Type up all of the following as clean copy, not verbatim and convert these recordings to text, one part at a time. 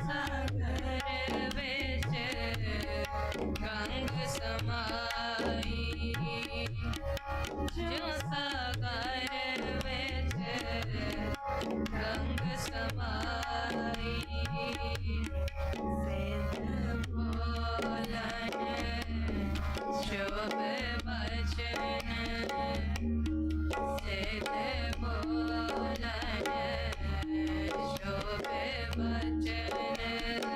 सागर विच गंग समाई, जो सागर विच गंग समाई। सिद्ध बोलन शुभ वचन, सिद्ध बोलन शुभ वचन,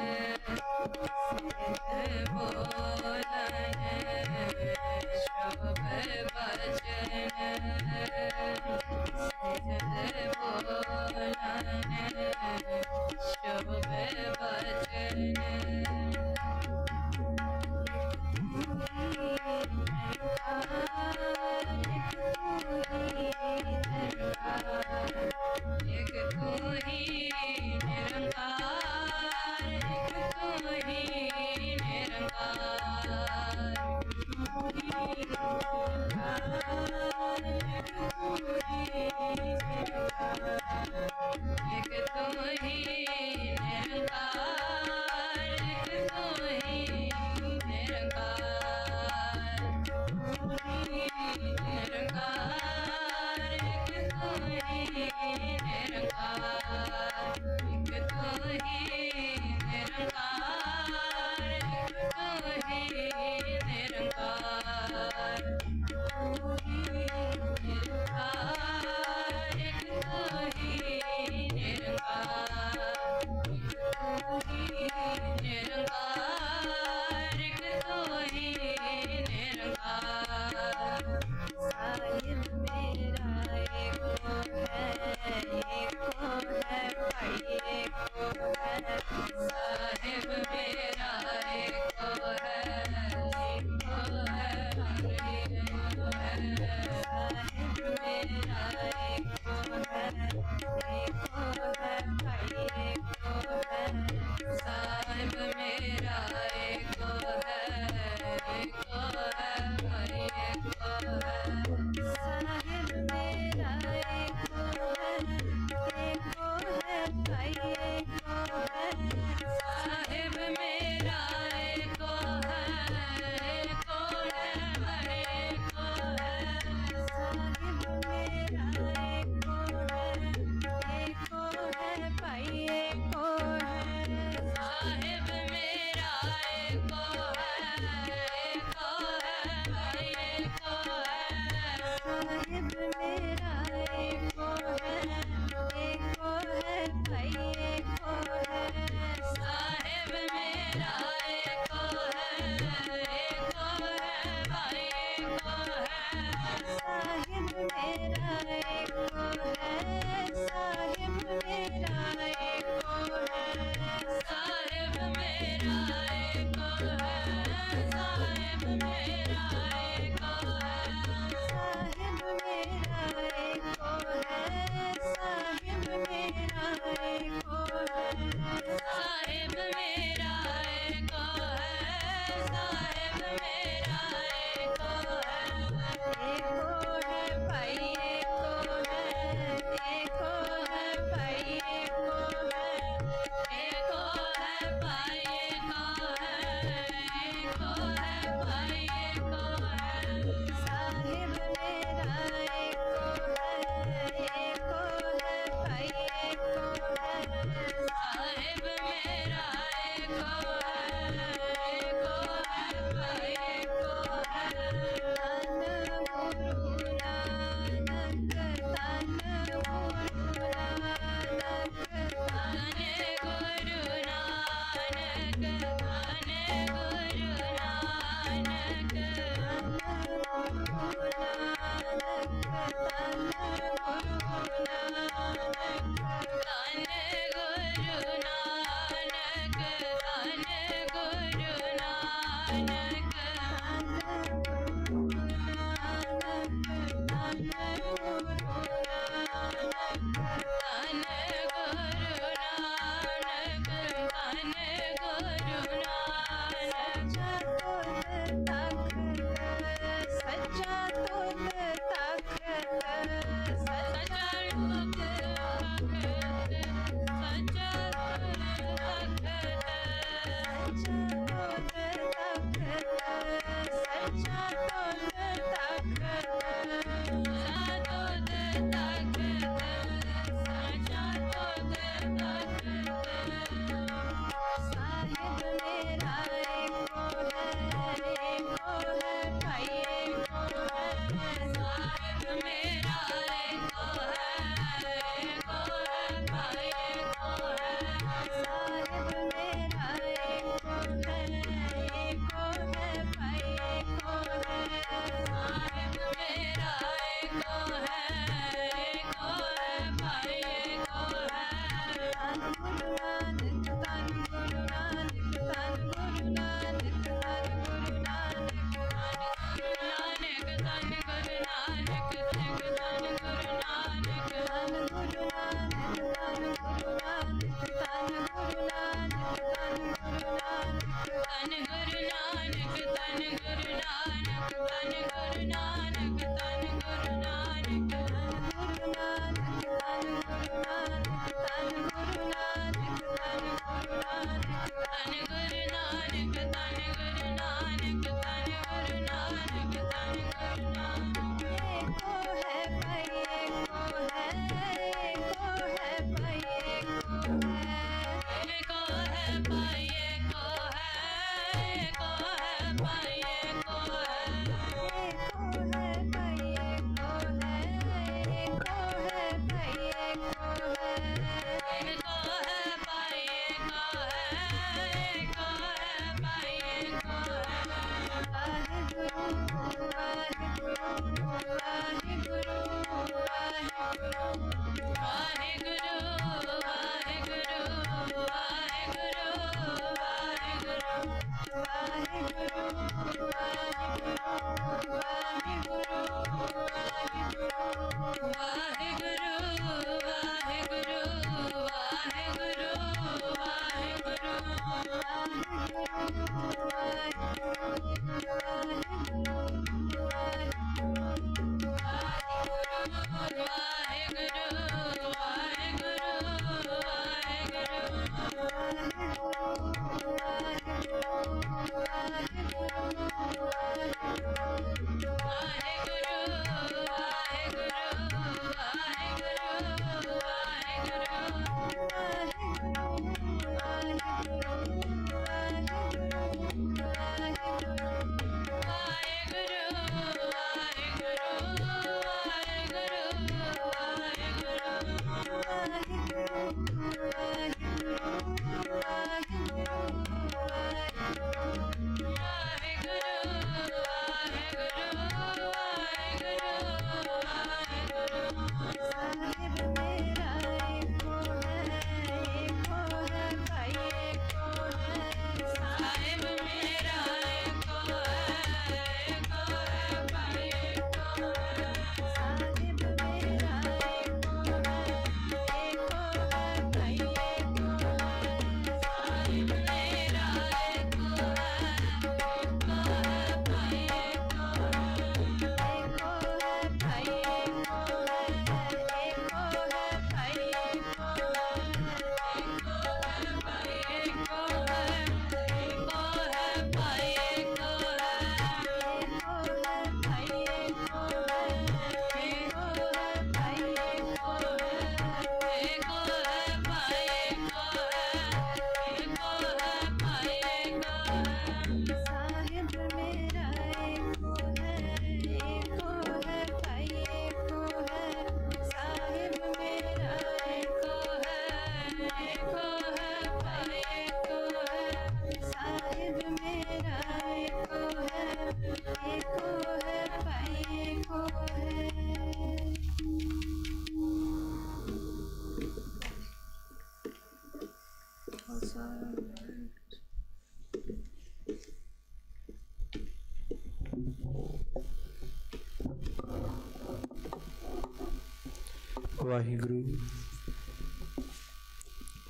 ਵਾਹਿਗੁਰੂ।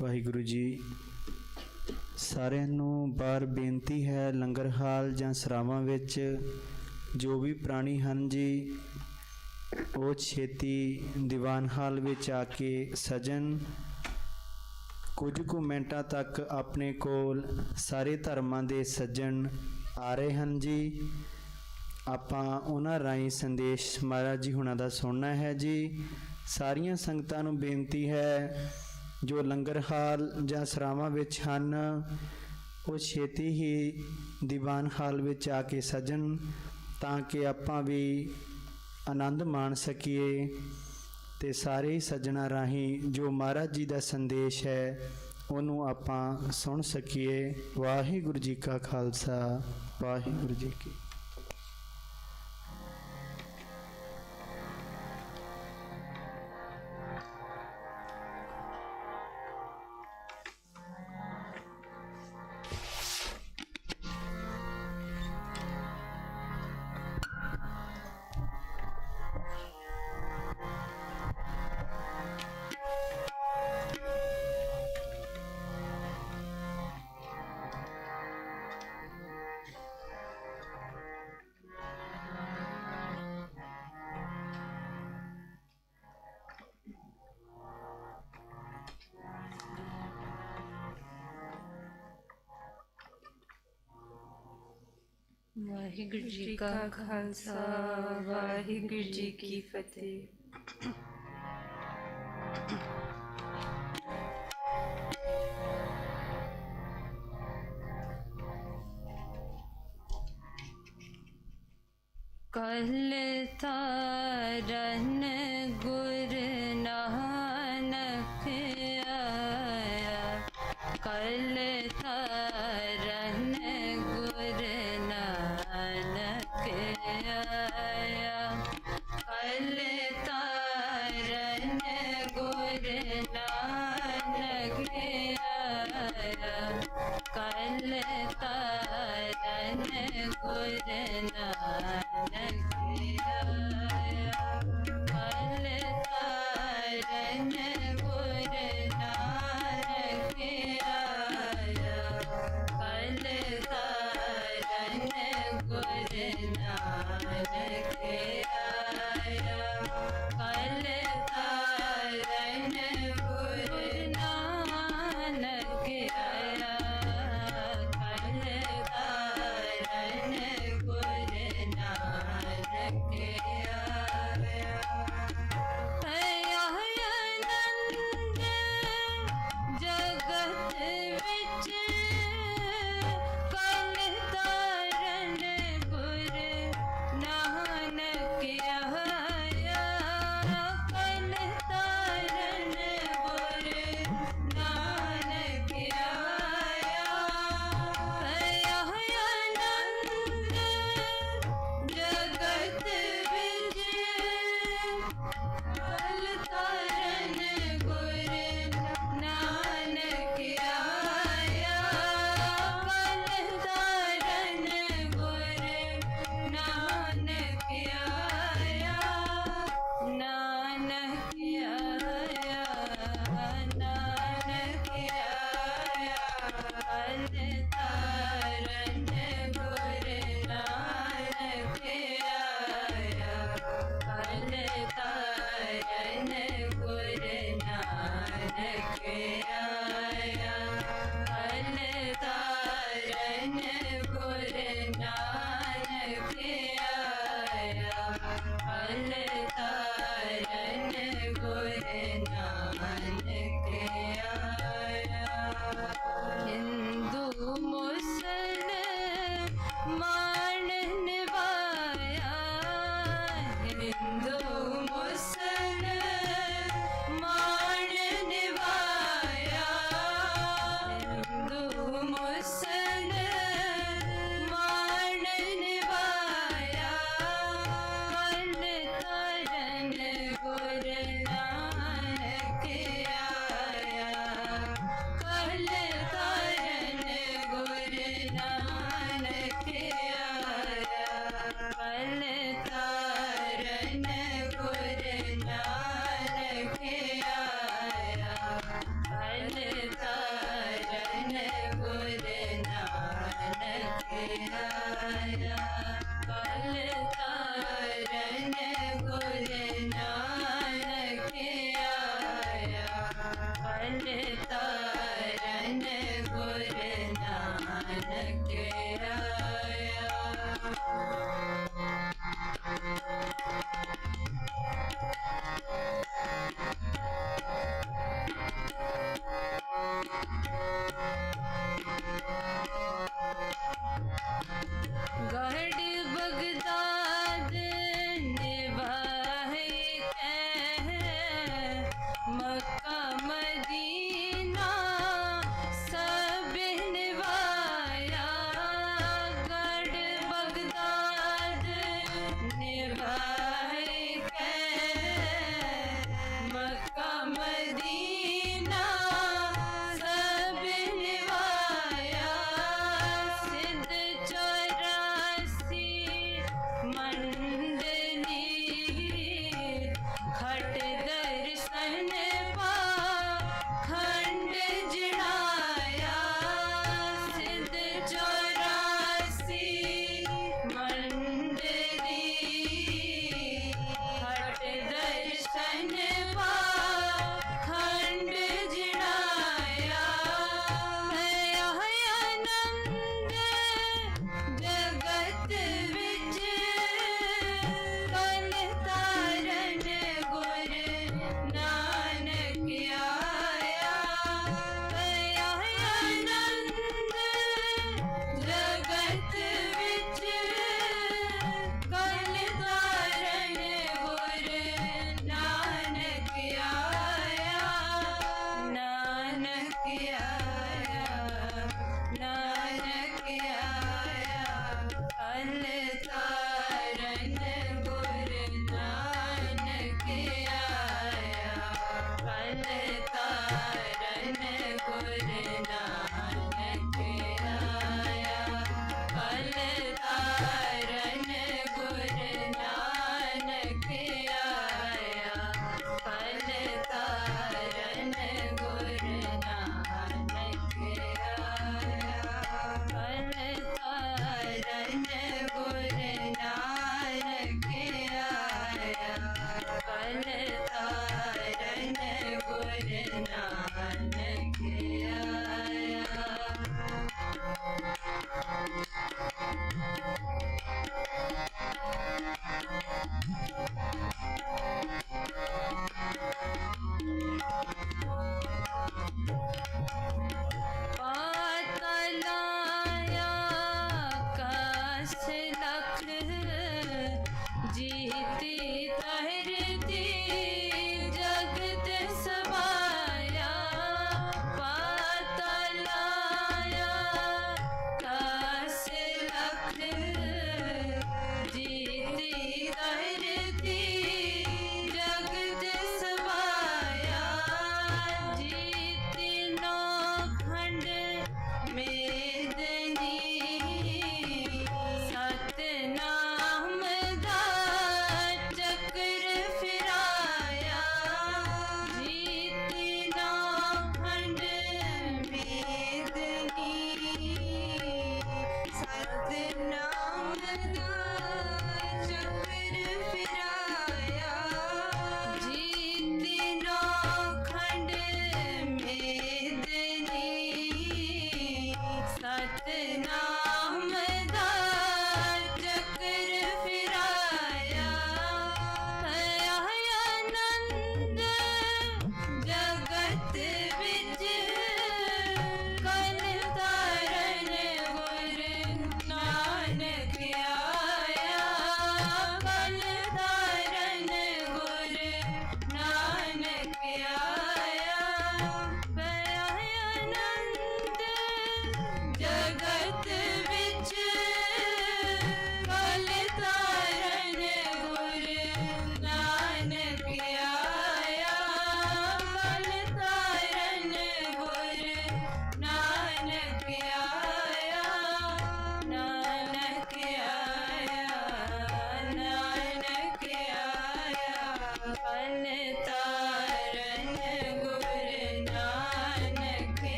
ਵਾਹਿਗੁਰੂ ਜੀ, ਸਾਰਿਆਂ ਨੂੰ ਬਾਰ ਬੇਨਤੀ ਹੈ, ਲੰਗਰ ਹਾਲ ਜਾਂ ਸਰਾਵਾਂ ਵਿੱਚ ਜੋ ਵੀ ਪ੍ਰਾਣੀ ਹਨ ਜੀ, ਉਹ ਛੇਤੀ ਦੀਵਾਨ ਹਾਲ ਵਿੱਚ ਆ ਕੇ ਸਜਣ। ਕੁਝ ਕੁ ਮਿੰਟਾਂ ਤੱਕ ਆਪਣੇ ਕੋਲ ਸਾਰੇ ਧਰਮਾਂ ਦੇ ਸੱਜਣ ਆ ਰਹੇ ਹਨ ਜੀ। ਆਪਾਂ ਉਹਨਾਂ ਰਾਹੀਂ ਸੰਦੇਸ਼ ਮਹਾਰਾਜ ਜੀ ਹੁਣਾਂ ਦਾ ਸੁਣਨਾ ਹੈ ਜੀ। ਸਾਰੀਆਂ ਸੰਗਤਾਂ ਨੂੰ ਬੇਨਤੀ ਹੈ ਜੋ ਲੰਗਰ ਹਾਲ ਜਾਂ ਸਰਾਵਾਂ ਵਿੱਚ ਹਨ, ਉਹ ਛੇਤੀ ਹੀ ਦੀਵਾਨ ਹਾਲ ਵਿੱਚ ਆ ਕੇ ਸਜਣ, ਤਾਂ ਕਿ ਆਪਾਂ ਵੀ ਆਨੰਦ ਮਾਣ ਸਕੀਏ ਅਤੇ ਸਾਰੇ ਸੱਜਣਾਂ ਰਾਹੀਂ ਜੋ ਮਹਾਰਾਜ ਜੀ ਦਾ ਸੰਦੇਸ਼ ਹੈ ਉਹਨੂੰ ਆਪਾਂ ਸੁਣ ਸਕੀਏ। ਵਾਹਿਗੁਰੂ ਜੀ ਕਾ ਖਾਲਸਾ, ਵਾਹਿਗੁਰੂ ਜੀ ਕੀ ਵਾਹਿਗੁਰੂ ਜੀ ਕਾ ਖਾਲਸਾ, ਵਾਹਿਗੁਰੂ ਜੀ ਕੀ ਫਤਿਹ। ਕਲ ਤਾਰਨ ਗੁਰ ਨਾਨਕ ਆਇਆ, ਕਲ ਤਾਰਨ ਗੁਰ ਨਾਨਕ ਆਇਆ, ਕਲ ਤਾਰਨ ਗੁਰ ਨਾਨਕ ਆਇਆ, ਕਲ ਤਾਰਨ ਗੁਰ ਨਾਨਕ ਆਇਆ, ਕਲ ਤਾਰਨ ਗੁਰ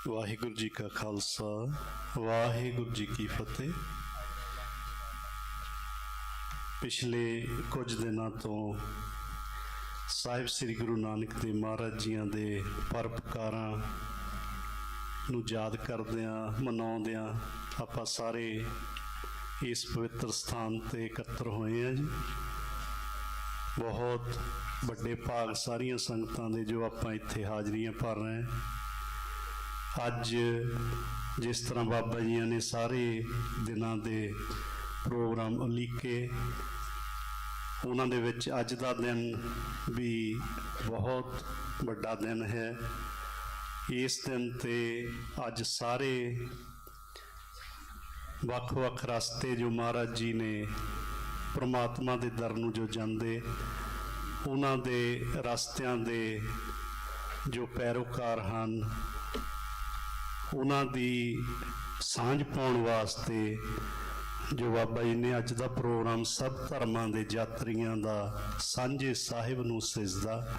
ਵਾਹਿਗੁਰੂ ਜੀ ਕਾ ਖਾਲਸਾ, ਵਾਹਿਗੁਰੂ ਜੀ ਕੀ ਫਤਿਹ। ਪਿਛਲੇ ਕੁਝ ਦਿਨਾਂ ਤੋਂ ਸਾਹਿਬ ਸ੍ਰੀ ਗੁਰੂ ਨਾਨਕ ਦੇਵ ਮਹਾਰਾਜ ਜੀਆਂ ਦੇ ਪਰਉਪਕਾਰਾਂ ਨੂੰ ਯਾਦ ਕਰਦਿਆਂ ਮਨਾਉਂਦਿਆਂ ਆਪਾਂ ਸਾਰੇ ਇਸ ਪਵਿੱਤਰ ਸਥਾਨ 'ਤੇ ਇਕੱਤਰ ਹੋਏ ਹਾਂ ਜੀ। ਬਹੁਤ ਵੱਡੇ ਭਾਗ ਸਾਰੀਆਂ ਸੰਗਤਾਂ ਦੇ ਜੋ ਆਪਾਂ ਇੱਥੇ ਹਾਜ਼ਰੀਆਂ ਭਰ ਰਹੇ ਹਾਂ। ਅੱਜ ਜਿਸ ਤਰ੍ਹਾਂ ਬਾਬਾ ਜੀਆਂ ਨੇ ਸਾਰੇ ਦਿਨਾਂ ਦੇ ਪ੍ਰੋਗਰਾਮ ਉਲੀਕੇ, ਉਹਨਾਂ ਦੇ ਵਿੱਚ ਅੱਜ ਦਾ ਦਿਨ ਵੀ ਬਹੁਤ ਵੱਡਾ ਦਿਨ ਹੈ। ਇਸ ਦਿਨ 'ਤੇ ਅੱਜ ਸਾਰੇ ਵੱਖ-ਵੱਖ ਰਸਤੇ ਜੋ ਮਹਾਰਾਜ ਜੀ ਨੇ ਪਰਮਾਤਮਾ ਦੇ ਦਰ ਨੂੰ ਜੋ ਜਾਂਦੇ, ਉਹਨਾਂ ਦੇ ਰਸਤਿਆਂ ਦੇ ਜੋ ਪੈਰੋਕਾਰ ਹਨ, ਉਹਨਾਂ ਦੀ ਸਾਂਝ ਪਾਉਣ ਵਾਸਤੇ ਜੋ ਬਾਬਾ ਜੀ ਨੇ ਅੱਜ ਦਾ ਪ੍ਰੋਗਰਾਮ ਸਭ ਧਰਮਾਂ ਦੇ ਯਾਤਰੀਆਂ ਦਾ ਸਾਂਝੇ ਸਾਹਿਬ ਨੂੰ ਸਿਜਦਾ।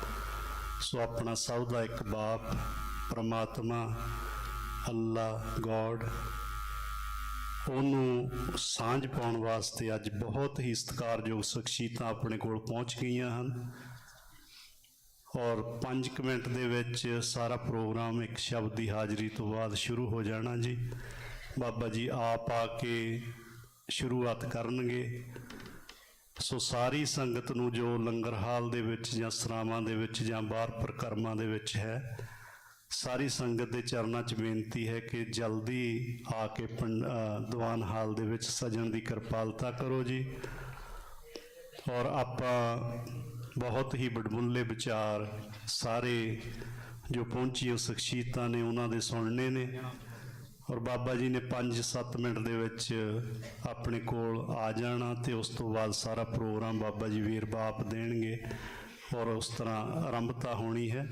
ਸੋ ਆਪਣਾ ਸਭ ਦਾ ਇੱਕ ਬਾਪ ਪਰਮਾਤਮਾ ਅੱਲਾ ਗੋਡ, ਉਹਨੂੰ ਸਾਂਝ ਪਾਉਣ ਵਾਸਤੇ ਅੱਜ ਬਹੁਤ ਹੀ ਸਤਿਕਾਰਯੋਗ ਸ਼ਖਸੀਅਤਾਂ ਆਪਣੇ ਕੋਲ ਪਹੁੰਚ ਗਈਆਂ ਹਨ। ਔਰ 5 ਮਿੰਟ ਦੇ ਵਿੱਚ ਸਾਰਾ ਪ੍ਰੋਗਰਾਮ ਇੱਕ ਸ਼ਬਦ ਦੀ ਹਾਜ਼ਰੀ ਤੋਂ ਬਾਅਦ ਸ਼ੁਰੂ ਹੋ ਜਾਣਾ ਜੀ। ਬਾਬਾ ਜੀ ਆਪ ਆ ਕੇ ਸ਼ੁਰੂਆਤ ਕਰਨਗੇ। ਸੋ ਸਾਰੀ ਸੰਗਤ ਨੂੰ ਜੋ ਲੰਗਰ ਹਾਲ ਦੇ ਵਿੱਚ ਜਾਂ ਸਰਾਵਾਂ ਦੇ ਵਿੱਚ ਜਾਂ ਬਾਹਰ ਪ੍ਰਕਰਮਾਂ ਦੇ ਵਿੱਚ ਹੈ, ਸਾਰੀ ਸੰਗਤ ਦੇ ਚਰਨਾਂ 'ਚ ਬੇਨਤੀ ਹੈ ਕਿ ਜਲਦੀ ਆ ਕੇ ਦੀਵਾਨ ਹਾਲ ਦੇ ਵਿੱਚ ਸਜਣ ਦੀ ਕਿਰਪਾਲਤਾ ਕਰੋ ਜੀ। ਔਰ ਆਪਾਂ ਬਹੁਤ ਹੀ ਵਡਮੁੱਲੇ ਵਿਚਾਰ ਸਾਰੇ ਜੋ ਪਹੁੰਚੀਆਂ ਸ਼ਖਸੀਅਤਾਂ ਨੇ ਉਹਨਾਂ ਦੇ ਸੁਣਨੇ ਨੇ। ਔਰ ਬਾਬਾ ਜੀ ਨੇ 5-7 ਮਿੰਟ ਦੇ ਵਿੱਚ ਆਪਣੇ ਕੋਲ ਆ ਜਾਣਾ ਅਤੇ ਉਸ ਤੋਂ ਬਾਅਦ ਸਾਰਾ ਪ੍ਰੋਗਰਾਮ ਬਾਬਾ ਜੀ ਵੀਰ ਬਾਪ ਦੇਣਗੇ ਔਰ ਉਸ ਤਰ੍ਹਾਂ ਆਰੰਭਤਾ ਹੋਣੀ ਹੈ।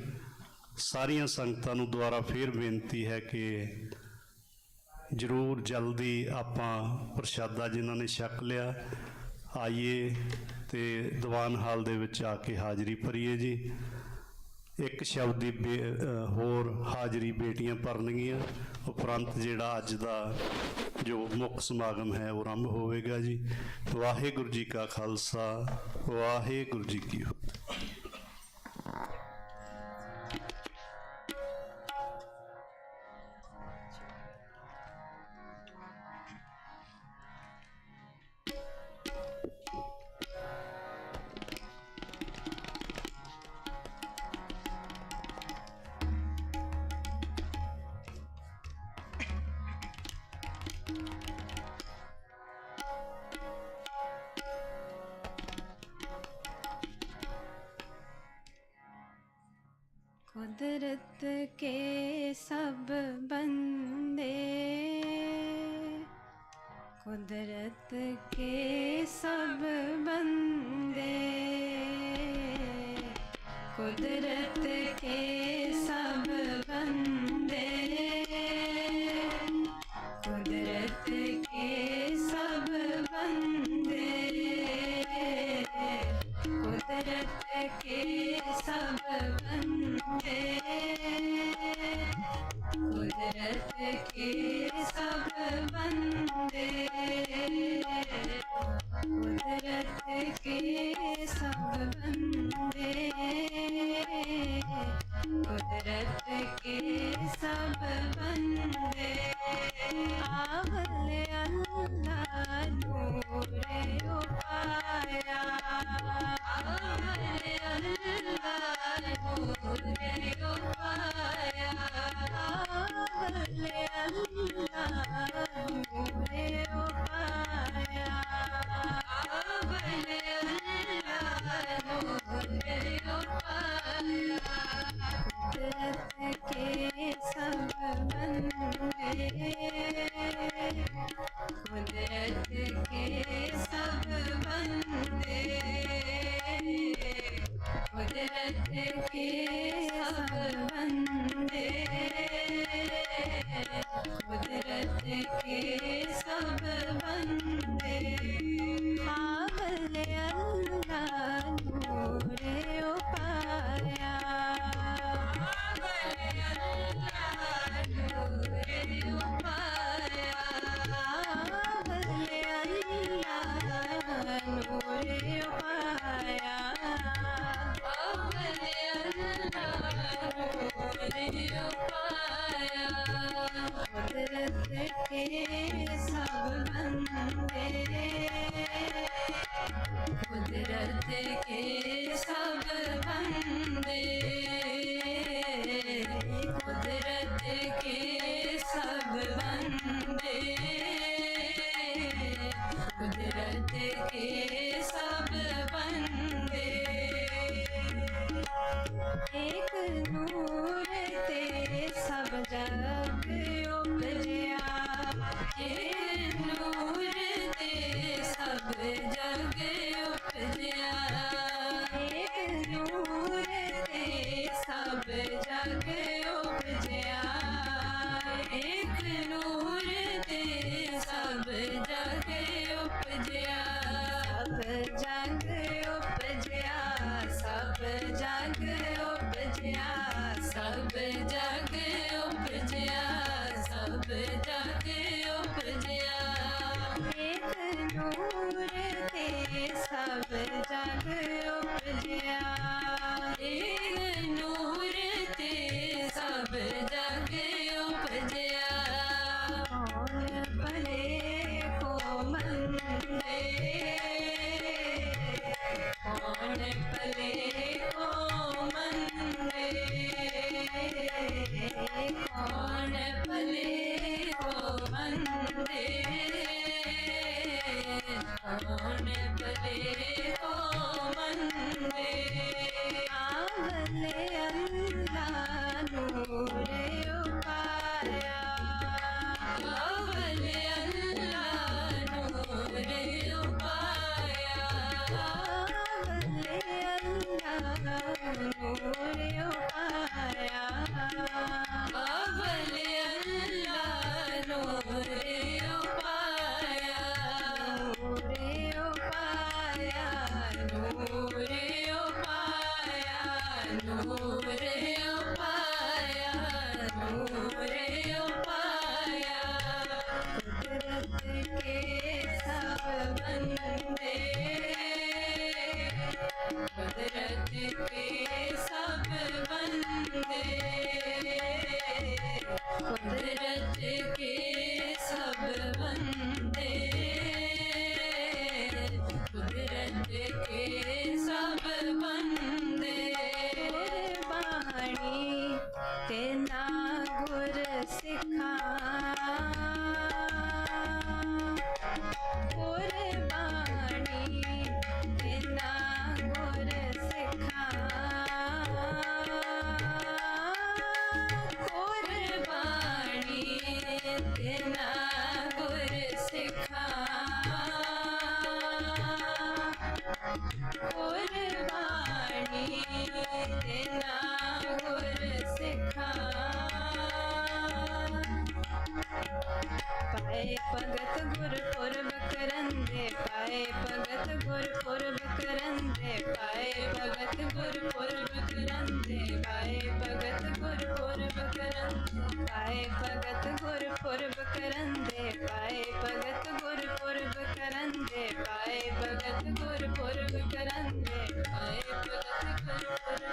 ਸਾਰੀਆਂ ਸੰਗਤਾਂ ਨੂੰ ਦੁਆਰਾ ਫਿਰ ਬੇਨਤੀ ਹੈ ਕਿ ਜ਼ਰੂਰ ਜਲਦੀ ਆਪਾਂ ਪ੍ਰਸ਼ਾਦਾ ਜਿਨ੍ਹਾਂ ਨੇ ਛਕ ਲਿਆ ਆਈਏ ਅਤੇ ਦੀਵਾਨ ਹਾਲ ਦੇ ਵਿੱਚ ਆ ਕੇ ਹਾਜ਼ਰੀ ਭਰੀਏ ਜੀ। ਇੱਕ ਸ਼ਬਦ ਦੀ ਹੋਰ ਹਾਜ਼ਰੀ ਬੇਟੀਆਂ ਭਰਨਗੀਆਂ, ਉਪਰੰਤ ਜਿਹੜਾ ਅੱਜ ਦਾ ਜੋ ਮੁੱਖ ਸਮਾਗਮ ਹੈ ਉਹ ਆਰੰਭ ਹੋਵੇਗਾ ਜੀ। ਵਾਹਿਗੁਰੂ ਜੀ ਕਾ ਖਾਲਸਾ, ਵਾਹਿਗੁਰੂ ਜੀ ਕੀ ਫਤਿਹ। कुदरत के सब बंदे, कुदरत के सब बंदे, कुदरत के सब बंदे, कुदरत के सब बंदे, कुदरत के सब बंदे, कुदरत के सब बंदे, कुदरत के सब बंदे, कुदरत के सब बंदे, आवले अल्लाह नूरे उपाया, आवले अल्लाह नूरे उपाया, आवले अल्लाह नूरे उपाया, आवले अल्लाह नूरे उपाया, कुदरत के सब बंदे, कुदरत के सब बंदे, कुदरत के सब बंदे, कुदरत के सब बंदे, आवले अल्लाह नूरे उपाया, आवले अल्लाह नूर ते सब जग उपजया, एक नूर ते सब जग उपजया, एक नूर ते सब जग उपजया, एक नूर ते सब जग उपजया, सब जग उपजया, सब जग उपजया, सब जग उपजया, सब जग उपजया, एक नूर ते सब जग उपजया, एक नूर ते सब जग उपजया, कौन भले को मंदे, कौन भले को मंदे, कौन भले को मंदे, कौन भले को मंदे, आवले अल्लाह नूर उपाया, आवले अल्लाह नूर उपाया, आवले अल्लाह नूर उपाया, आवले अल्लाह नूर उपाया, नूर उपाया, नूर उपाया, नूर उपाया, नूर उपाया, कुदरत के सब बंदे, कुदरत के सब बंदे, कुदरत के सब बंदे, कुदरत के सब बंदे, कुर्बानी ते ना गुर सिखा, कुर्बानी ते ना गुर सिखा, कुर्बानी ते ना गुर सिखा, कुर्बानी ते ना गुर सिखा, पाए भगत गुरपुरब करंदे, पाए भगत गुरपुरब करंदे, पाए भगत गुरपुरब करंदे, पाए भगत गुरपुरब करंदे, पाए भगत गुरपुरब करंदे, पाए भगत गुरपुरब करंदे, पाए भगत गुरपुरब करंदे, पाए भगत गुरपुरब,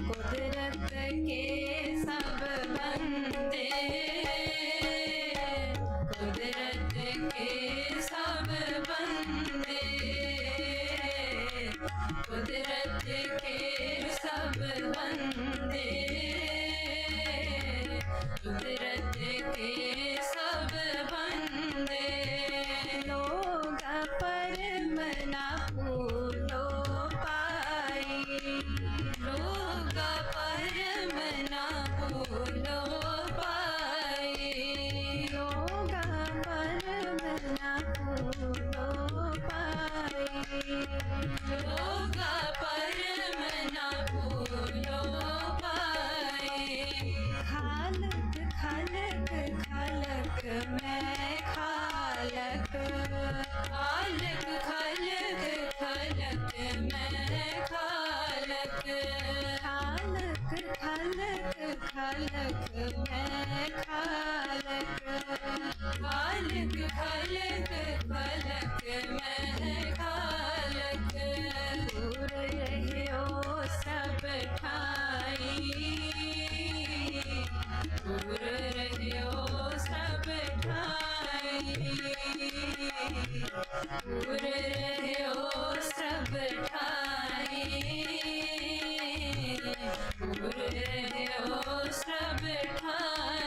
कुदरत के सब बंदे, कुदरत के सब बंदे, कुदरत के सब बंदे, कुदरत के सब बंदे, लोग पर मना फूलो पाई, लोग पर मना फूलो पाई, लोग पर मना फूलो पाई, लोग पर मना फूलो पाई, खालक खालक खालक मैं खालक, खालक खालक खालक मैं खालक, खालक खालक खालक मैं खालक, खालक खालक खालक मैं खालक, दूर रहियो सब ठाई, दूर रहियो सब ठाई, दूर रहियो सब ठाई, दूर रहियो सब ठाई।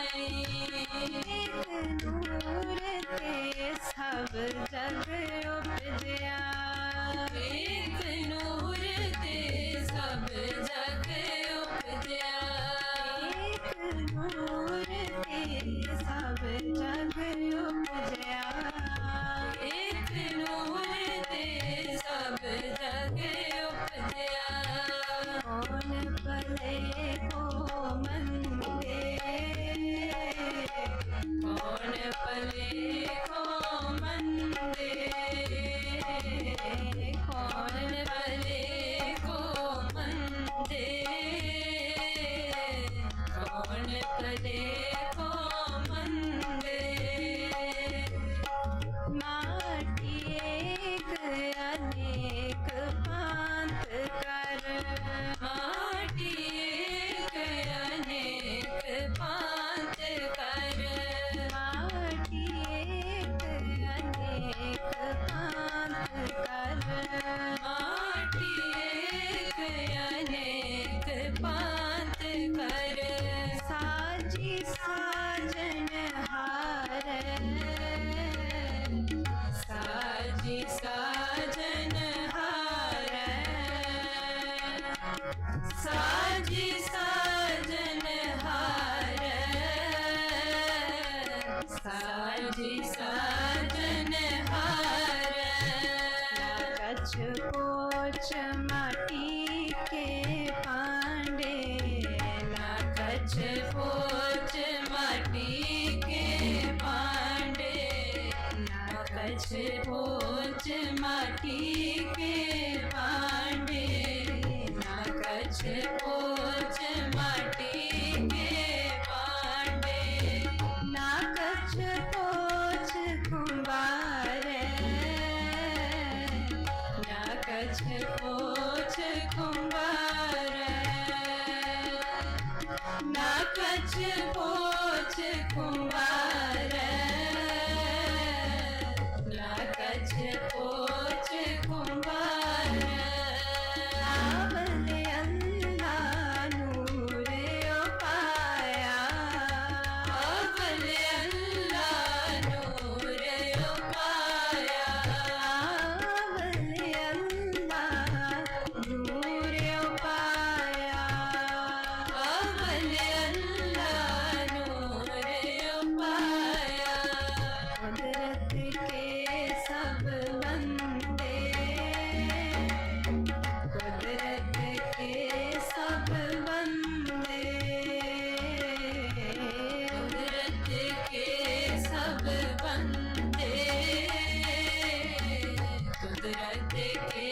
पोछ माटी के पांडे, ना कछ पोछ कुंभार, ना कछ पोछ कुंभार, ना कछ पोछ कुंभार, ना कछ पोछ कुंभार। आवले अल्लाह नूर पाया, आवले अल्लाह नूर पाया, आवले अल्लाह नूर पाया, आवले अल्लाह नूर पाया। कुदरत के सब बंदे, कुदरत के सब बंदे, कुदरत के सब बंदे, कुदरत के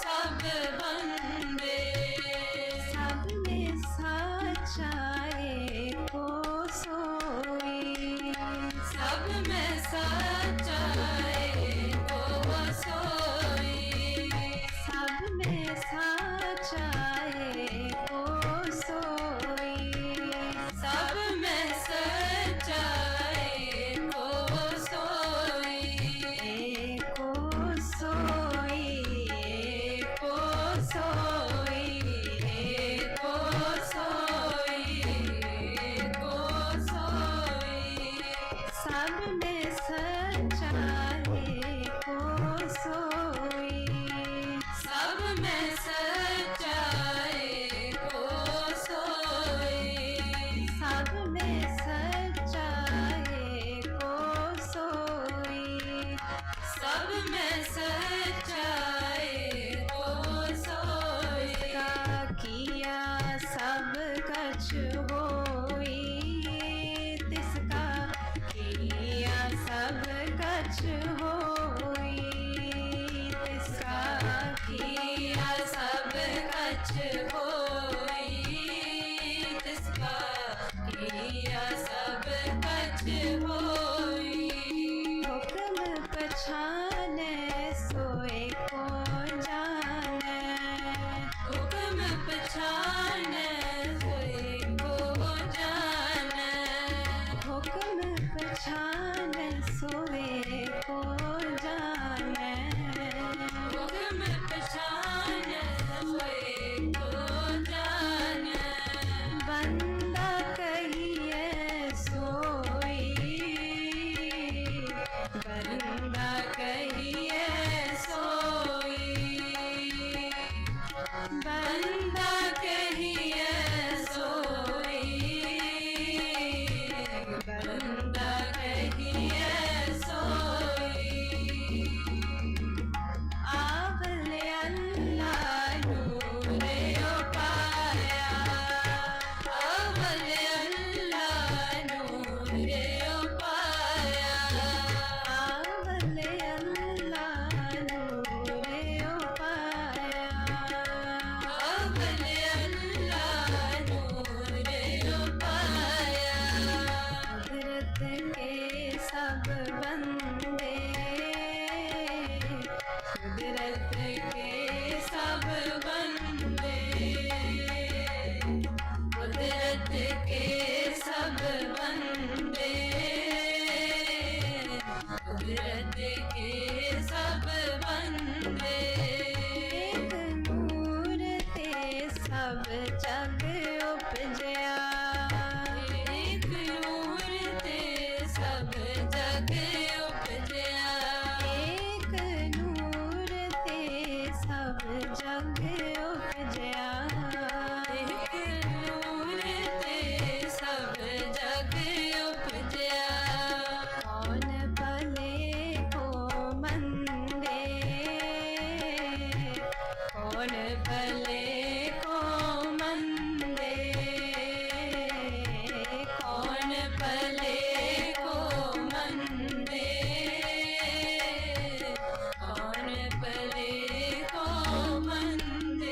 सब बंदे। सब में सच्चाई को सोई, सब में सच्चाई को सोई, सब में सच्चाई को सोई, सब में सच्चाई को सोई। एको सोई, एको सोई, एको सोई, एको सोई। सब में सच्चाई को सोई, सब में सच्चाई को सोई, सब में सच्चाई को सोई, सब में सच्चाई को सोई। का किया सब कछ होई, तिसका किया सब कछ होई, तिसका किया सब कछ होई, तिसका किया सब कछ होई। हुक्म पछाने सोए को जाने, हुक्म पछाने सोए को जाने, हुक्म पछाने सोए को जाने, हुक्म पछाने सोए को जाने। बंदा कहिए सोई, बंदा कहिए सोई, बंदा कहिए सोई, बंदा कहिए सोई। आवले अल्लाह नूर पाया, आवले अल्लाह नूर पाया, आवले अल्लाह नूर पाया, आवले अल्लाह नूर पाया। कुदरत के सब बंदे, कुदरत के सब बंदे, कुदरत के सब बंदे, कुदरत के सब बंदे। एक नूर ते सब जग उपजया, एक नूर ते सब जग उपजया, एक नूर ते सब जग उपजया, एक नूर ते सब जग उपजया। कौन भले को मंदे, कौन भले को मंदे, कौन भले को मंदे, कौन भले को मंदे।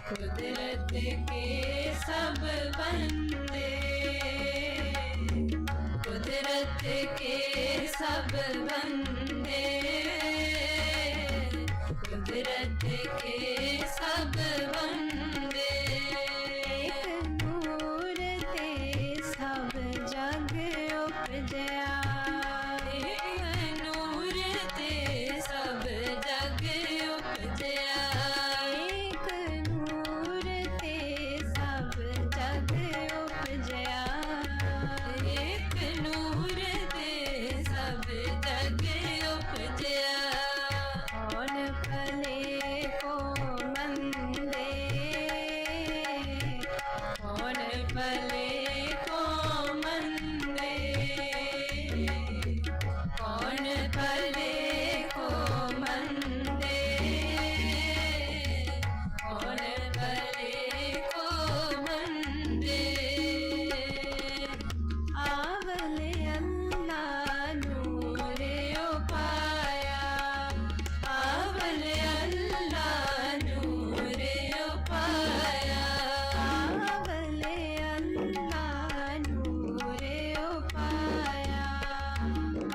कुदरत के सब बंदे, कुदरत के सब बंदे, कुदरत के सब बंदे। नूर ते सब जग उपजया, नूर ते सब जग उपजया, एक नूर ते सब जग उपजया, एक नूर ते सब जग उपजया। कौन भले को मंदे, कौन भले को मंदे, कौन भले को मंदे, कौन भले को मंदे। आवले अल्लाह नूरे उपाया, आवले अल्लाह नूरे उपाया, आवले अल्लाह नूरे उपाया,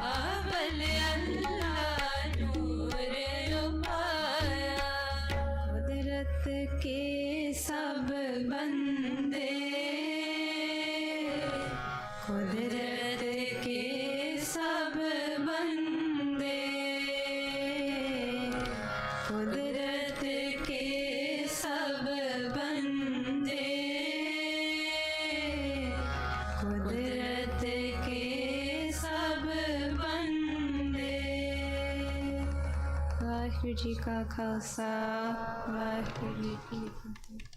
आवले अल्लाह नूरे उपाया। कुदरत के सब बंदे, कुदरत के सब बंदे, कुदरत के सब बंदे, कुदरत के सब बंदे। वाहिगुरू जी का खालसा, वाहिगुरू जी की फतेह।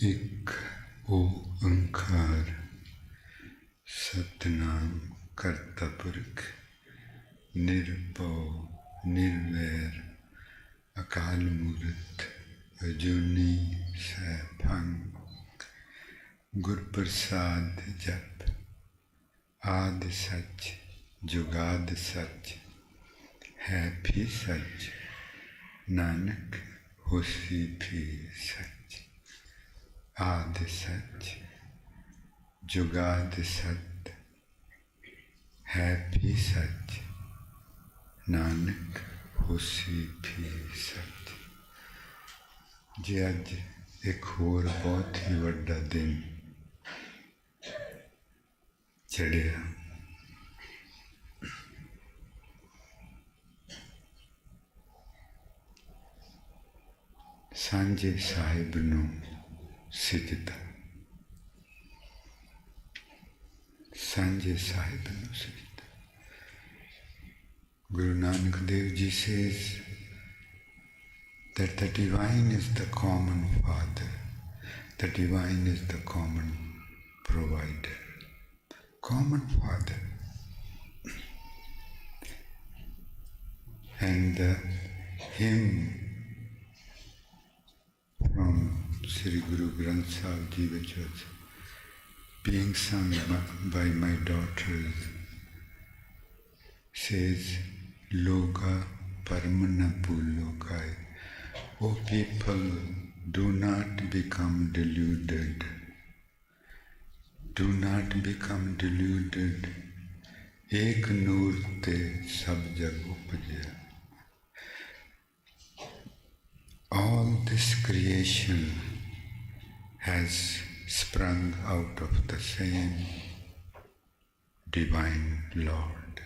एक ओंकार सतनाम करता पुरख निरभव निर्वैर अकाल मूरत अजूनी सैभंग गुर प्रसाद जप आदि सच जुगाद सच है भी सच नानक होसी भी सच आदि सच जुगाद सत है भी सच नानक होसी भी सच। जे अज एक होर बहुत ही वड्डा दिन चढ़िया। सांझे साहिब नूं सिजदा, सांझे साहिब नूं सिजदा। Guru Nanak Dev Ji says that the divine is the common father, the divine is the common provider, common father. And the hymn from Sri Guru Granth Sahib Ji, which was being sung by my daughters says, Loga Parmana Pulokai. O people, do not become deluded. Do not become deluded. Ek noor te sab jag upajya. All this creation has sprung out of the same divine Lord.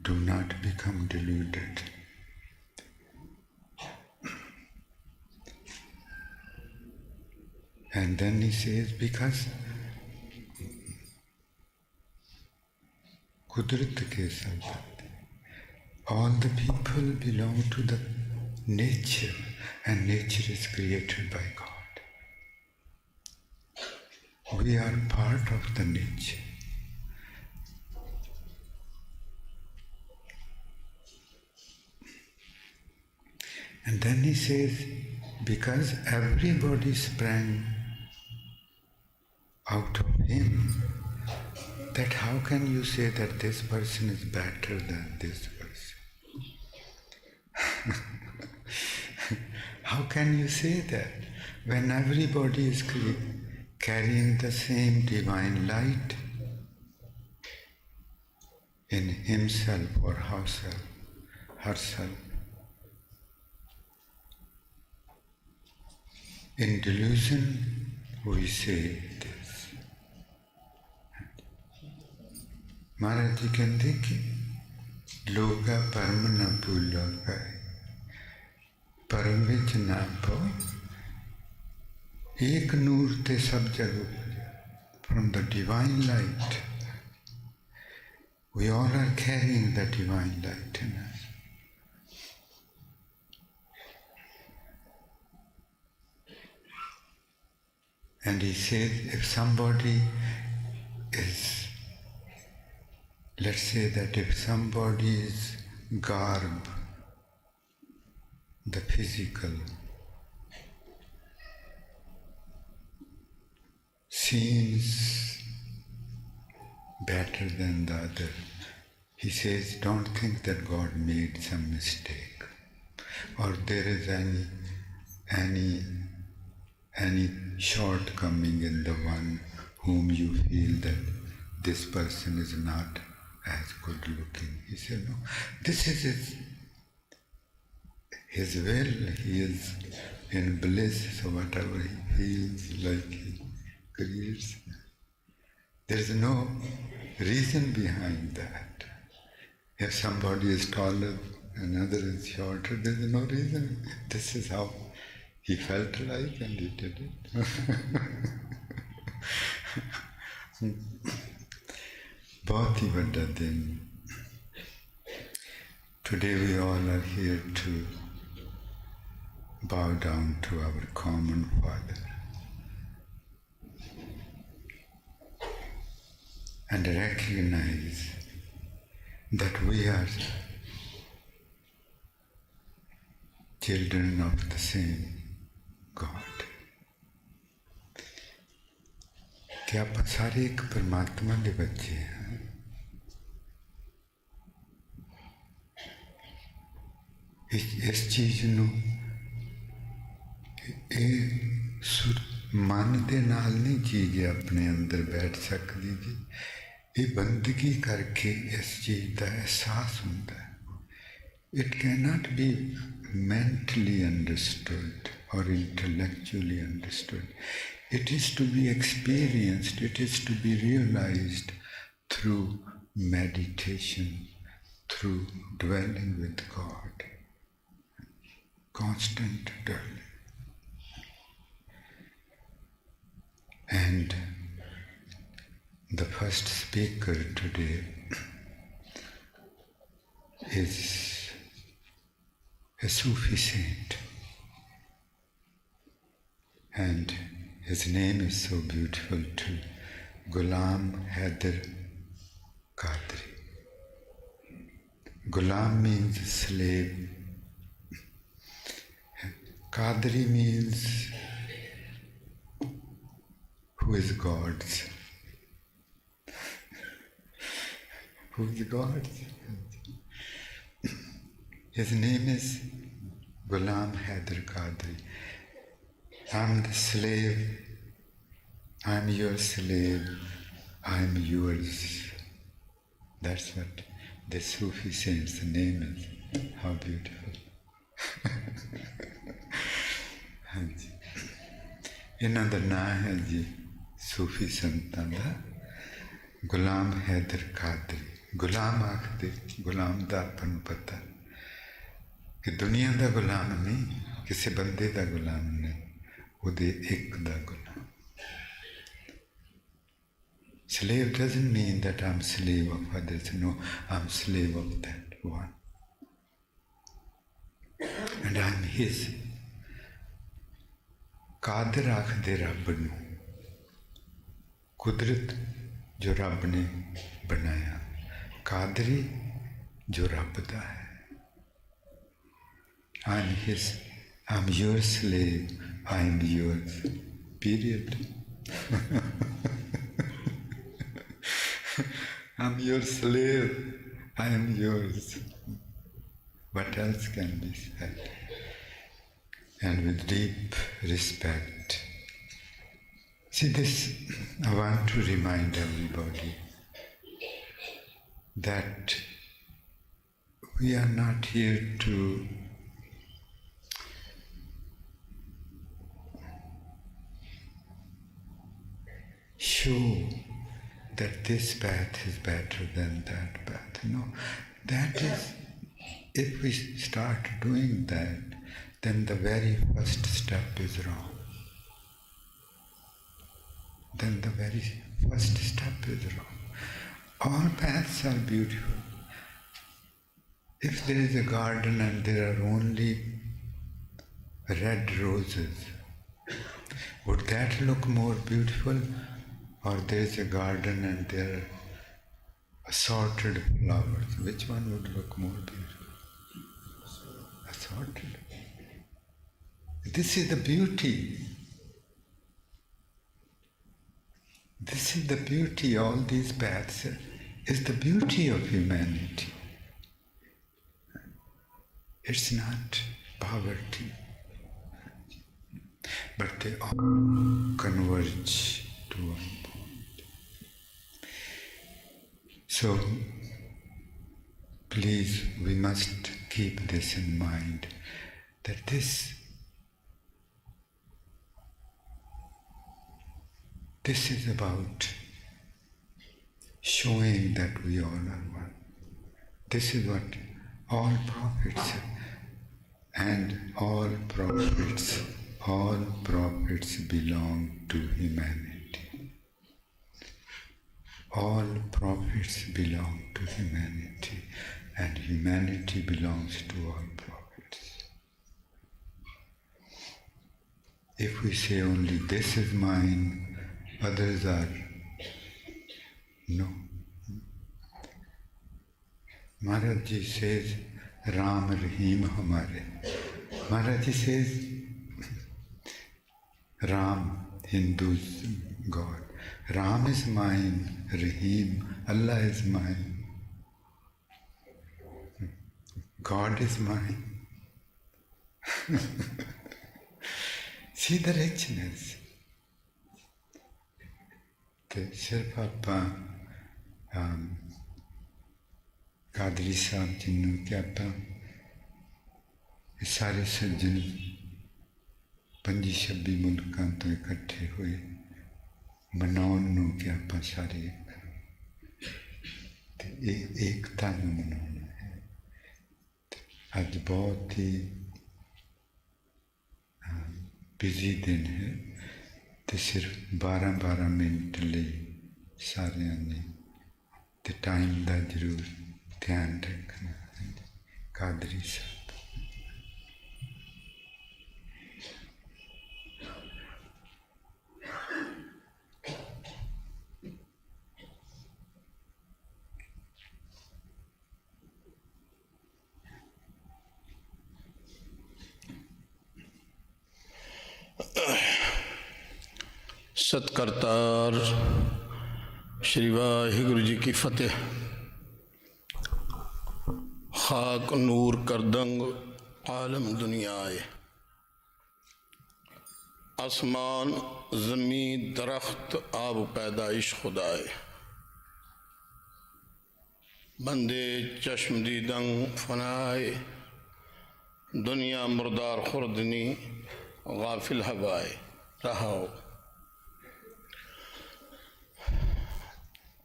Do not become deluded. And then he says, because Kudrat ke sabd, all the people belong to the nature, and nature is created by God. We are part of the nature. And then he says, because everybody sprang out of him, that how can you say that this person is better than this person? How can you say that when everybody is carrying the same divine light in himself or herself? In delusion, we say this. Maharaj ji कहते कि लोगा परम न भूला गए, परम विच ना पाओ, एक नूर ते सब जग. From the divine light, we all are carrying the divine light in us. And he says, if somebody is, let's say that if somebody is garb, the physical, seems better than the other, he says, don't think that God made some mistake, or there is any shortcoming in the one whom you feel that this person is not as good looking. He said, no, this is his will. He is in bliss, so whatever he feels like he creates. There is no reason behind that. If somebody is taller, another is shorter, there is no reason. This is how he felt like and he did it. बहुत ही बड़ा दिन. Today we all are here to bow down to our common Father and recognize that we are children of the same God. कि आप सारे एक परमात्मा के बच्चे हैं. इस चीज़ नूं मन दे नाल नहीं चीज़ अपने अंदर बैठ सकती जी. ये बंदगी करके इस चीज़ का एहसास होता है. It cannot be mentally understood or intellectually understood. It is to be experienced, it is to be realized through meditation, through dwelling with God, constant dwelling. And the first speaker today is a Sufi saint, and his name is so beautiful too, Ghulam Haider Qadri. Ghulam means slave. Qadri means who who is God's. Who is God's? His name is Ghulam Haider Qadri. I'm the slave. I'm your slave. I'm yours. That's what the Sufi saint's name is. How beautiful. ਹਾਂਜੀ ਇਹਨਾਂ ਦਾ ਨਾਂ ਹੈ ਜੀ ਸੂਫੀ ਸੰਤਾਂ ਦਾ ਗੁਲਾਮ ਹੈਦਰ ਕਾਦਰੀ। ਗੁਲਾਮ ਆਖਦੇ, ਗੁਲਾਮ ਦਾ ਆਪਾਂ ਨੂੰ ਪਤਾ ਕਿ ਦੁਨੀਆ ਦਾ ਗੁਲਾਮ ਨਹੀਂ, ਕਿਸੇ ਬੰਦੇ ਦਾ ਗੁਲਾਮ ਨਹੀਂ, ਉਹਦੇ ਇੱਕ ਦਾ ਗੁਲਾਮ। Slave doesn't mean that I'm slave of others. No, I'm slave of that one. And I'm his. ਕਾਦਰ ਆਖਦੇ ਰੱਬ ਨੂੰ, ਕੁਦਰਤ ਜੋ ਰੱਬ ਨੇ ਬਣਾਇਆ, ਕਾਦਰੀ ਜੋ ਰੱਬ ਦਾ ਹੈ। I'm his, I'm your slave, I'm yours. Period. I'm your slave, I am yours. What else can be said? And with deep respect. See this, I want to remind everybody that we are not here to show that this path is better than that path. No, that is, if we start doing that, then the very first step is wrong. Then the very first step is wrong. All paths are beautiful. If there is a garden and there are only red roses, would that look more beautiful? Or there is a garden and there are assorted flowers? Which one would look more beautiful? Assorted. This is the beauty. This is the beauty. All these paths is the beauty of humanity. It's not poverty, but they all converge to one point. So, please, we must keep this in mind, that this is about showing that we all are one. This is what all prophets and all prophets belong to humanity. All prophets belong to humanity, and humanity belongs to all prophets. If we say only this is mine, others are no. Maharaj Ji says, Ram Rahim Hamare. Maharaj Ji says, Ram, Hindus, God. Ram is mine, Rahim, Allah is mine. God is mine. See the richness. ਤੇ ਸਿਰਫ ਆਪਾਂ ਕਾਦਰੀ ਸਾਹਿਬ ਜੀ ਨੂੰ ਕਿ ਆਪਾਂ ਇਹ ਸਾਰੇ ਸੱਜਣ 25-26 ਮੁਲਕਾਂ ਤੋਂ ਇਕੱਠੇ ਹੋਏ ਮਨਾਉਣ ਨੂੰ ਕਿ ਆਪਾਂ ਸਾਰੇ ਤੇ ਇਹ ਏਕਤਾ ਨੂੰ ਮਨਾਉਣਾ ਹੈ। ਅੱਜ ਬਹੁਤ ਹੀ ਬਿਜ਼ੀ ਦਿਨ ਹੈ ਤੇ ਸਿਰਫ 12 ਮਿੰਟ ਲਈ ਸਾਰਿਆਂ ਨੇ ਤੇ ਟਾਈਮ ਦਾ ਜ਼ਰੂਰ ਧਿਆਨ ਰੱਖਣਾ ਹੈ। ਕਾਦਰੀ ਸਾਹਿਬ सतकरतार श्री वाहिगुरु जी की फतेह। खाक नूर करदंग आलम दुनियाए, आसमान ज़मीन दरख्त आब पैदाइश खुदाए, बंदे चश्मदीदंग फनाए, दुनिया मुर्दार खुर्दनी गाफिल हवाए रहाओ।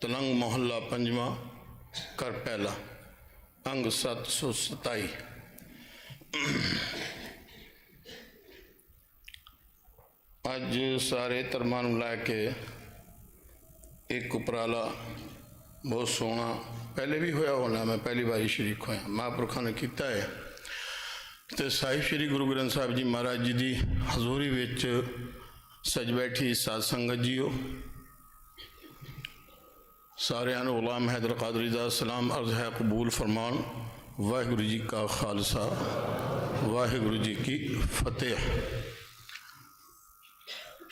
तलंग मोहल्ला पंजवा कर पहला अंग 727। अज सारे धर्मां नूं लैके एक उपराला बहुत सोहना पहले भी होया होना, मैं पहली बारी शरीक होया, महापुरखों ने किया है। तो साहिब श्री गुरु ग्रंथ साहिब जी महाराज जी की हजूरी विच सज बैठी साध संगत जीओ, सारियां नूं गुलाम हैदर कादरी दा सलाम अर्ज है कबूल फरमान। वाहिगुरु जी का खालसा वाहिगुरु जी की फतेह।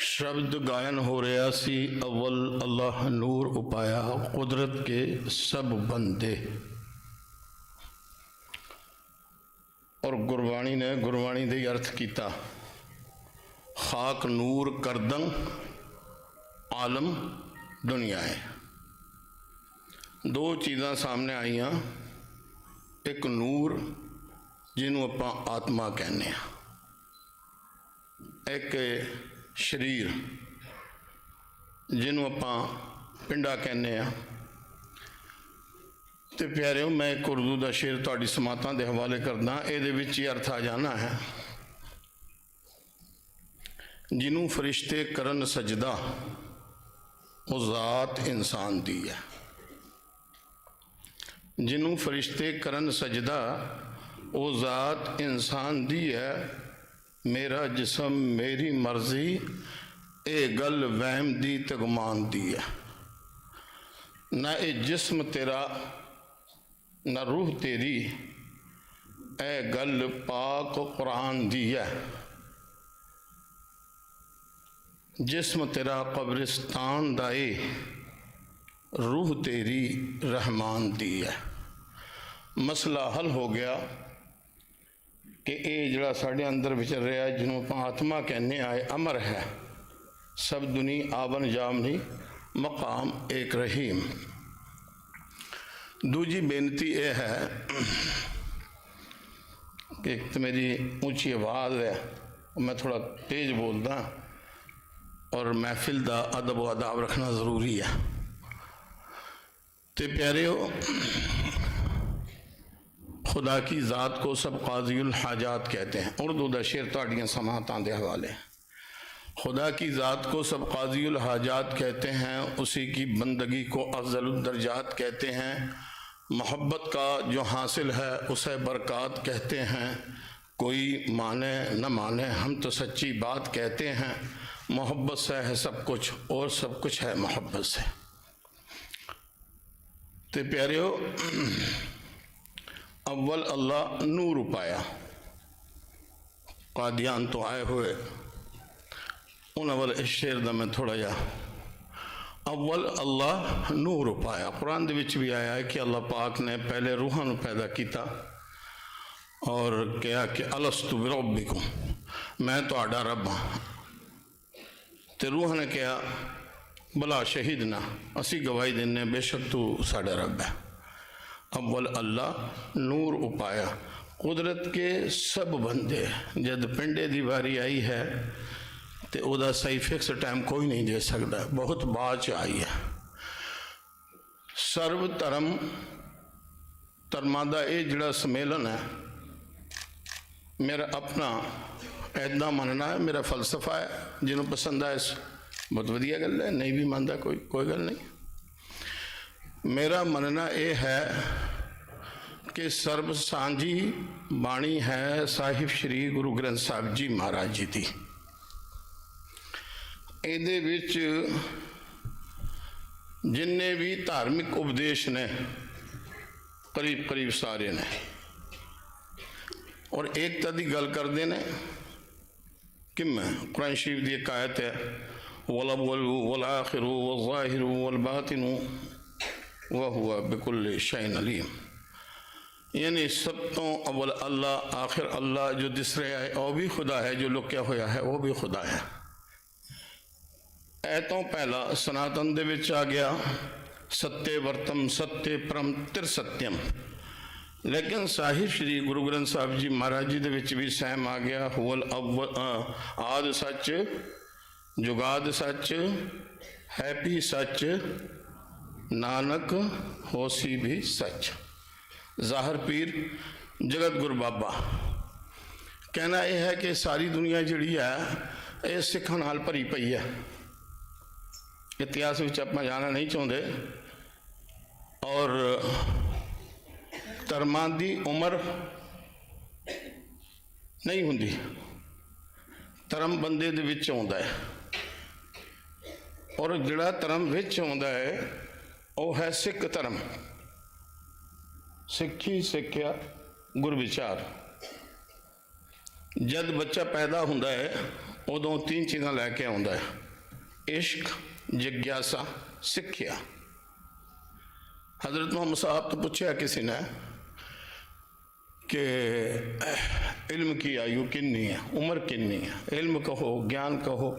शब्द गायन हो रहा सी, अव्वल अल्लाह नूर उपाया, कुदरत के सब बंदे। और गुरबाणी ने गुरबाणी दे अर्थ किया, खाक नूर करदंग आलम दुनिया है। दो चीज़ां सामने आईयां, एक नूर जिन्हों आपां आत्मा कहने, एक शरीर जिन्हों आपां पिंडा कहने। तो प्यारिओ, मैं एक उर्दू का शेर तुहाडी समातां दे हवाले करदा, इहदे विच ही अर्थ आ जाना है। जिन्हों फरिश्ते करन सजदा वो ज़ात इंसान दी है। जिन्हों फरिश्ते करन सजदा वो ज़ात इंसान दी है। मेरा जिसम मेरी मर्जी, ए गल वहम दी ते गुमान दी है। ना ए जिस्म तेरा ना रूह तेरी, ए गल पाक कुरान दी है। जिस्म तेरा कब्रिस्तान दाए, रूह तेरी रहमान दी है। मसला हल हो गया कि ये जड़ा साढ़े अंदर विचर रहा है, जिन्हों आप आत्मा कहने आए, अमर है। सब दुनी आवन जामनी मकाम एक रहीम। दूजी बेनती यह है कि एक तो मेरी ऊंची आवाज़ है, मैं थोड़ा तेज बोलदा, और महफिल का अदब व आदाब रखना ज़रूरी है। तो प्यारिओ, खुदा की ज़ात को सब काज़ियुल हाजात कहते हैं। उर्दू का शेर तुहाडियां समातां दे हवाले। खुदा की ज़ात को सब काज़ियुल हाजात कहते हैं, उसी की बंदगी को अफ़ज़लुद दर्जात कहते हैं। मोहब्बत का जो हासिल है उसे बरक़ात कहते हैं। कोई माने न माने, हम तो सच्ची बात कहते हैं। मोहब्बत से है सब कुछ और सब कुछ है मोहब्बत से। तो प्यारिओ, अव्वल अल्लाह नूर उपाया। कादियान तो आए हुए उन्होंने वाले इस शेर का मैं थोड़ा जा, अव्वल अल्लाह नूर उपाया। कुरान दे विच भी आया है कि अल्लाह पाक ने पहले रूहां नूं पैदा किया और कहा कि अलस्तु बिरब्बिकुम, मैं तुहाडा रब हाँ। तो रूह ने कहा भला शहीद ना, असी गवाही देने बेशक तू साडा रब है। अव्वल अल्लाह नूर उपाया, कुदरत के सब बंदे। जब पिंडे की वारी आई है तो वह सही फिक्स टाइम कोई नहीं दे सकता, बहुत बाद च आई है। सर्व धर्म धर्मां दा ये जिहड़ा सम्मेलन है, मेरा अपना ऐदा मनना है, मेरा फलसफा है। जिन्हों पसंद आए बहुत वधिया गल है, नहीं भी मानता कोई गल नहीं। मेरा मनना ये है कि सर्ब सांझी बाणी है साहिब श्री गुरु ग्रंथ साहिब जी महाराज जी की। ਇਹਦੇ ਵਿੱਚ जिन्ने भी धार्मिक उपदेश ने करीब करीब सारे ने, और एकता की गल करते हैं कि मैं कुरान शरीफ की एक आयत है, वल वल आखिरु वल ज़ाहिरु वल बातिनु व हुवा बिकुल्लि शैइन अलीम। यानी सब तो अव्वल अल्लाह, आखिर अल्लाह, जो दिस रहा है वह भी खुदा है, जो लुक्या होया है वह भी खुदा है। ए तो पहला सनातन दे विच आ गया सत्य वर्तम सत्य परम तिर सत्यम, लेकिन साहिब श्री गुरु ग्रंथ साहिब जी महाराज जी दे विच भी सहम आ गया हुवल अव्वल आद सच, जुगाद सच, हैपी सच, नानक होसी भी सच। ज़ाहिर पीर जगत गुरु बाबा कहना यह है कि सारी दुनिया जिहड़ी है ये सिखां नाल भरी पई है। इतिहास विच आपां जाना नहीं चाहुंदे और धर्मां दी उम्र नहीं हुंदी, धर्म बंदे दे विच आउंदा है और जिहड़ा धर्म विच आउंदा है वह है सिख धर्म। सिक्खी सिक्ख्या गुर विचार। जब बच्चा पैदा होता है उदों तीन चीज़ां लैके आउंदा है, इश्क, जिज्ञासा, सिक्ख्या। हज़रत मोहम्मद साहब तो पूछा किसी ने कि इल्म की आयु किन्नी है, उम्र किन्नी है, इल्म कहो ज्ञान कहो,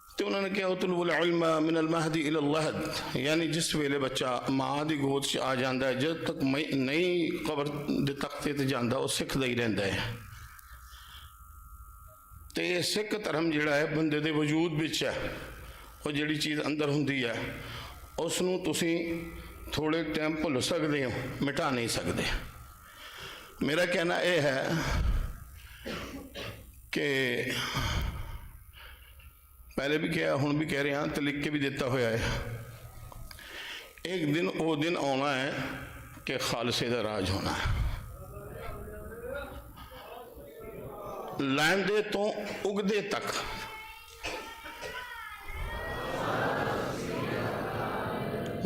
तो उन्होंने कहा उतलुल इल्म मिनल महदी इलल लहद, यानी जिस वेले बच्चा माँ की गोद च आ जाता है जब तक नई कबर के तख्ते ते जाता वह सिखदा ही रहिंदा है। तो ये सिख धर्म जिहड़ा है बंदे दे वजूद विच है, वो जिहड़ी चीज़ अंदर हुंदी है उसनूं तुसीं थोड़े टाइम भुल सकदे हो, मिटा नहीं सकते। मेरा कहना यह है कि पहले भी कहा हुण भी कह रहे हैं तो लिख के भी देता होया है, एक दिन वो दिन आना है कि खालसे का राज होना है। लैंदे तो उगदे तक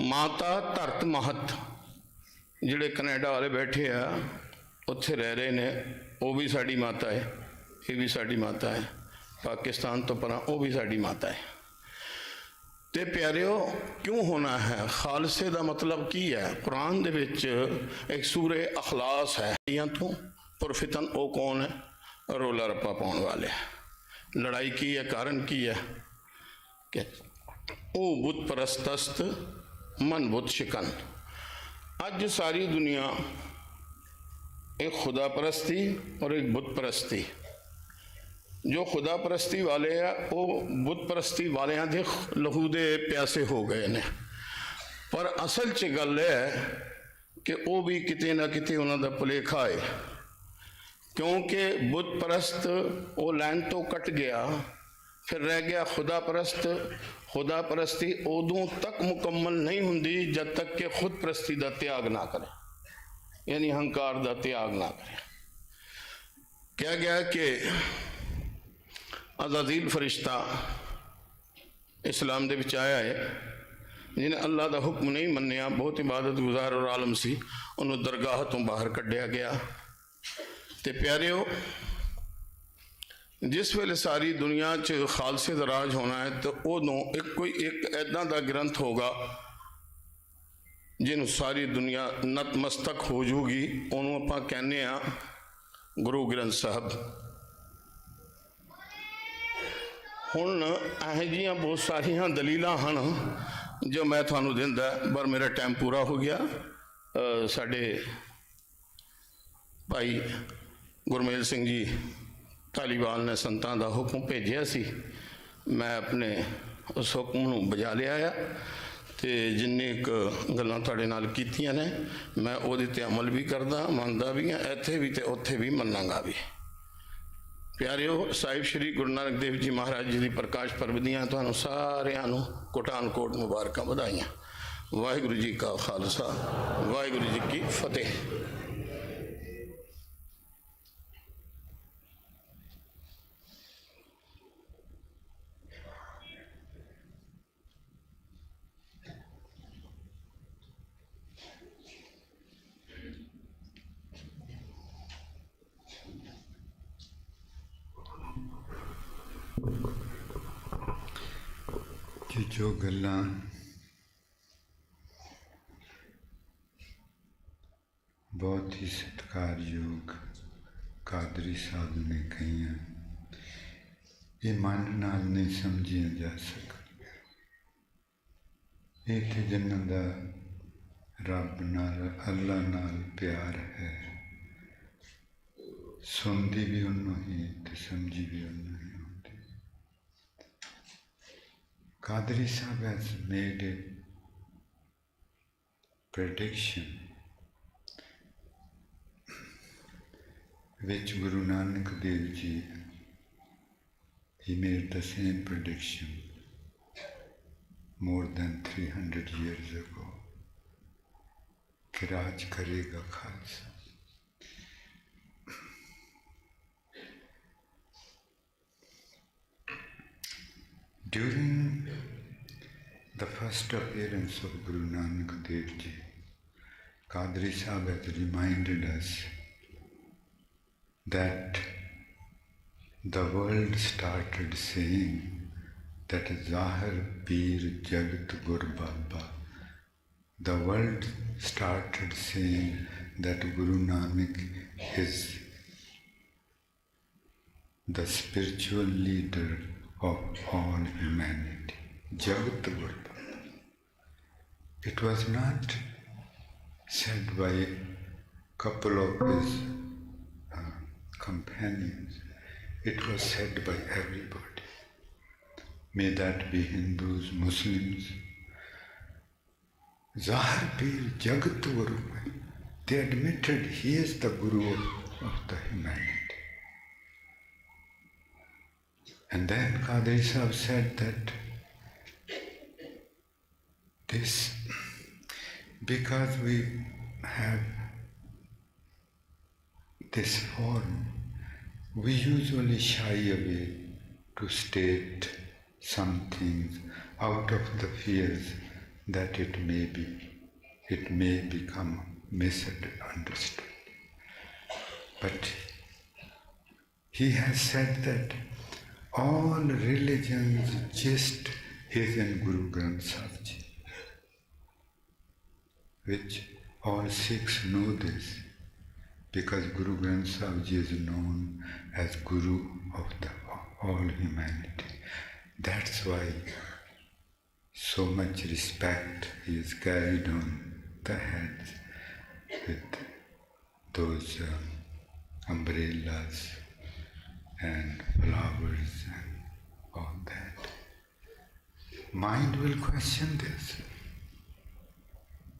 माता धरत महत, जिहड़े कनेडा वाले बैठे आ उत्थे रह रहे ने, वो भी साड़ी माता है, ये भी साड़ी माता है, पाकिस्तान तो परा वो भी साड़ी माता है। ते प्यारिओ क्यों होना है? खालसे का मतलब की है? कुरान दे विच एक सूरे अखलास है, तो पुरफितन वो कौन है? रोला रप्पा पाउण वाले। लड़ाई की है, कारण की है कि ओ बुत परस्तस्त मन बुत शिकन। अज सारी दुनिया एक खुदा परस्ती और एक बुत परस्ती, जो खुदा परस्ती वाले है वो बुत परस्ती वाले दे लहू दे प्यासे हो गए ने, पर असल च गल है कि वो भी किते ना किते उन्हों का भुलेखा है, क्योंकि बुत परस्त वो लैन तो कट गया, फिर रह गया खुदा परस्त। खुदा परस्ती उदों तक मुकम्मल नहीं हुंदी जब तक कि खुद परस्ती का त्याग ना करे, यानी अहंकार का त्याग ना करे। क्या गया कि अज़ाज़ील फरिश्ता इस्लाम दे विच आया है, जिन्हें अल्लाह का हुक्म नहीं मन्निया, बहुत इबादत गुजार और आलम सी, उन्होंने दरगाह तो बाहर कढ़िया गया। ते प्यारिओ जिस वेले सारी दुनिया च खालसे दा राज होना है तो उदों एक ऐदा दा ग्रंथ होगा जिन्हों सारी दुनिया नतमस्तक हो जूगी, उन्होंने आपां कहने आ गुरु ग्रंथ साहब। हुण यह जिहियां बहुत सारिया दलील हैं जो मैं थानू दिंदा, पर मेरा टाइम पूरा हो गया। साडे भाई गुरमेल सिंह जी धालीवाल ने संतां दा हुक्म भेजिया सी, मैं अपने उस हुक्म नूं बजा लिया आ, ते जिन्नी क गल्लां तुहाडे नाल कीतियां ने मैं उहदे ते अमल भी करदा, मनदा भी हां, इत्थे भी ते उत्थे भी मन्नांगा भी। प्यारिओ साहिब श्री गुरु नानक देव जी महाराज जी की प्रकाश पर्व दियां तुहानूं सारिआं नूं कोटान कोट मुबारकां बधाइयां। वाहिगुरू जी का खालसा, वाहिगुरू जी की फतेह। जो गल्लां बहुत ही सत्कारयोग कादरी साहब ने कहियां, ये मन नाल नहीं समझिया जा सकती। ये तो जिन्हां दा रब नाल अल्लाह नाल प्यार है, सुनती भी उन्हों ही तो समझी भी उन्हों ही होती। कादरी साहब has made a prediction which Guru Nanak Dev Ji, he made the same prediction more than 300 years ago कि राज करेगा Khalsa. During the first appearance of Guru Nanak Dev Ji, Kadri Sahib has reminded us that the world started saying that Zahir Peer Jagat Gur Baba. The world started saying that Guru Nanak is the spiritual leader of all humanity. Jagat Gur Baba. It was not said by a couple of his companions. It was said by everybody. May that be Hindus, Muslims. Zahir Peer Jagat Guru. They admitted he is the Guru of the humanity. And then Qadri Sahib said that this, because we have this form, we usually shy away to state some things out of the fears that it may become misunderstood. But he has said that all religions gist is in Guru Granth Sahib Ji, which all Sikhs know this, because Guru Granth Sahib Ji is known as Guru of all humanity. That's why so much respect he is carried on the heads with those umbrellas and flowers and all that. Mind will question this.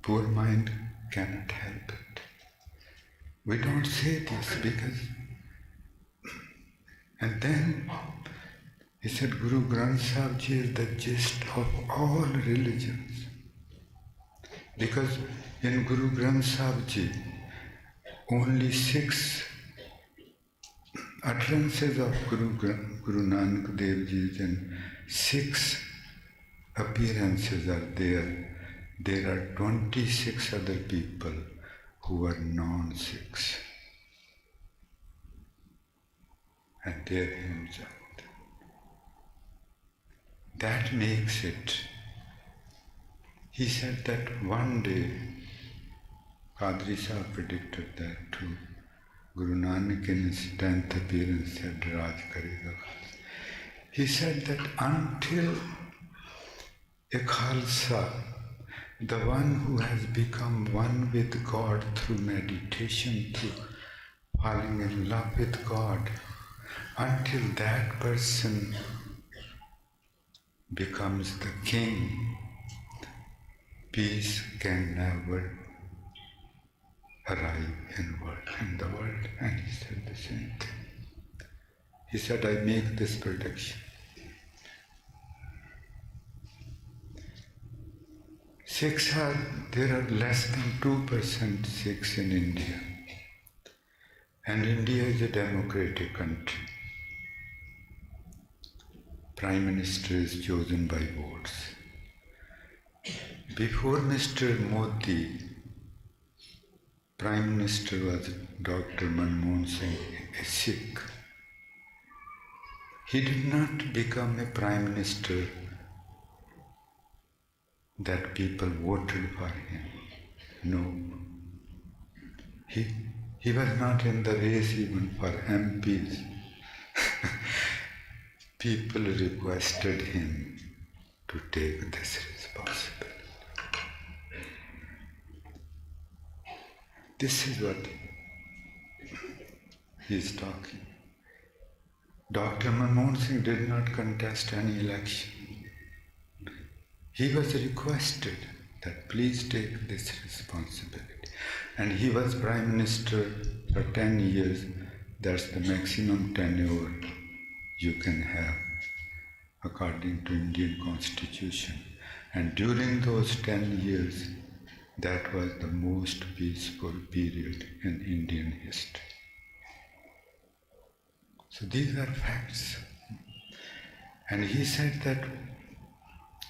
Poor mind cannot help it. We don't say this because, and then he said Guru Granth Sahib Ji is the gist of all religions. Because in Guru Granth Sahib Ji, only 6 utterances of Guru Nanak Dev Ji and 6 appearances are there. There are 26 other people who are non-Sikhs. And they're himself. That makes it. He said that one day, Qadri Sahib predicted that too. Guru Nanak in his 10th appearance said, Raj Karega. He said that until a Khalsa, the one who has become one with God through meditation, through falling in love with God, until that person becomes the king, peace can never arrive in the world. And he said the same thing. He said, I make this prediction. There are less than 2% Sikhs in India. And India is a democratic country. Prime Minister is chosen by votes. Before Mr. Modi, Prime Minister was Dr. Manmohan Singh, a Sikh. He did not become a Prime Minister that people voted for him. No. He was not in the race even for MPs. People requested him to take this responsibility. This is what he is talking. Dr. Manmohan Singh did not contest any election. He was requested that please take this responsibility. And he was Prime Minister for 10 years. That's the maximum tenure you can have according to Indian Constitution. And during those 10 years, that was the most peaceful period in Indian history. So these are facts. And he said that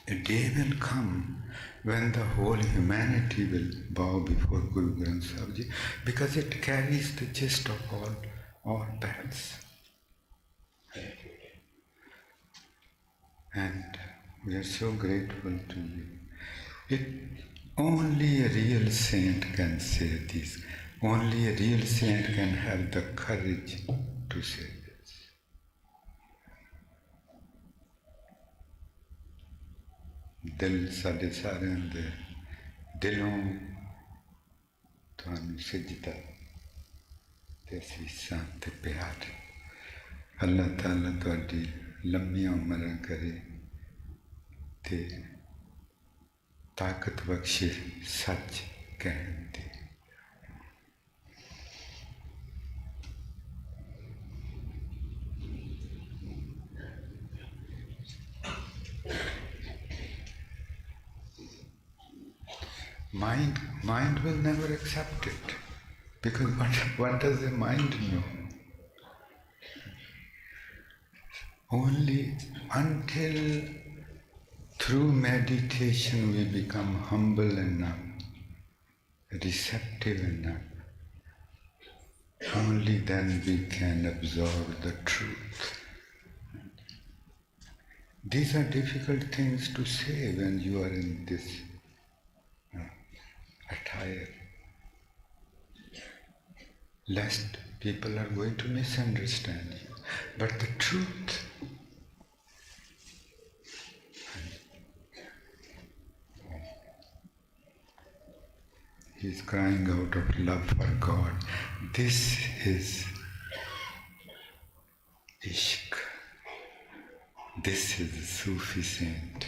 a day will come when the whole humanity will bow before Guru Granth Sahib, because it carries the gist of all paths. And we are so grateful to you. Only a real saint can say this. Only a real saint can have the courage to say this. ਦਿਲ ਸਾਡੇ ਸਾਰਿਆਂ ਦੇ ਦਿਲੋਂ ਤੁਹਾਨੂੰ ਸਜਦਾ ਤੇ ਅਸੀਸਾਂ ਤੇ ਪਿਆਰ। ਅੱਲਾਹ ਤਾਲਾ ਤੁਹਾਡੀ ਲੰਮੀਆਂ ਉਮਰਾਂ ਕਰੇ ਤੇ ਤਾਕਤ ਬਖਸ਼ੇ ਸੱਚ ਕਹਿਣ ਦੀ। Mind will never accept it, because what does the mind know? Only until through meditation we become humble enough, receptive enough, only then we can absorb the truth. These are difficult things to say when you are in this attire, lest people are going to misunderstand you. But the truth, he is crying out of love for God. This is Ishq. This is a Sufi saint.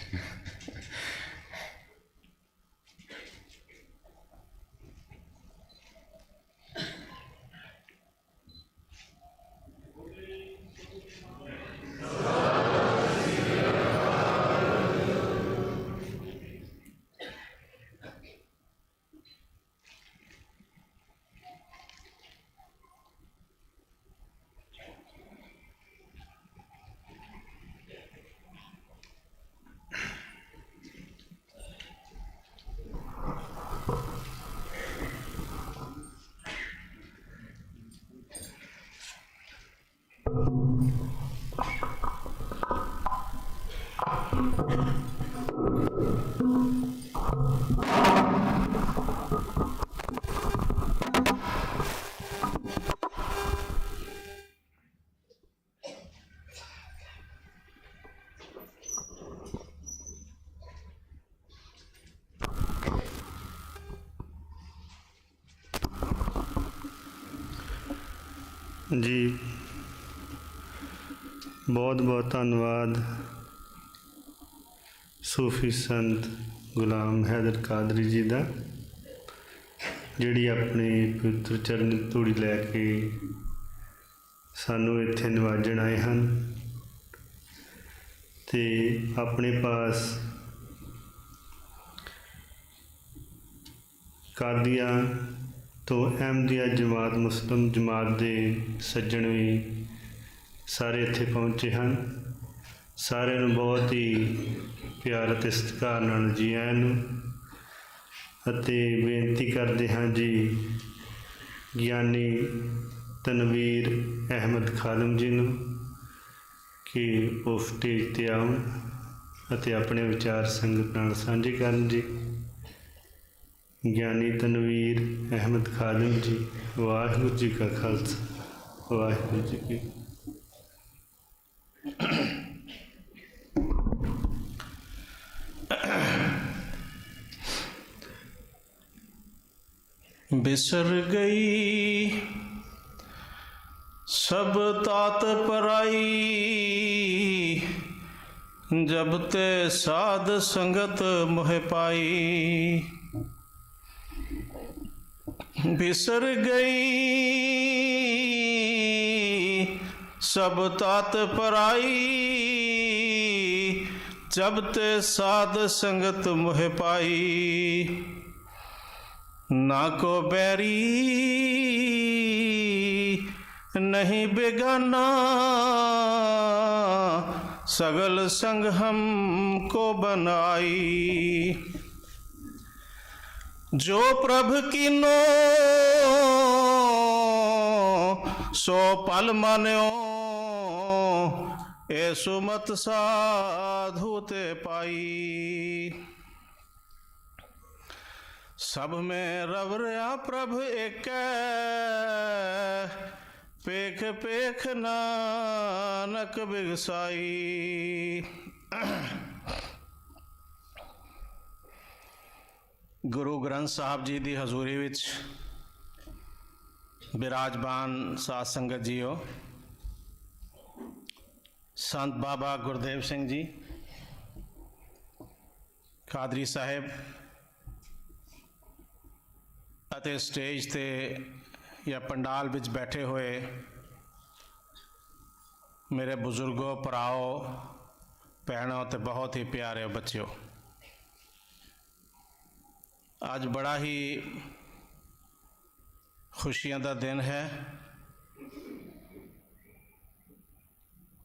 ਜੀ ਬਹੁਤ ਬਹੁਤ ਧੰਨਵਾਦ ਸੂਫੀ ਸੰਤ ਗੁਲਾਮ ਹੈਦਰ ਕਾਦਰੀ ਜੀ ਦਾ, ਜਿਹੜੀ ਆਪਣੀ ਪਵਿੱਤਰ ਚਰਨ ਧੂੜੀ ਲੈ ਕੇ ਸਾਨੂੰ ਇੱਥੇ ਨਿਵਾਜਣ ਆਏ ਹਨ ਤੇ ਆਪਣੇ ਪਾਸ ਕਾਦੀਆਂ ਤੋਂ ਅਹਿਮਦੀਆ ਜਮਾਤ ਮੁਸਲਿਮ ਜਮਾਤ ਦੇ ਸੱਜਣ ਵੀ ਸਾਰੇ ਇੱਥੇ ਪਹੁੰਚੇ ਹਨ। ਸਾਰਿਆਂ ਨੂੰ ਬਹੁਤ ਹੀ ਪਿਆਰ ਅਤੇ ਸਤਿਕਾਰ ਨਾਲ ਜੀ ਆਇਆਂ ਨੂੰ, ਅਤੇ ਬੇਨਤੀ ਕਰਦੇ ਹਾਂ ਜੀ ਗਿਆਨੀ ਤਨਵੀਰ ਅਹਿਮਦ ਖਾਲਮ ਜੀ ਨੂੰ ਕਿ ਉਹ ਸਟੇਜ 'ਤੇ ਆਉਣ ਅਤੇ ਆਪਣੇ ਵਿਚਾਰ ਸੰਗਤ ਨਾਲ ਸਾਂਝੇ ਕਰਨ ਜੀ। ਗਿਆਨੀ ਤਨਵੀਰ ਅਹਿਮਦ ਖਾਦਮ ਜੀ। ਵਾਹਿਗੁਰੂ ਜੀ ਕਾ ਖਾਲਸਾ ਵਾਹਿਗੁਰੂ ਜੀ ਕੀ बिसर गई सब तात पराई, जब ते साध संगत मोह पाई। बिसर गई सब तात पराई, जब ते साध संगत मोह पाई। ना को बैरी नहीं बेगाना, सगल संग हमको बनाई। जो प्रभु कीनो सो पल मान्यो, ए सुमत साधु ते पाई। सब में रव रहा प्रभ एक, पेख पेख नानक बिगसाई। गुरु ग्रंथ साहब जी की हजूरी विच विराजमान साध संगत जीओ, संत बाबा गुरदेव सिंह जी, कादरी साहिब ਅਤੇ ਸਟੇਜ ਤੇ ਜਾਂ ਪੰਡਾਲ ਵਿੱਚ ਬੈਠੇ ਹੋਏ ਮੇਰੇ ਬਜ਼ੁਰਗੋ, ਭਰਾਓ, ਭੈਣੋ ਤੇ ਬਹੁਤ ਹੀ ਪਿਆਰੇ ਬੱਚਿਓ, ਅੱਜ ਬੜਾ ਹੀ ਖੁਸ਼ੀਆਂ ਦਾ ਦਿਨ ਹੈ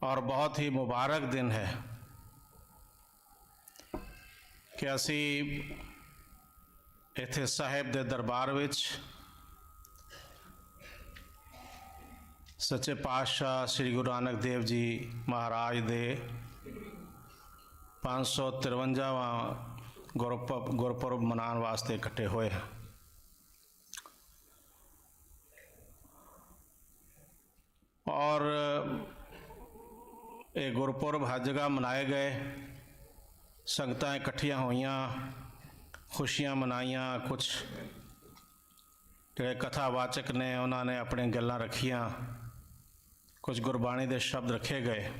ਔਰ ਬਹੁਤ ਹੀ ਮੁਬਾਰਕ ਦਿਨ ਹੈ ਕਿ ਅਸੀਂ ਇੱਥੇ ਸਾਹਿਬ ਦੇ ਦਰਬਾਰ ਵਿੱਚ ਸੱਚੇ ਪਾਤਸ਼ਾਹ ਸ੍ਰੀ ਗੁਰੂ ਨਾਨਕ ਦੇਵ ਜੀ ਮਹਾਰਾਜ ਦੇ 553ਵਾਂ ਗੁਰਪੁਰਬ ਮਨਾਉਣ ਵਾਸਤੇ ਇਕੱਠੇ ਹੋਏ ਹਾਂ। ਔਰ ਇਹ ਗੁਰਪੁਰਬ ਹਰ ਜਗ੍ਹਾ ਮਨਾਏ ਗਏ, ਸੰਗਤਾਂ ਇਕੱਠੀਆਂ ਹੋਈਆਂ, खुशियां मनाइया, कुछ ਜਿਹੜੇ ਕਥਾਵਾਚਕ ਨੇ ਉਹਨਾਂ ਨੇ ਆਪਣੀਆਂ ਗੱਲਾਂ ਰੱਖੀਆਂ, ਕੁਝ ਗੁਰਬਾਣੀ ਦੇ ਸ਼ਬਦ ਰੱਖੇ ਗਏ।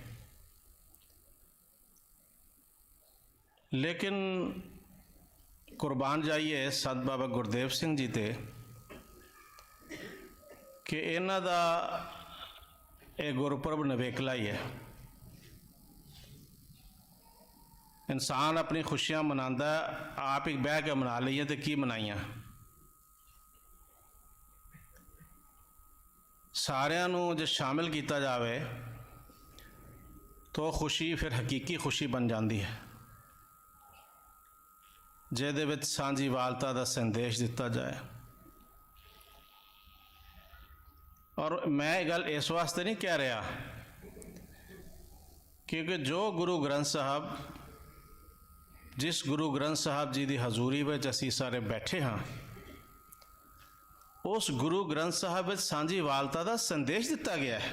ਲੇਕਿਨ ਕੁਰਬਾਨ ਜਾਈਏ ਸੰਤ ਬਾਬਾ ਗੁਰਦੇਵ ਸਿੰਘ ਜੀ ਤੇ ਕਿ ਇਹਨਾਂ ਦਾ ਇਹ ਗੁਰਪੁਰਬ ਨਵੇਕਲਾ ਹੀ ਹੈ। इंसान अपनी खुशियां मनाता, आप ही बह के मना लीए तो की मनाइया। सारिਆਂ ਨੂੰ ਜੇ शामिल किया जाए तो खुशी फिर हकीकी खुशी बन जाती है, ਜਿਹਦੇ ਵਿੱਚ ਸਾਂਝੀਵਾਲਤਾ ਦਾ संदेश दिता जाए। और मैं ये गल इस वास्ते नहीं कह रहा क्योंकि जो गुरु ग्रंथ साहब, जिस गुरु ग्रंथ साहब जी की हजूरी में असी सारे बैठे हाँ, उस गुरु ग्रंथ साहब में साझीवालता का संदेश दिता गया है।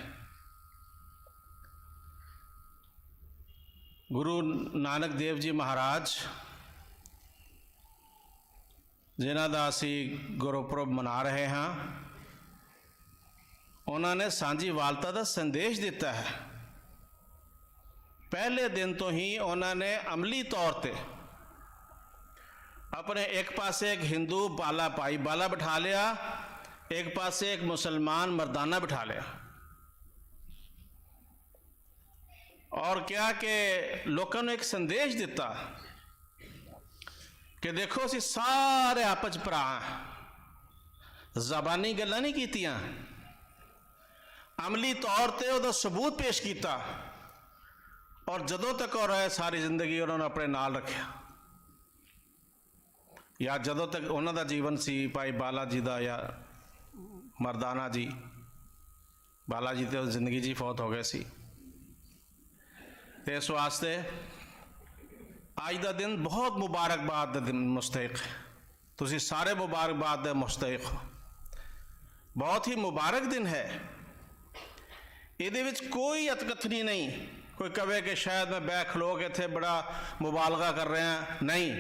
गुरु नानक देव जी महाराज जिन्हां दा असी गुरपुरब मना रहे हाँ, उन्होंने साझीवालता का संदेश दिता है। पहले दिन तो ही उन्होंने अमली तौर पर अपने एक पासे एक हिंदू बाला पाई बाला बिठा लिया, एक पासे एक मुसलमान मर्दाना बिठा लिया, और क्या कि लोगों ने एक संदेश दिता कि देखो असी सारे आपस भरा, ज़बानी गल्लां नहीं कीतियां, अमली तौर पर उहदा सबूत पेश किया, और जदों तक और रहे सारी जिंदगी उन्होंने अपने नाल रखा, या जदों तक उन्होंने जीवन सी भाई बाला जी का या मरदाना जी, बाला जी तो जिंदगी जी फौत हो गए सी। इस वास्ते अज का दिन बहुत मुबारकबाद का दिन मुस्तहिक है। तुसी सारे मुबारकबाद के मुस्तहिक हो। बहुत ही मुबारक दिन है। ये कोई अतकथनी नहीं, कोई कहे कि शायद मैं बैठ खलो के इत्थे बड़ा मुबालगा कर रहा हैं, नहीं।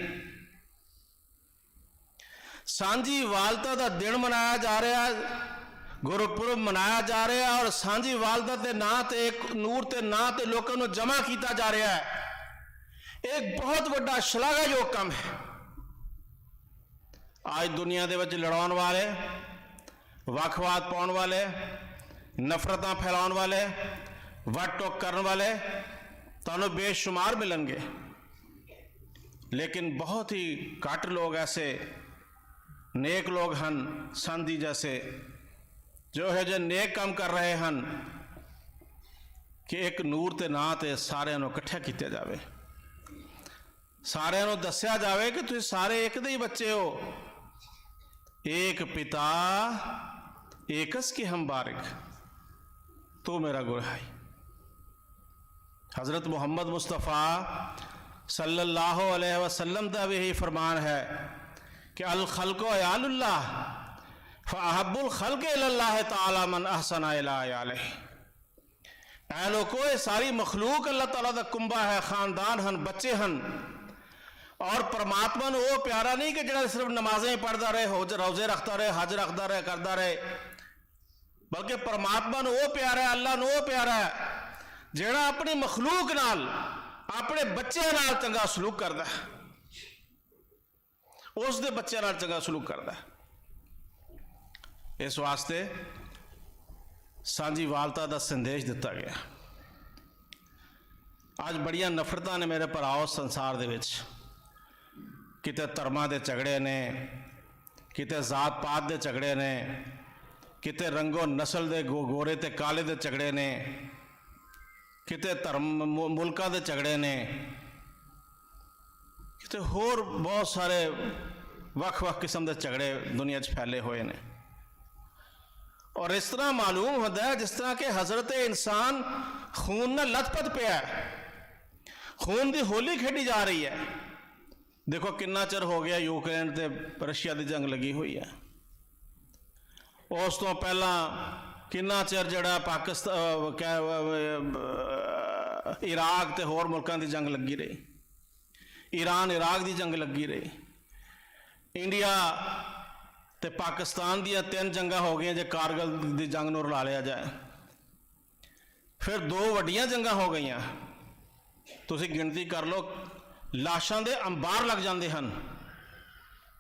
सांझी वालता का दिन मनाया जा रहा है, गुरपुरब मनाया जा रहा है, और सांझी वालता के नां ते एक नूर के नां ते लोगों को जमा किया जा रहा है। एक बहुत बड़ा शलाघायोग काम है। आज दुनिया के विच लड़ाउण वाले, वखवाद पाउण वाले, नफरतां फैलाउण वाले, वट टोक करने वाले तुहानूं बेशुमार मिलणगे, लेकिन बहुत ही घट लोग ऐसे नेक लोग हैं सांधी जैसे, जो है जो नेक काम कर रहे हैं कि एक नूर के नां ते सारिਆਂ ਨੂੰ इकट्ठा किया जाए, सारिਆਂ ਨੂੰ दस्या जाए कि तुसीं सारे एक दे ही बच्चे हो। एक पिता एकस की हम बारिक, तो मेरा गुरहाई। हज़रत मोहम्मद मुस्तफ़ा सल्लल्लाहु अलैहि वसल्लम का भी यही फरमान है कि अल खल्को अयालुल्लाह फ़अहब्बुल खल्क इलल्लाह तआला मन अहसना इला अयालिही। ऐ लोगों, ये सारी मखलूक अल्लाह ताला दा कुंबा है, खानदान हैं, बच्चे हैं, और परमात्मा ने वो प्यारा नहीं कि जो सिर्फ नमाजें पढ़ता रहे, रोजे रखता रहे, हज रखता रहे, करता रहे, बल्कि परमात्मा ने वो प्यारा है, अल्लाह ने वो प्यारा है जिहड़ा अपनी मखलूक नाल, अपने बच्चों नाल चंगा सलूक करता है, उसके बच्चों नाल चंगा सलूक करता है। इस वास्ते सांझी वालता का संदेश दिता गया। अज बड़िया नफरतां ने मेरे भराओ संसार दे विच, किते धर्मां दे झगड़े ने, किते जात पात दे झगड़े ने, किते रंगो नस्ल दे गोरे ते काले दे झगड़े ने, किते धर्म मुल्कां दे झगड़े ने, किते होर बहुत सारे वख-वख किस्म के झगड़े दुनिया च फैले हुए ने। और इस तरह मालूम होता है जिस तरह के हजरत इंसान खून न लथपथ पिया है, खून की होली खेडी जा रही है। देखो कितना चिर हो गया यूक्रेन ते रशिया की जंग लगी हुई है, उस तो पहला कितना चिर जड़ा पाकिस्तान इराक ते होर मुल्कां की जंग लगी रही, ईरान इराक की जंग लगी रही, इंडिया ते पाकिस्तान दियां 3 जंगा हो गई, जो कारगिल की जंग नूं रला लिया जाए, फिर 2 वड्डियां जंगा हो गई। तुसीं गिनती कर लो, लाशां दे अंबार लग जाते हैं।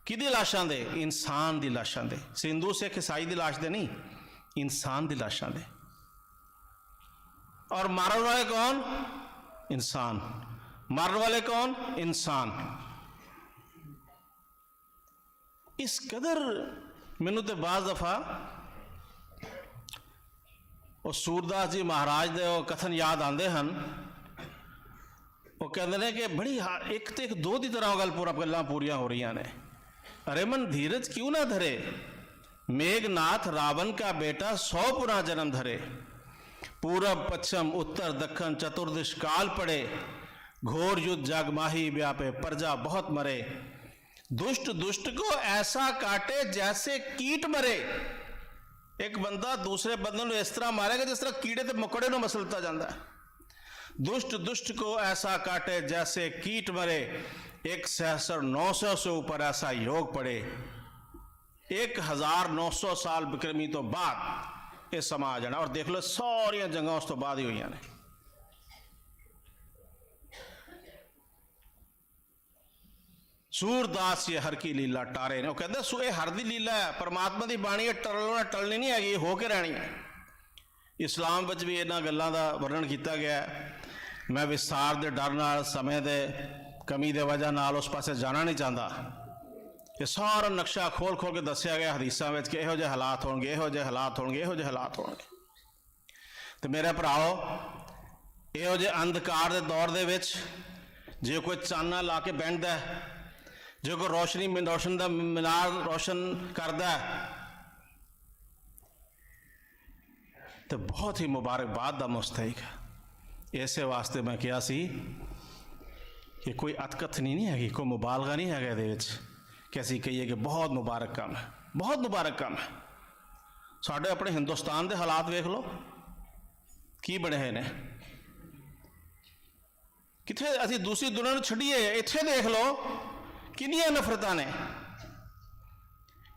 किहदी लाशां दे? इंसान दी लाशां दे। हिंदू सिख ईसाई दी लाश दे नहीं, इंसान दी लाशां दे। और मारन वाले कौन? इंसान। मारन वाले कौन? इंसान। इस कदर मैनू तो बाज़ दफ़ा वो सूरदास जी महाराज दे वो कथन याद आते हैं। वो कहते हैं कि बड़ी एक तो एक दो की तरह गल गल्लां पूरियां हो रही ने। अरे मन धीरज क्यों ना धरे, मेघनाथ रावण का बेटा 100 पुरा जन्म धरे, पूरब पश्चिम उत्तर दक्षिण चतुर्दिश काल पड़े, घोर युद्ध जग माही व्यापे प्रजा बहुत मरे, दुष्ट दुष्ट को ऐसा काटे जैसे कीट मरे। एक बंदा दूसरे बंदे को इस तरह मारेगा जिस तरह कीड़े ते मकोड़े को मसलता जाता है। दुष्ट दुष्ट को ऐसा काटे जैसे कीट मरे, 1,900 से ऊपर ऐसा योग पड़े, 1900 साल बिक्रमी तो बाद ये समा आ जाना। और देख लो सारिया जंगा उस तो बाद ही हुई ने। सूरदास ये हर की लीला टारे ने। वो कहते ये हर की लीला है, परमात्मा की बाणी टलना टलनी नहीं हैगी, हो के रहनी है। इस्लाम में भी इन्होंने गलों का वर्णन किया गया। मैं विस्तार के डर नाल समय के कमी के वजह नाल उस पासे जाना नहीं चाहता। ये सारा नक्शा खोल खोल के दसिया गया हदीसां में कि इहो जिहे हालात होणगे, इहो जिहे हालात होणगे, इहो जिहे हालात होणगे। तो मेरे भराओ, इहो जिहे अंधकार के दौर दे विच जे कोई चाना ला के बहंदा है, जो कोई रोशन का मीनार रोशन करता है, तो बहुत ही मुबारकबाद का मुस्तहिक है। इस वास्ते मैं कहा सी ये कोई अतकथनी नहीं हैगी, कोई मुबालगा नहीं है ਇਹਦੇ ਵਿੱਚ कि ਅਸੀਂ ਕਹੀਏ कि बहुत मुबारक काम है, बहुत मुबारक काम है। ਸਾਡੇ ਆਪਣੇ ਹਿੰਦੁਸਤਾਨ ਦੇ ਹਾਲਾਤ ਵੇਖ ਲਓ ਕੀ ਬਣੇ ਹੋਏ ਨੇ। ਕਿੱਥੇ ਅਸੀਂ ਦੂਸਰੀ ਦੁਨੀਆ ਨੂੰ ਛੱਡੀਏ, ਇੱਥੇ ਦੇਖ ਲਓ ਕਿੰਨੀਆਂ ਨਫ਼ਰਤਾਂ ਨੇ।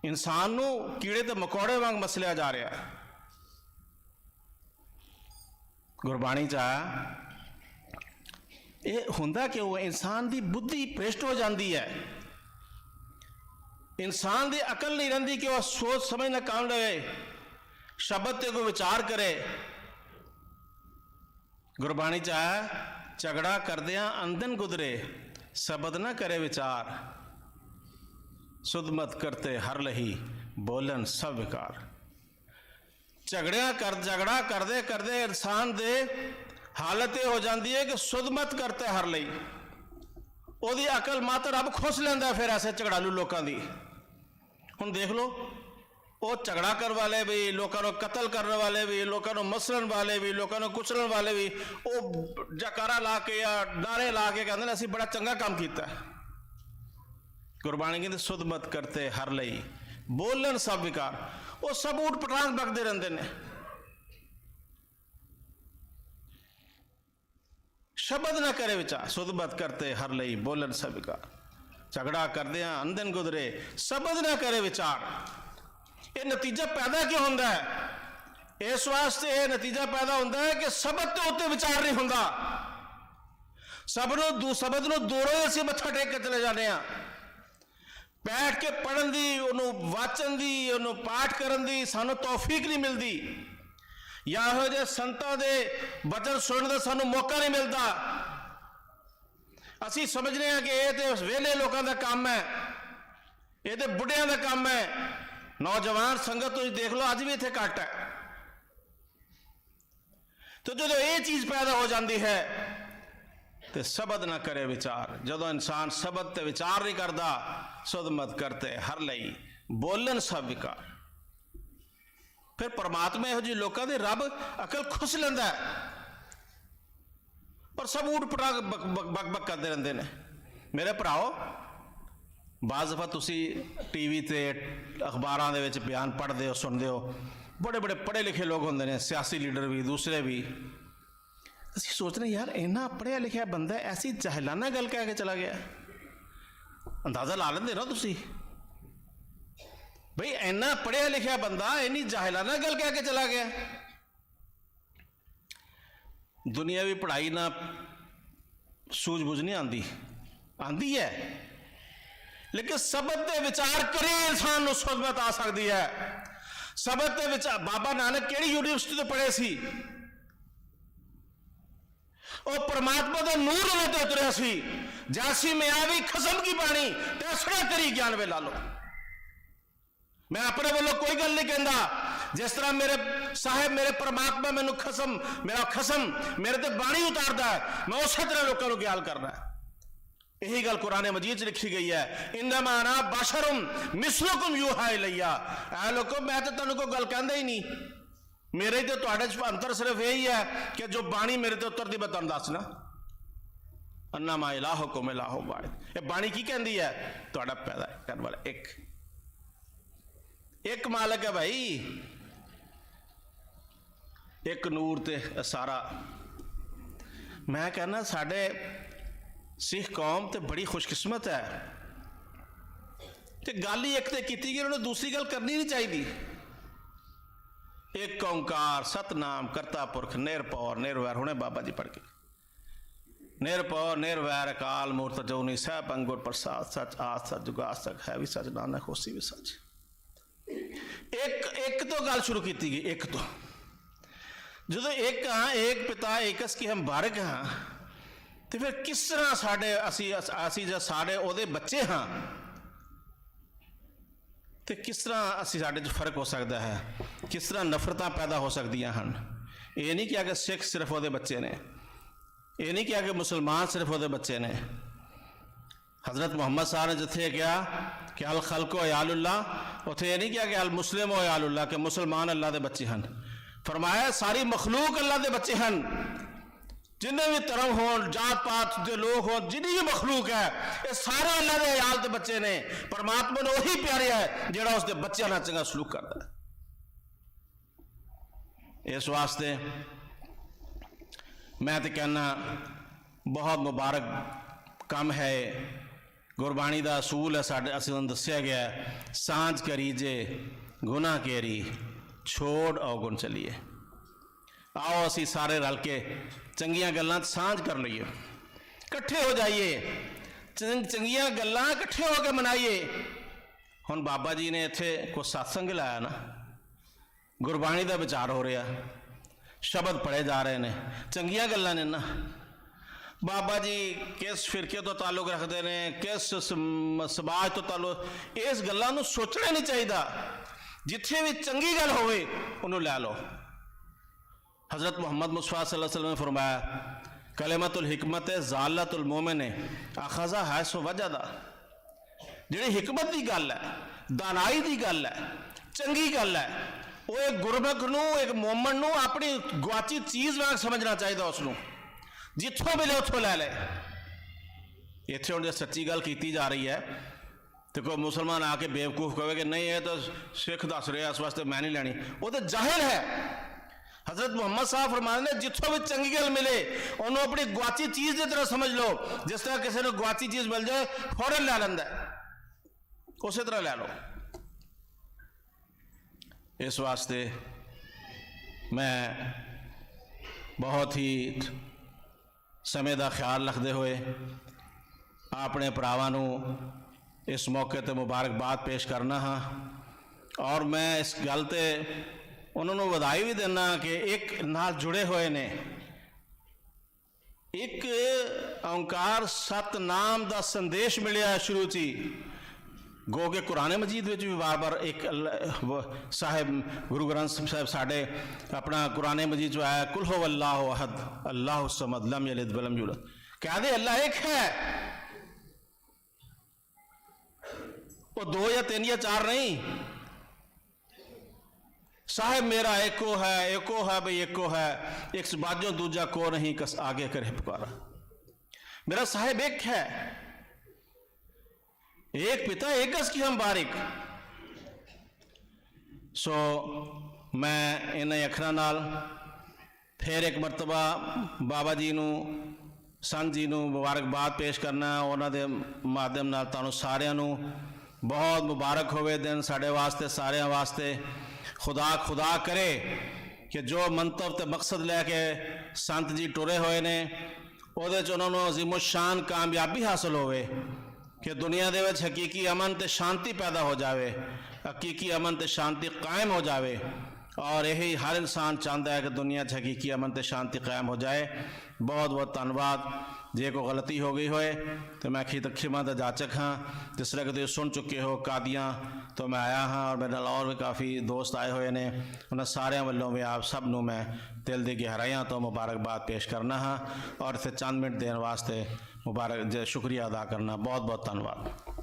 ਇਨਸਾਨ ਨੂੰ ਕੀੜੇ ਤੇ ਮਕੌੜੇ ਵਾਂਗ ਮਸਲਿਆ ਜਾ ਰਿਹਾ ਹੈ। ਗੁਰਬਾਣੀ 'ਚ ਆਇਆ ਇਹ ਹੁੰਦਾ ਕਿਉਂ ਹੈ? ਇਨਸਾਨ ਦੀ ਬੁੱਧੀ ਭ੍ਰਿਸ਼ਟ ਹੋ ਜਾਂਦੀ ਹੈ, इंसान की अकल नहीं रही कि वह सोच समझ ना काम लगे, शब्द ते कोई विचार करे। गुरबाणी च आया झगड़ा करदियां अंधन गुजरे, शब्द ना करे विचार, सुध मत करते हर लही, बोलन सब विकार। झगड़ा करदे करदे इंसान दे हालत ये हो जाती है कि सुध मत करते हर लही, ओदी अकल मत रब खुश लैंदा फिर ऐसे झगड़ालू लोगों की। ਹੁਣ देख लो वो झगड़ा कर वाले भी, लोगों को कतल करने वाले भी, लोगों को मसलन वाले भी, लोगों को कुचलन वाले भी, वो जकारा ला के या नारे ला के कहते हैं असीं बड़ा चंगा काम किया। गुरबाणी कहते सुध मत करते हर लई, बोलन सब विकार। वो सब ऊट पटांग बकते रहते हैं। शब्द ना करे विचार, सुध मत करते हर लई, बोलन सब विकार। झगड़ा करदे अंधन गुजरे, शब्द ना करे विचार। ये नतीजा पैदा क्यों होता है? इस वास्ते ये नतीजा पैदा होता है कि शब्द के उत्ते विचार नहीं होता। शब्द नूं दूरों ही असीं मत्था टेक के चले जाने, बैठ के पढ़न दी, उन्होंने वाचन दी, उन्होंने पाठ करन दी सानू तौफीक नहीं मिलती, या इहो जिहे संतां दे वचन सुनने का सानू मौका नहीं मिलता। असी समझने हैं कि यह तो वेले लोगों का काम है, ये तो बुढ़िया का काम है। नौजवान संगत तुम देख लो अज भी इतने घट है। तो जो ये चीज पैदा हो जाती है तो शब्द ना करे विचार। जो इंसान शब्द ते विचार नहीं करता, सुध मत करते हर लई, बोलन सब विकार। फिर परमात्मा इहो जिहे लोगों की रब अकल खुश लैंदा है, पर सब ऊट पटांग बक बक करते रहते हैं। मेरे भराओ बाज़ दफ़ा तुसी टीवी ते अखबारां दे विच बयान पढ़ते हो, सुनते हो, बड़े बड़े पढ़े लिखे लोग होंदे ने, सियासी लीडर भी, दूसरे भी। असीं सोचने यार इन्ना पढ़िया लिखिया बंदा ऐसी जाहिलाना गल कह के चला गया। अंदाज़ा ला लेंदे ना तुसी भाई, इन्ना पढ़िया लिखिया बंदा इन्नी जाहिलाना गल कह के चला गया। दुनियावी पढ़ाई ना सूझबूझ नहीं आती, आती है, लेकिन शब्द के विचार करे इंसान को सोचमत आ सकती है। शब्द के विचार बाबा नानक केड़ी यूनिवर्सिटी तो पढ़े सी, और परमात्मा का नूर उन्होंने उतरिया सी। जासी में आ भी खसम की बाणी तैसड़ा करी ज्ञान वे ला लो। मैं अपने वालों कोई गल नहीं कहता, जिस तरह मेरे साहेब मेरे परमात्मा मैनू खसम, मेरा खसम मेरे ते बाणी उतारता है, मैं उस तरह लोगों को ग्याल करना है। यही गल कुरान मजीद लिखी गई है, इन्नमा अना बशरुम मिसलुकुम यूहा इलैया। ऐ लोगों मैं तो तुहानू कोई गल कहंदा ही नहीं, मेरे तो तुहाडे च अंतर सिर्फ यही है कि जो बाणी मेरे ते उतरदी मैं तुहानू दसना। अन्नमा इलाहुकुम इलाहुम वाहिद। ये बाणी की कहंदी है? तुहाडा पैदा करने वाला एक मालिक है भाई, एक नूर ते सारा। मैं कहना साडे सिख कौम तो बड़ी खुशकिस्मत है कि गल ही एक तो की गई, उन्होंने दूसरी गल करनी नहीं चाहिए। एक ओंकार सतनाम करता पुरख निरपौर निर्वैर, हुणे बाबा जी पढ़ के, निरपौर निर्वैर अकाल मूर्त जोनी सह अंगुर प्रसाद सच आस सच जुगा सच है भी सच नानक होसी भी सच। एक तो गल शुरू की गई, एक तो जो एक हाँ एक पिता एकस की हम बारक हाँ, तो फिर किस तरह साढ़े असी जो साढ़े ओदे बच्चे हाँ, तो किस तरह असी साढ़े फर्क हो सकता है, किस तरह नफरत पैदा हो सकदियां हैं। ये नहीं किया कि सिख सिर्फ ओदे बच्चे ने, ये नहीं किया कि मुसलमान सिर्फ ओदे बच्चे ने। हज़रत मुहम्मद साहब ने जिथे क्या कि अल खल्को यालुल्लाह, उथे ये नहीं किया कि अल मुस्लिम हो यालुल्लाह, के मुसलमान अल्लाह के बच्चे हैं। फरमाया सारी मखलूक अल्लाह के बच्चे हैं, जिन्ने भी धर्म हो, जात पात के लोग हो, जिन्नी भी मखलूक है, ये सारे अल्लाह के अयाल के बच्चे ने। परमात्मा ने वही प्यारे है जेड़ा उसके बच्चों नाल चंगा सलूक करता है। इस वास्ते मैं तो कहना बहुत मुबारक काम है। गुरबाणी का असूल है साढ़े असीं दस्या गया, सांझ करी जे गुनाह केरी, छोड़ अवगुण चलीए। आओ असी सारे रल के चंगियां गल्लां सांझ कर लईए, इकट्ठे हो जाइए, चंगियां गल्लां इकट्ठे होकर मनाइए। हुण बाबा जी ने इत्थे कुछ सत्संग लाया ना, गुरबाणी का विचार हो रहा, शब्द पढ़े जा रहे हैं, चंगियां गल्लां ने ना। बाबा जी किस फिरके तो ताल्लुक रखते हैं, किस समाज तो ताल्लुक, इस गल्लां नूं सोचना नहीं चाहिए। जिथे भी चंगी गल होवे उन्होंने लै लो। हज़रत मोहम्मद मुस्तफा सल्लल्लाहु अलैहि वसल्लम ने फरमाया, कलिमतुल हिकमत ज़ालतुल मोमिन अखज़ा है सो वजदा। जिहड़ी हिकमत की गल है, दानाई की गल है, चंगी गल है, वो एक गुरमुख नूं, एक मोमन नूं अपनी गुआची चीज़ वांग समझना चाहिए। उसनूं जिथों मिले उथों लै ले। इत्थे हुण सच्ची गल की जा रही है तो कोई मुसलमान आके बेवकूफ कहे कि नहीं ये तो सिख दस रहे, इस वास्ते मैं नहीं लैनी, वो तो जाहिल है। हजरत मोहम्मद साहब फरमाते हैं, जिथों भी चंगी गल मिले उन्होंने अपनी गुआची चीज़ की तरह समझ लो। जिस तरह किसी ने गुआची चीज़ मिल जाए फौरन लै लैंदा, उस तरह लै लो। इस वास्ते मैं बहुत ही समय का ख्याल रखते हुए अपने भरावां नूं इस मौके पर मुबारकबाद पेश करना हाँ। और मैं इस गल ते उन्होंने बधाई भी देना कि एक नाल जुड़े हुए ने, एक ओंकार सतनाम का संदेश मिलिया शुरू च ही। गो के कुरान मजीद में भी बार बार एक साहिब गुरु ग्रंथ साहिब साढ़े अपना कुरान मजीद जो आया, कुल हो अल्लाहु अहद अल्लाहु समद लम यलिद वलम यूलद। कह दे अल्लाह एक है, वो दो या तीन या चार नहीं। साहिब मेरा एको है भाई एको है, एक बाजों दूजा को नहीं कस आगे करे पुकारा। मेरा साहिब एक है, एक पिता एक गस की हम बारिक। सो मैं इन्हें अखरां नाल फिर एक मरतबा बाबा जी नूं संत जी नूं मुबारकबाद पेश करना। उन्हां दे माध्यम नाल तुहानूं सारिआं नूं बहुत मुबारक होवे दिन साढ़े वास्ते, सारे वास्ते। खुदा करे कि जो मंतव ते मकसद लैके संत जी टुरे हुए ने उहदे च उन्होंने अजीमुशान कामयाबी हासिल होवे कि दुनिया दे विच हकीकी अमन ते शांति पैदा हो जाए, हकीकी अमन ते शांति कायम हो जाए। और यही हर इंसान चाहता है कि दुनिया च हकीकी अमन ते शांति कायम हो जाए। बहुत बहुत धन्यवाद। जे कोई गलती हो गई होए तो मैं खिमा का जाचक हाँ। जिस तरह कि तुम सुन चुके हो कादियाँ तो मैं आया हाँ, और मेरे नाल और भी काफ़ी दोस्त आए हुए ने। उन्होंने सारे वालों भी आप सब नूं मैं दिल की गहराइयां तो मुबारकबाद पेश करना हाँ, और इसे चंद मिनट देने वास्ते मुबारक शुक्रिया अदा करना। बहुत बहुत धन्यवाद।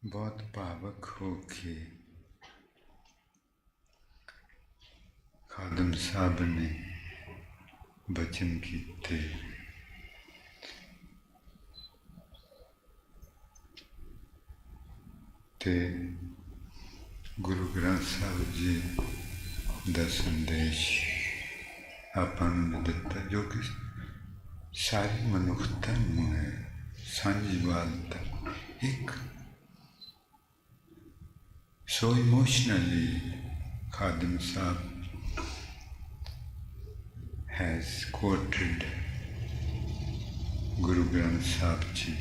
बहुत भावक हो के खादम साहब ने बचन कीते। ते गुरु ग्रंथ साहब जी का संदेश आपां नूं दिता, जो कि सारी मनुखता नूं है, सांझीवालता एक। So emotionally, Khadim Sahib has quoted Guru Granth Sahib Ji.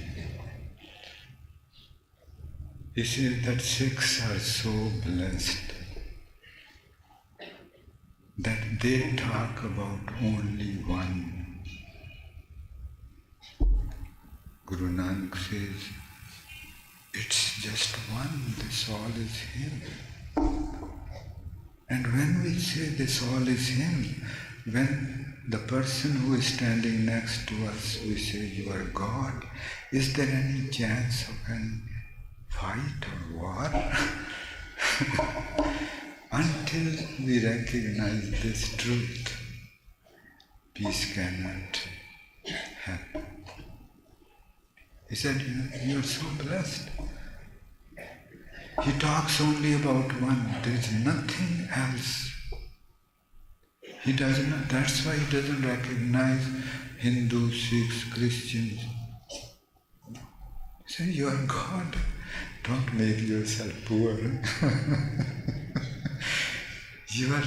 He says that Sikhs are so blessed that they talk about only one. Guru Nanak says, it's It's just one, this all is Him. And when we say this all is Him, when the person who is standing next to us, we say, you are God, is there any chance of any fight or war? Until we recognize this truth, peace cannot happen. He said, you are so blessed. He talks only about one. There is nothing else. He doesn't. That's why he doesn't recognize Hindus, Sikhs, Christians. He said, you are God. Don't make yourself poor. You are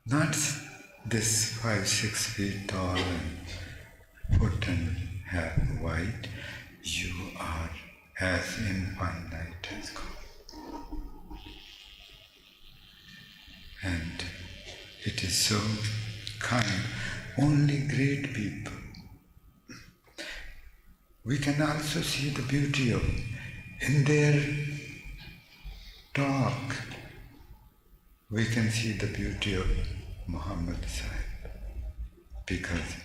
not this 5-6 feet tall and foot and half wide. You are as infinite as God. And it is so kind. Only great people. We can also see the beauty of in their talk. We can see the beauty of Muhammad Sahib, because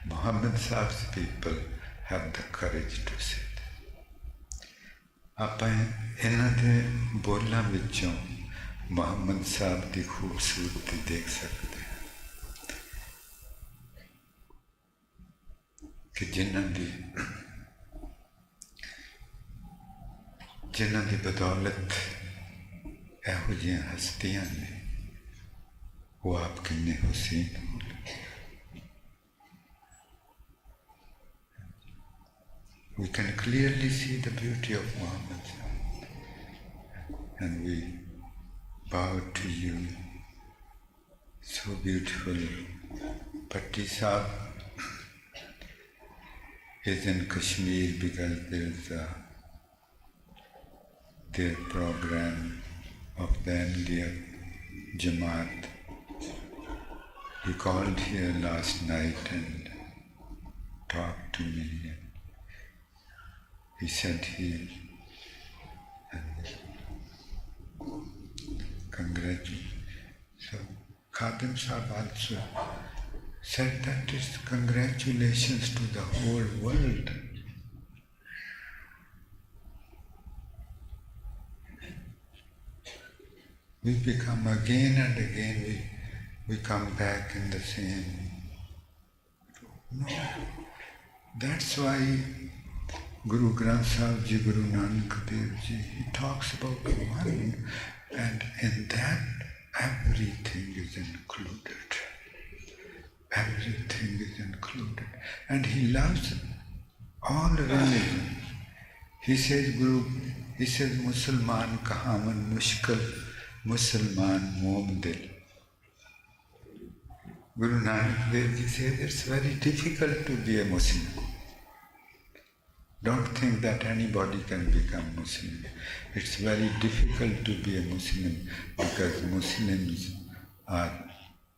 Muhammad Sahib's people have the courage to say that. ਆਪਾਂ ਇਹਨਾਂ ਦੇ ਬੋਲਾਂ ਵਿੱਚੋਂ ਮੁਹੰਮਦ ਸਾਹਿਬ ਦੀ ਖੂਬਸੂਰਤੀ ਦੇਖ ਸਕਦੇ ਹਾਂ ਕਿ ਜਿਨ੍ਹਾਂ ਦੀ ਬਦੌਲਤ ਇਹੋ ਜਿਹੀਆਂ ਹਸਤੀਆਂ ਨੇ ਉਹ ਆਪ ਕਿੰਨੇ ਹੁਸੈਨ ਹੋਣ। We can clearly see the beauty of Muhammad, and we bow to you. So beautiful. Patti Sahib is in Kashmir because there is their program of the Ahmadiyya Jamaat. He called here last night and talked to me. He said he congratulations. So Khadim Sahib also said that is congratulations to the whole world. We become again and again, we come back in the same. No, that's why Guru Granth Sahib Ji, Guru Nanak Dev Ji, he talks about one, and in that everything is included. Everything is included. And he loves all religions. He says, Musalman kahaman mushkil, Musalman moom dil. Guru Nanak Dev Ji says it's very difficult to be a Muslim. Don't think that anybody can become Muslim. It's very difficult to be a Muslim because Muslims are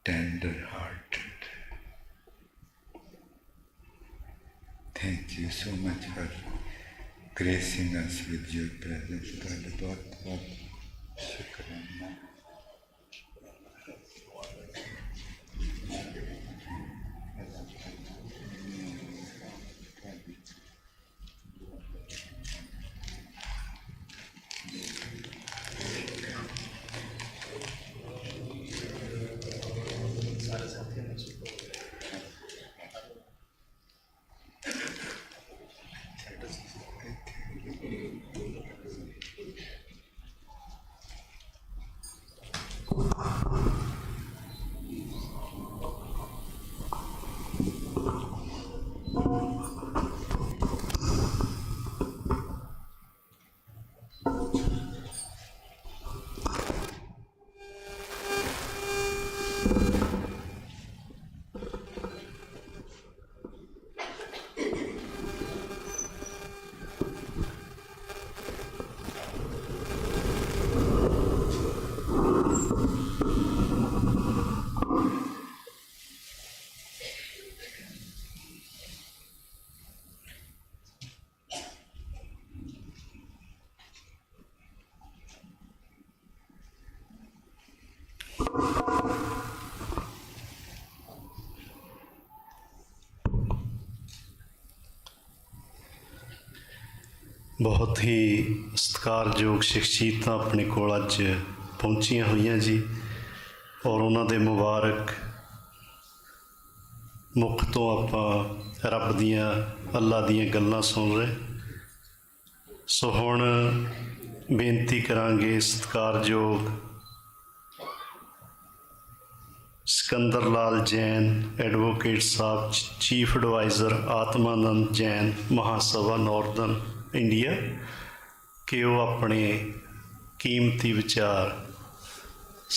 tender-hearted. Thank you so much for gracing us with your presence. ਤੁਹਾਡਾ ਬਹੁਤ ਬਹੁਤ ਸ਼ੁਕਰਾਨਾ। बहुत ही सत्कारयोग शख्सियतां अपने कोल अज पहुंचियां हुई जी और उन्होंने मुबारक मुख तो आप रब दियां अल्लाह दियां गल्लां सुन रहे। सो हुण बेनती करांगे सत्कारयोग सिकंदर लाल जैन एडवोकेट साहब, चीफ एडवाइज़र आत्मानंद जैन महासभा नॉर्दर्न इंडिया, कि वो अपने कीमती विचार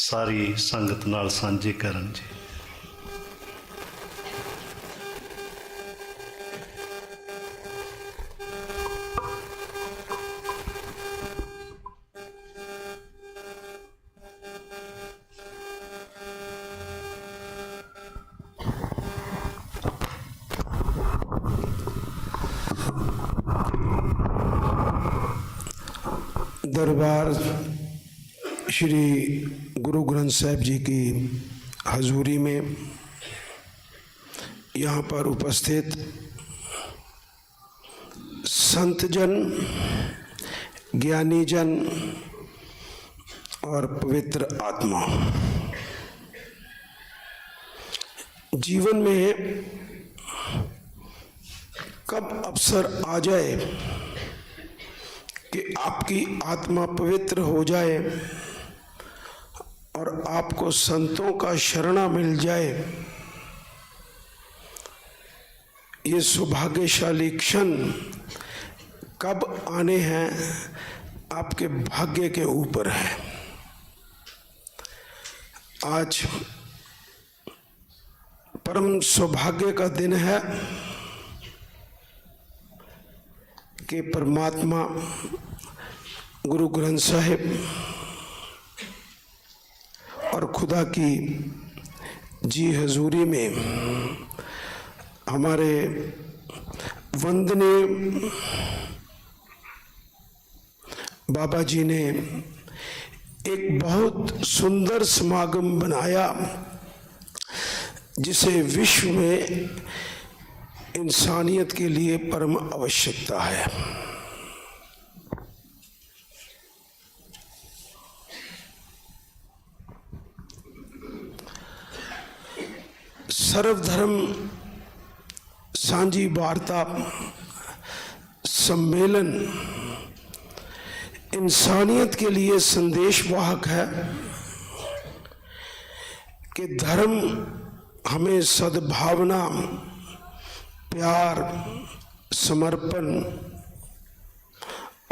सारी संगत नाल साझे करन जी। दरबार श्री गुरु ग्रंथ साहिब जी की हजूरी में यहाँ पर उपस्थित संतजन, ज्ञानीजन और पवित्र आत्मा, जीवन में कब अवसर आ जाए कि आपकी आत्मा पवित्र हो जाए और आपको संतों का शरणा मिल जाए, ये सौभाग्यशाली क्षण कब आने हैं आपके भाग्य के ऊपर है। आज परम सौभाग्य का दिन है कि परमात्मा गुरु ग्रंथ साहिब और खुदा की जी हजूरी में हमारे वंदनीय बाबा जी ने एक बहुत सुंदर समागम बनाया जिसे विश्व में इंसानियत के लिए परम आवश्यकता है। सर्वधर्म सांझी वार्ता सम्मेलन इंसानियत के लिए संदेशवाहक है कि धर्म हमें सद्भावना, प्यार, समर्पण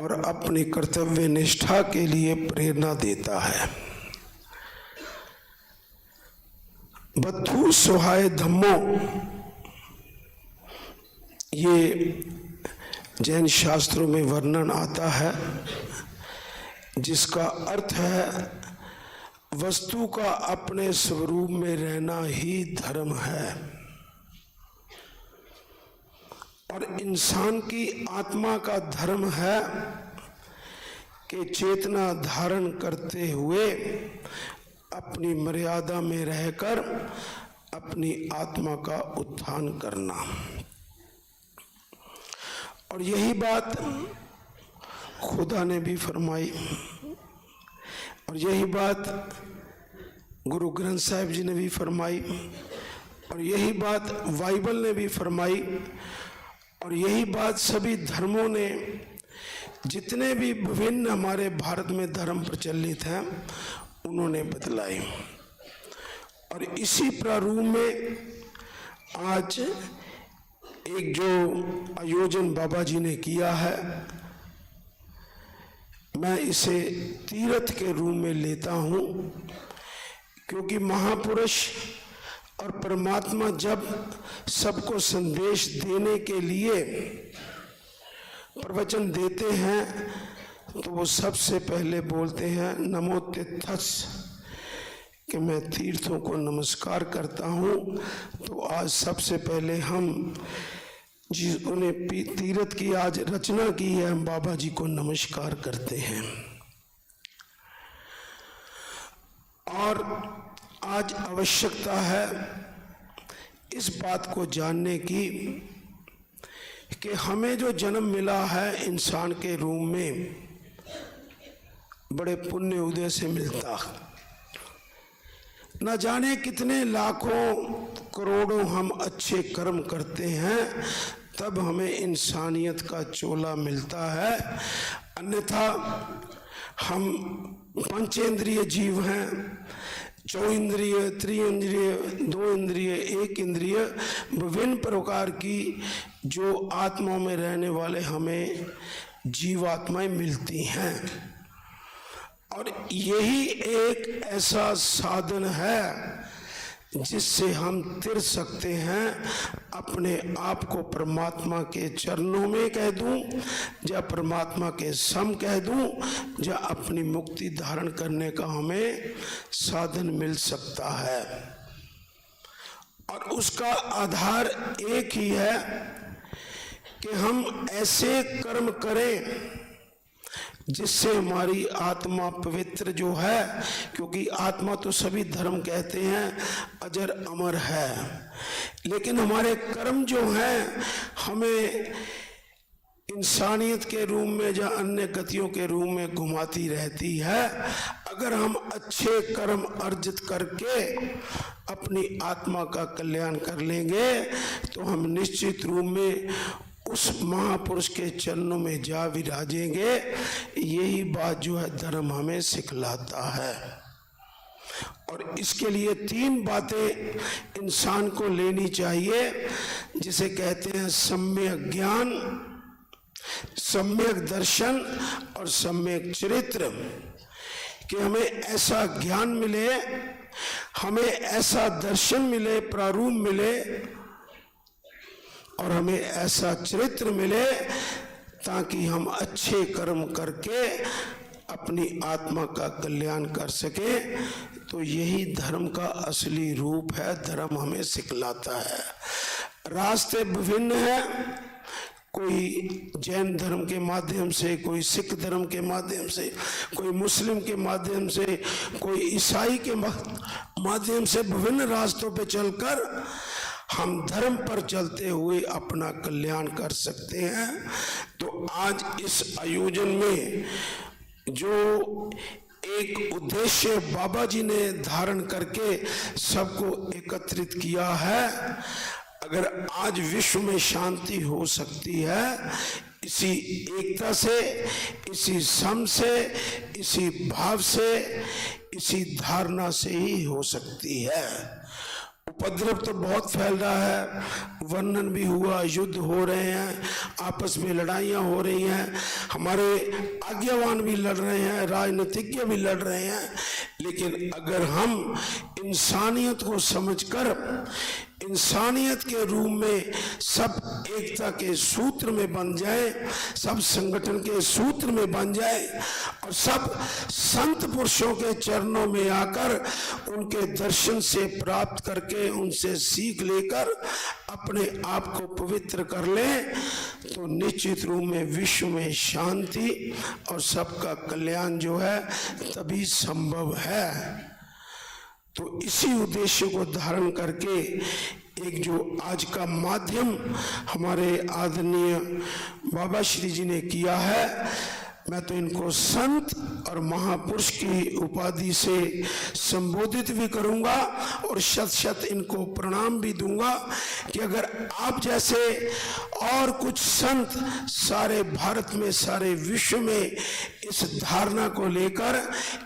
और अपनी कर्तव्य निष्ठा के लिए प्रेरणा देता है। बद्धू सुहाय धम्मो, ये जैन शास्त्रों में वर्णन आता है जिसका अर्थ है वस्तु का अपने स्वरूप में रहना ही धर्म है और इंसान की आत्मा का धर्म है कि चेतना धारण करते हुए अपनी मर्यादा में रहकर अपनी आत्मा का उत्थान करना। और यही बात खुदा ने भी फरमाई और यही बात गुरु ग्रंथ साहिब जी ने भी फरमाई और यही बात बाइबल ने भी फरमाई और यही बात सभी धर्मों ने, जितने भी विभिन्न हमारे भारत में धर्म प्रचलित हैं, उन्होंने बतलाई। और इसी प्रारूप में आज एक जो आयोजन बाबा जी ने किया है, मैं इसे तीर्थ के रूप में लेता हूँ, क्योंकि महापुरुष और परमात्मा जब सबको संदेश देने के लिए प्रवचन देते हैं तो वो सबसे पहले बोलते हैं नमो तिथस, कि मैं तीर्थों को नमस्कार करता हूँ। तो आज सबसे पहले हम जिन्होंने तीर्थ की आज रचना की है, हम बाबा जी को नमस्कार करते हैं। और आज आवश्यकता है इस बात को जानने की कि हमें जो जन्म मिला है इंसान के रूप में बड़े पुण्य उदय से मिलता। न जाने कितने लाखों करोड़ों हम अच्छे कर्म करते हैं तब हमें इंसानियत का चोला मिलता है, अन्यथा हम पंचेंद्रिय जीव हैं। चौइंद्रिय, त्रिइंद्रिय, दो इंद्रिय, एक इंद्रिय, विभिन्न प्रकार की जो आत्माओं में रहने वाले हमें जीवात्माएं मिलती हैं। और यही एक ऐसा साधन है जिससे हम तिर सकते हैं, अपने आप को परमात्मा के चरणों में कह दूं या परमात्मा के सम कह दूं, या अपनी मुक्ति धारण करने का हमें साधन मिल सकता है। और उसका आधार एक ही है कि हम ऐसे कर्म करें जिससे हमारी आत्मा पवित्र जो है, क्योंकि आत्मा तो सभी धर्म कहते हैं अजर अमर है, लेकिन हमारे कर्म जो हैं हमें इंसानियत के रूप में या अन्य गतियों के रूप में घुमाती रहती है। अगर हम अच्छे कर्म अर्जित करके अपनी आत्मा का कल्याण कर लेंगे तो हम निश्चित रूप में उस महापुरुष के चरणों में जा विराजेंगे। यही बात जो है धर्म हमें सिखलाता है। और इसके लिए 3 बातें इंसान को लेनी चाहिए, जिसे कहते हैं सम्यक ज्ञान, सम्यक दर्शन और सम्यक चरित्र। कि हमें ऐसा ज्ञान मिले, हमें ऐसा दर्शन मिले, प्रारूप मिले, और हमें ऐसा चरित्र मिले ताकि हम अच्छे कर्म करके अपनी आत्मा का कल्याण कर सके। तो यही धर्म का असली रूप है, धर्म हमें सिखलाता है। रास्ते विभिन्न हैं, कोई जैन धर्म के माध्यम से, कोई सिख धर्म के माध्यम से, कोई मुस्लिम के माध्यम से, कोई ईसाई के माध्यम से, विभिन्न रास्तों पे चलकर हम धर्म पर चलते हुए अपना कल्याण कर सकते हैं। तो आज इस आयोजन में जो एक उद्देश्य बाबा जी ने धारण करके सबको एकत्रित किया है, अगर आज विश्व में शांति हो सकती है इसी एकता से, इसी सम से, इसी भाव से, इसी धारणा से ही हो सकती है। उपद्रव तो बहुत फैल रहा है, वर्णन भी हुआ, युद्ध हो रहे हैं, आपस में लड़ाइयाँ हो रही हैं, हमारे आज्ञावान भी लड़ रहे हैं, राजनीतिज्ञ भी लड़ रहे हैं। लेकिन अगर हम इंसानियत को समझकर इंसानियत के रूप में सब एकता के सूत्र में बन जाए, सब संगठन के सूत्र में बन जाए और सब संत पुरुषों के चरणों में आकर उनके दर्शन से प्राप्त करके उनसे सीख लेकर अपने आप को पवित्र कर लें, तो निश्चित रूप में विश्व में शांति और सबका कल्याण जो है तभी संभव है। तो इसी उद्देश्य को धारण करके एक जो आज का माध्यम हमारे आदरणीय बाबा श्री जी ने किया है, मैं तो इनको संत और महापुरुष की उपाधि से संबोधित भी करूंगा और शत शत इनको प्रणाम भी दूंगा कि अगर आप जैसे और कुछ संत सारे भारत में, सारे विश्व में इस धारणा को लेकर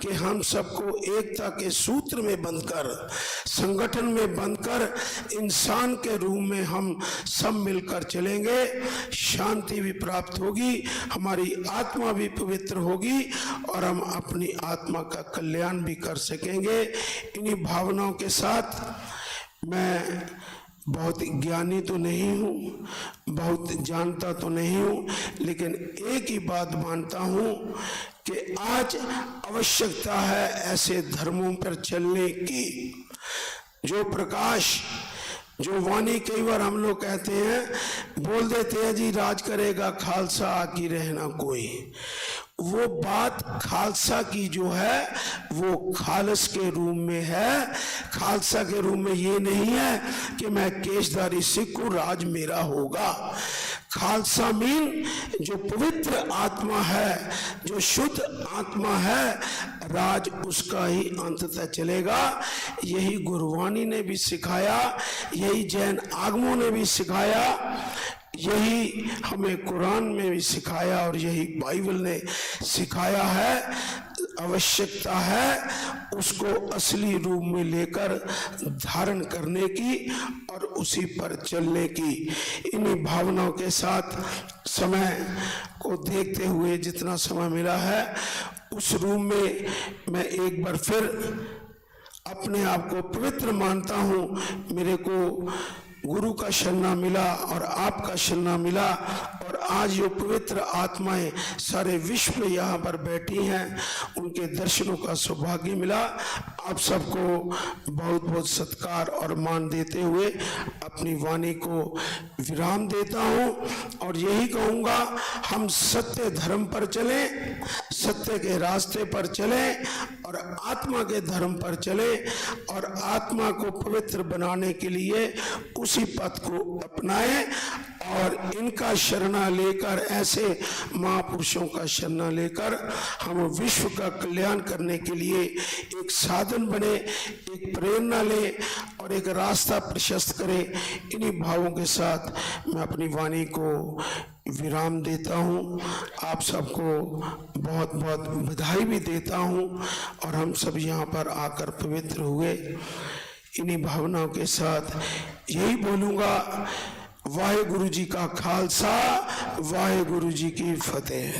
कि हम सबको एकता के सूत्र में बंधकर, संगठन में बंधकर इंसान के रूप में हम सब मिलकर चलेंगे, शांति भी प्राप्त होगी, हमारी आत्मा भी पवित्र होगी और हम अपनी आत्मा का कल्याण भी कर सकेंगे। इन्हीं भावनाओं के साथ मैं बहुत ज्ञानी तो नहीं हूँ, बहुत जानता तो नहीं हूँ, लेकिन एक ही बात मानता हूँ कि आज आवश्यकता है ऐसे धर्मों पर चलने की जो प्रकाश, जो वाणी कई बार हम लोग कहते हैं, बोल देते हैं जी राज करेगा खालसा आकी रहना कोई, वो बात खालसा की जो है वो खालस के रूप में है। खालसा के रूप में ये नहीं है कि मैं केशधारी सिख हूँ, राज मेरा होगा। खालसा मीन जो पवित्र आत्मा है, जो शुद्ध आत्मा है, राज उसका ही अंततः चलेगा। यही गुरुवाणी ने भी सिखाया, यही जैन आगमों ने भी सिखाया, यही हमें कुरान में भी सिखाया और यही बाइबल ने सिखाया है। आवश्यकता है उसको असली रूप में लेकर धारण करने की और उसी पर चलने की। इन्हीं भावनाओं के साथ समय को देखते हुए जितना समय मिला है उस रूम में मैं एक बार फिर अपने आप को पवित्र मानता हूँ। मेरे को गुरु का शरणा मिला और आपका शरणा मिला और आज जो पवित्र आत्माएं सारे विश्व में यहाँ पर बैठी हैं उनके दर्शनों का सौभाग्य मिला। आप सबको बहुत बहुत सत्कार और मान देते हुए अपनी वाणी को विराम देता हूँ और यही कहूँगा, हम सत्य धर्म पर चलें, सत्य के रास्ते पर चलें और आत्मा के धर्म पर चलें और आत्मा को पवित्र बनाने के लिए उसी पथ को अपनाएं और इनका शरणा लेकर, ऐसे महापुरुषों का शरणा लेकर हम विश्व का कल्याण करने के लिए एक साधन बने, एक प्रेरणा ले और एक रास्ता प्रशस्त करें। इन्हीं भावों के साथ मैं अपनी वाणी को विराम देता हूँ। आप सबको बहुत बहुत बधाई भी देता हूँ और हम सब यहाँ पर आकर पवित्र हुए। इन्हीं भावनाओं के साथ यही बोलूँगा, वाहेगुरु जी का खालसा, वाहेगुरु जी की फतेह।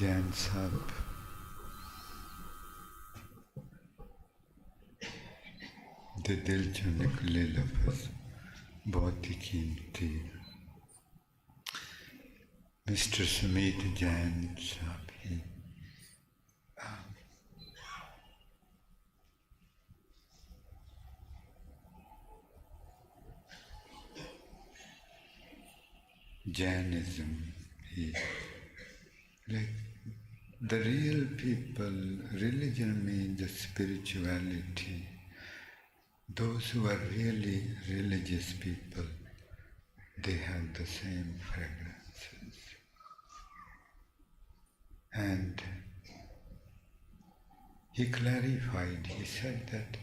जैन साहब दे दिल चों निकले लफ्ज़ बहुत ही कीमती। मिस्टर सुमीत जैन साहब ही Jainism, like the real people, religion means the spirituality. Those who are really religious people, they have the same fragrances. And he clarified, he said that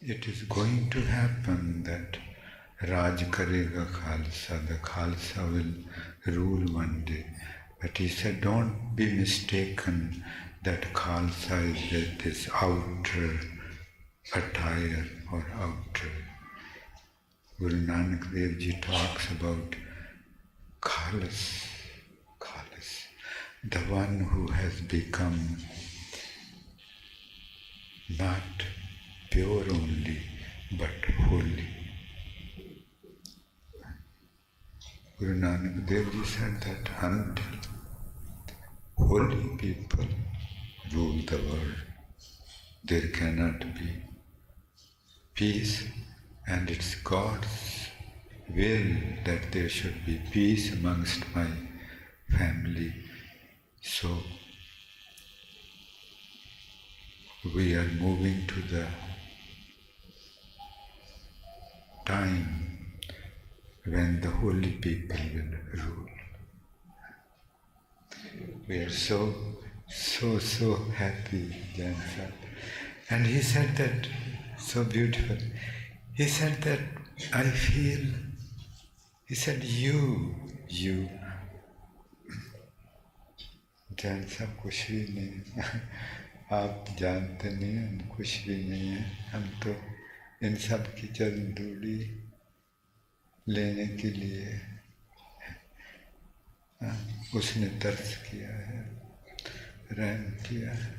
it is going to happen that Raj karega Khalsa, the Khalsa will rule one day. But he said, don't be mistaken that Khalsa is this outer attire or outer. Guru Nanak Dev Ji talks about Khalas, the one who has become not pure only, but holy. Guru Nanak Dev Ji said that until holy people rule the world, there cannot be peace, and it's God's will that there should be peace amongst my family. So we are moving to the time when the holy people will rule. We are so happy, Jan Sahib. And he said that, so beautiful, he said that I feel, he said you, Jan Sahib kuch bhi nahi, आप जानते नहीं हम कुछ भी नहीं है, हम तो इन सब की चरण धूली लेने के लिए उसने तरस किया है, रहम किया है।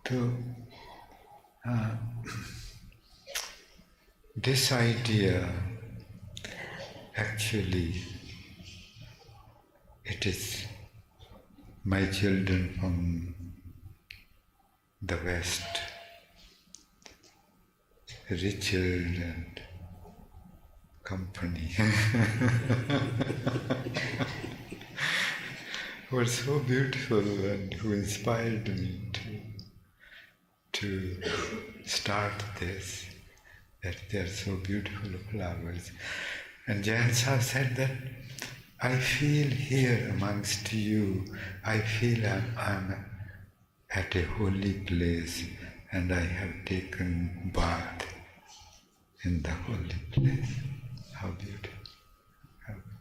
तो this idea actually It is my children from the West, Richard and company, were so beautiful and who inspired me to start this, that they are so beautiful flowers. And Granth Sahib said that I feel here amongst you, I feel I'm at a holy place and I have taken bath in the holy place. How beautiful. How beautiful.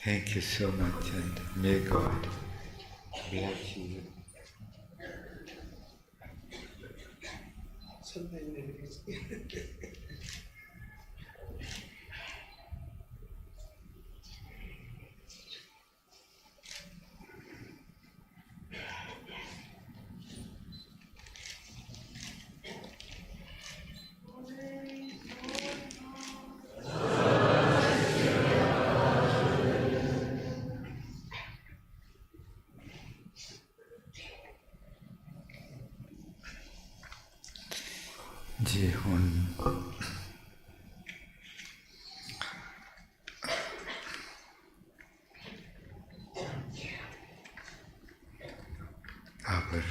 Thank you so much and may God bless you. जी हुन our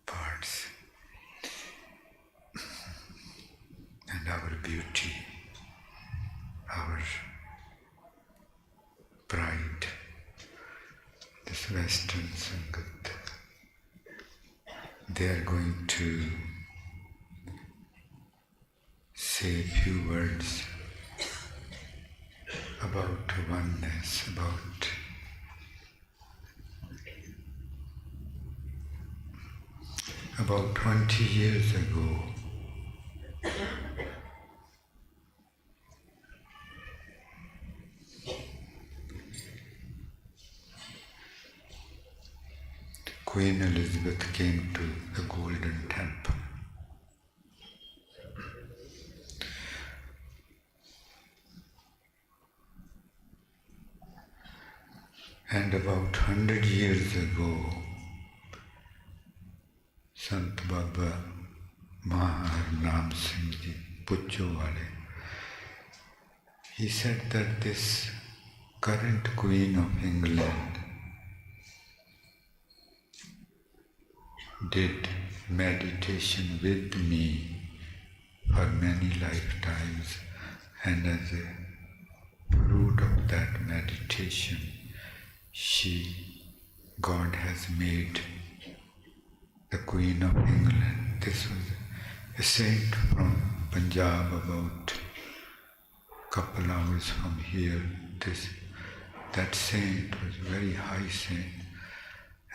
parts and our beauty, our pride, this Western Sangat, they are going to say a few words about oneness, about 20 years ago. Queen Elizabeth came to the Golden Temple. And about 100 years ago, Sant Baba Maharnam Singh Ji, Pucho Wale, he said that this current Queen of England did meditation with me for many lifetimes, and as a fruit of that meditation, God has made the Queen of England. This was a saint from Punjab, about a couple hours from here. That saint was a very high saint.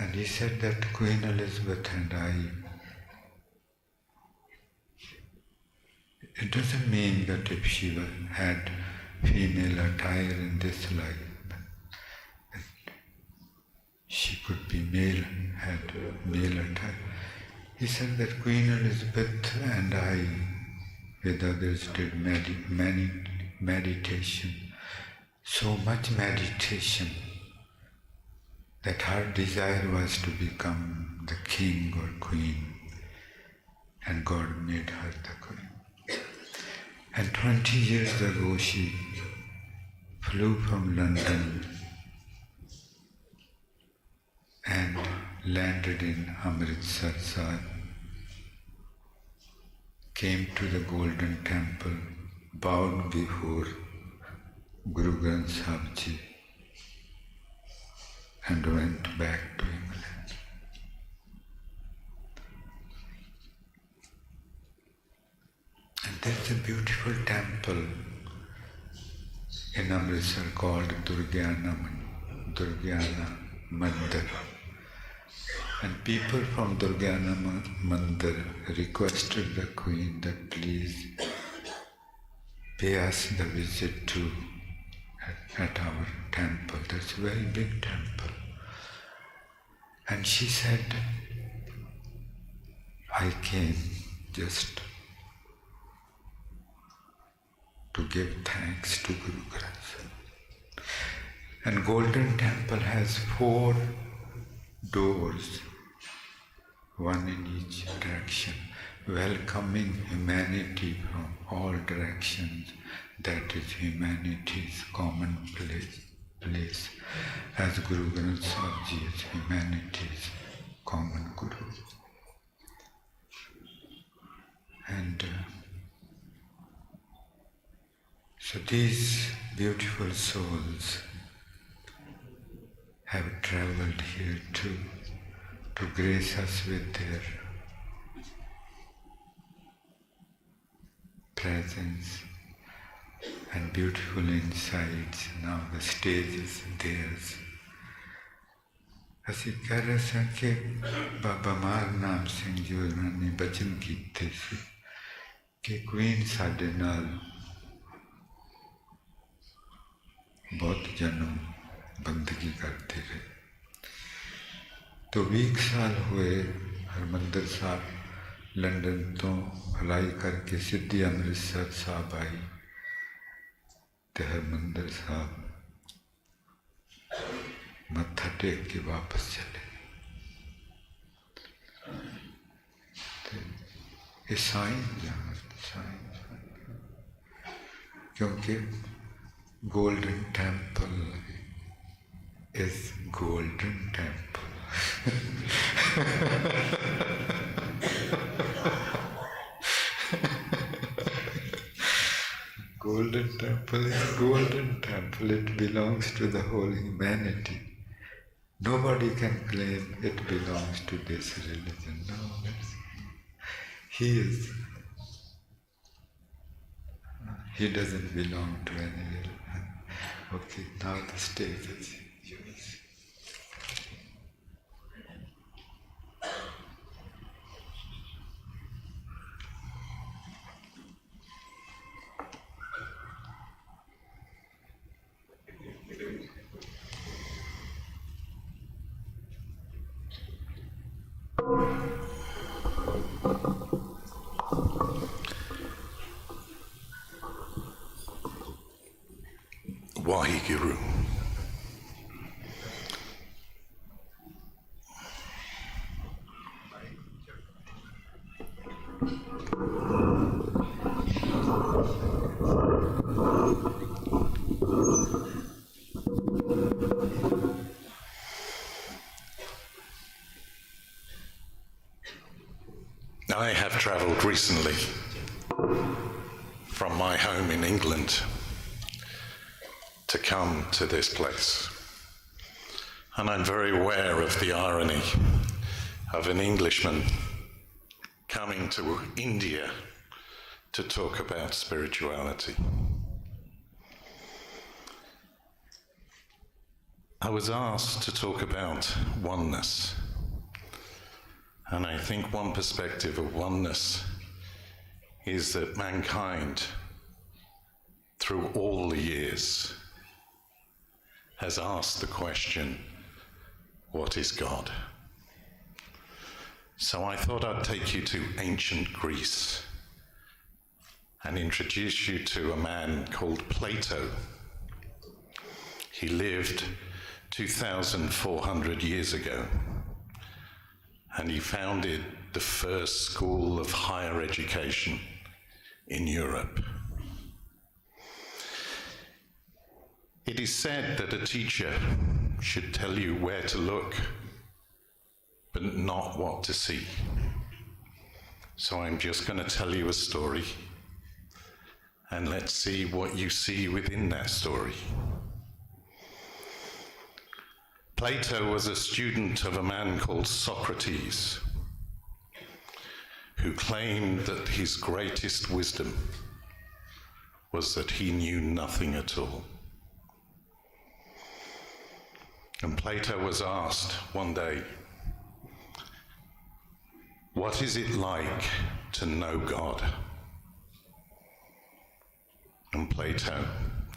And he said that Queen Elizabeth and I, it doesn't mean that if she had female attire in this life, she could be male, had male attire. He said that Queen Elizabeth and I, with others, did many meditation, so much meditation, that her desire was to become the king or queen, and God made her the queen. And 20 years ago she flew from London and landed in Amritsar Sahib, came to the Golden Temple, bowed before Guru Granth Sahib Ji, and went back to England. And there's a beautiful temple in Amritsar called Durgyana Mandir. And people from Durgyana Mandir requested the Queen that please pay us the visit at our temple. That's a very big temple. And she said, I came just to give thanks to Guru Granth Sahib. And Golden Temple has 4 doors, one in each direction, welcoming humanity from all directions. That is humanity's common place, as Guru Granth Sahib Ji is humanity's common Guru. And so these beautiful souls have travelled here to grace us with their presence and beautiful insights. Now the stage is theirs. ਅਸੀਂ ਕਹਿ ਰਹੇ ਸਾਂ ਕਿ ਬਾਬਾ ਮਾਰ ਨਾਮ ਸਿੰਘ ਜੀ ਉਹਨਾਂ ਨੇ ਬਚਨ ਕੀਤੇ ਸੀ ਕਿ ਕੁਈਨ ਸਾਡੇ ਨਾਲ ਬਹੁਤ ਜਨਮ ਬੰਦਗੀ करते रहे। तो 20 साल हुए हरमंदिर साहब लंदन तो हलाई करके सीधी अमृतसर साहब आई तो हरमंदिर साहब मत्था टेक के वापस चले। ये साइन क्योंकि golden temple is golden temple. Golden temple is golden temple. It belongs to the whole humanity. Nobody can claim it belongs to this religion. No, he doesn't belong to any religion. Okay, now the stage is yours. Waheguru. I have travelled recently from my home in England to come to this place. And I'm very aware of the irony of an Englishman coming to India to talk about spirituality. I was asked to talk about oneness. And I think one perspective of oneness is that mankind, through all the years, has asked the question, what is God? So I thought I'd take you to ancient Greece and introduce you to a man called Plato. He lived 2,400 years ago, and he founded the first school of higher education in Europe. It is said that a teacher should tell you where to look, but not what to see. So I'm just going to tell you a story, and let's see what you see within that story. Plato was a student of a man called Socrates, who claimed that his greatest wisdom was that he knew nothing at all. And Plato was asked one day, what is it like to know God? And Plato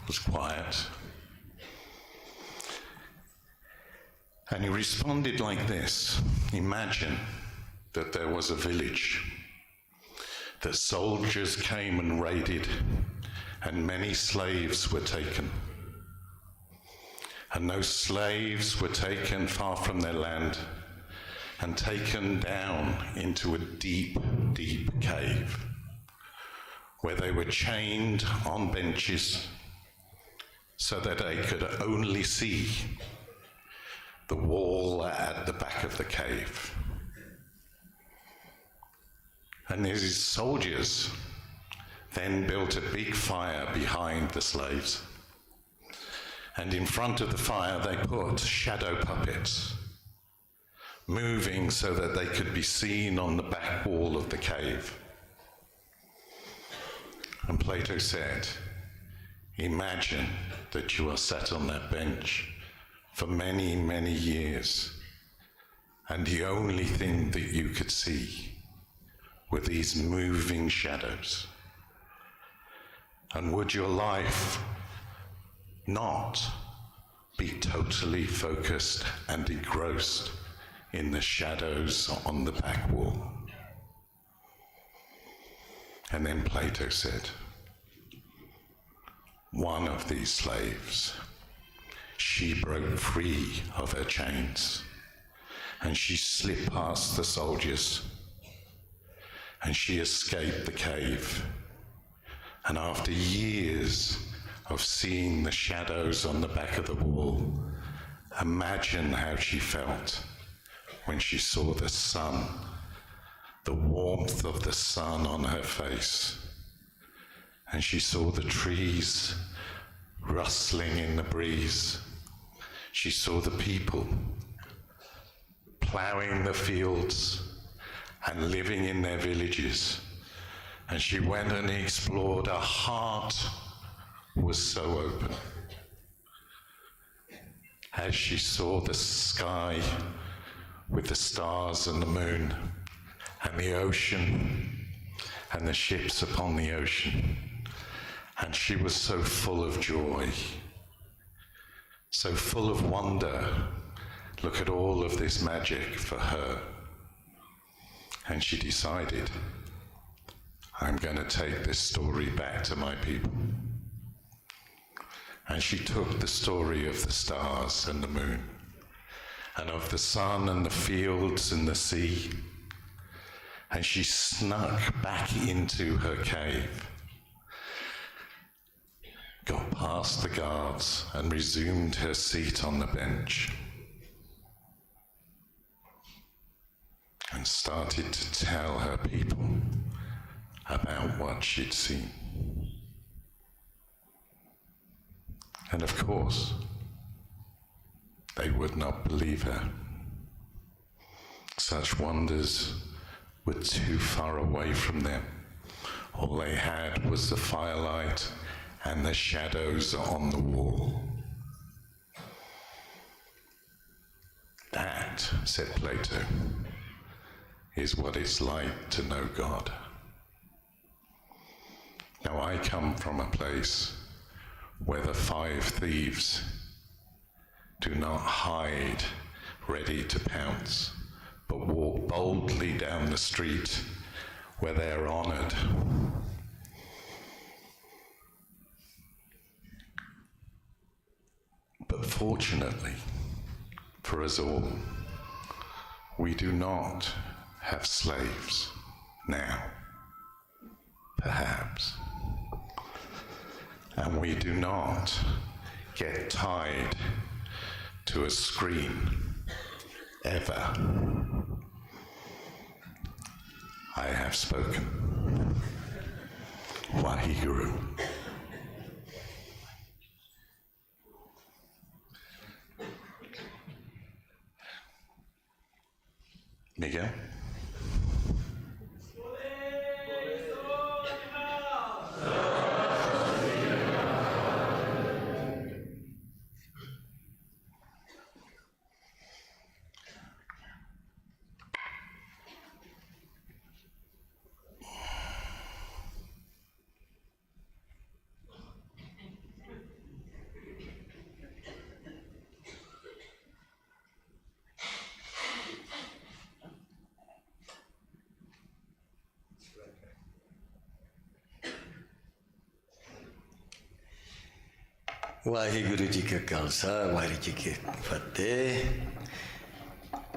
was quiet. And he responded like this: imagine that there was a village that soldiers came and raided, and many slaves were taken. And those slaves were taken far from their land and taken down into a deep, deep cave, where they were chained on benches so that they could only see the wall at the back of the cave. And these soldiers then built a big fire behind the slaves. And in front of the fire they put shadow puppets, moving so that they could be seen on the back wall of the cave. And Plato said, imagine that you are sat on that bench for many, many years, and the only thing that you could see were these moving shadows. And would your life not be totally focused and engrossed in the shadows on the back wall? And then Plato said, one of these slaves, she broke free of her chains, and she slipped past the soldiers, and she escaped the cave. And after years of seeing the shadows on the back of the wall, imagine how she felt when she saw the sun, the warmth of the sun on her face, and she saw the trees rustling in the breeze. She saw the people ploughing the fields and living in their villages, and she went and explored. Her heart was so open as she saw the sky with the stars and the moon, and the ocean and the ships upon the ocean. And she was so full of joy, so full of wonder. Look at all of this magic for her. And she decided, I'm going to take this story back to my people. And she took the story of the stars and the moon, and of the sun and the fields and the sea, and she snuck back into her cave, got past the guards and resumed her seat on the bench, and started to tell her people about what she'd seen. And of course, they would not believe her. Such wonders were too far away from them. All they had was the firelight and the shadows on the wall. That, said Plato, is what it's like to know God. Now, I come from a place where the 5 thieves do not hide ready to pounce, but walk boldly down the street where they are honored. But fortunately for us all, we do not have slaves now, perhaps. And we do not get tied to a screen, ever. I have spoken. Waheguru. Miguel? Waheguru Ji Ka Khalsa, Waheguru Ji Ki Fateh.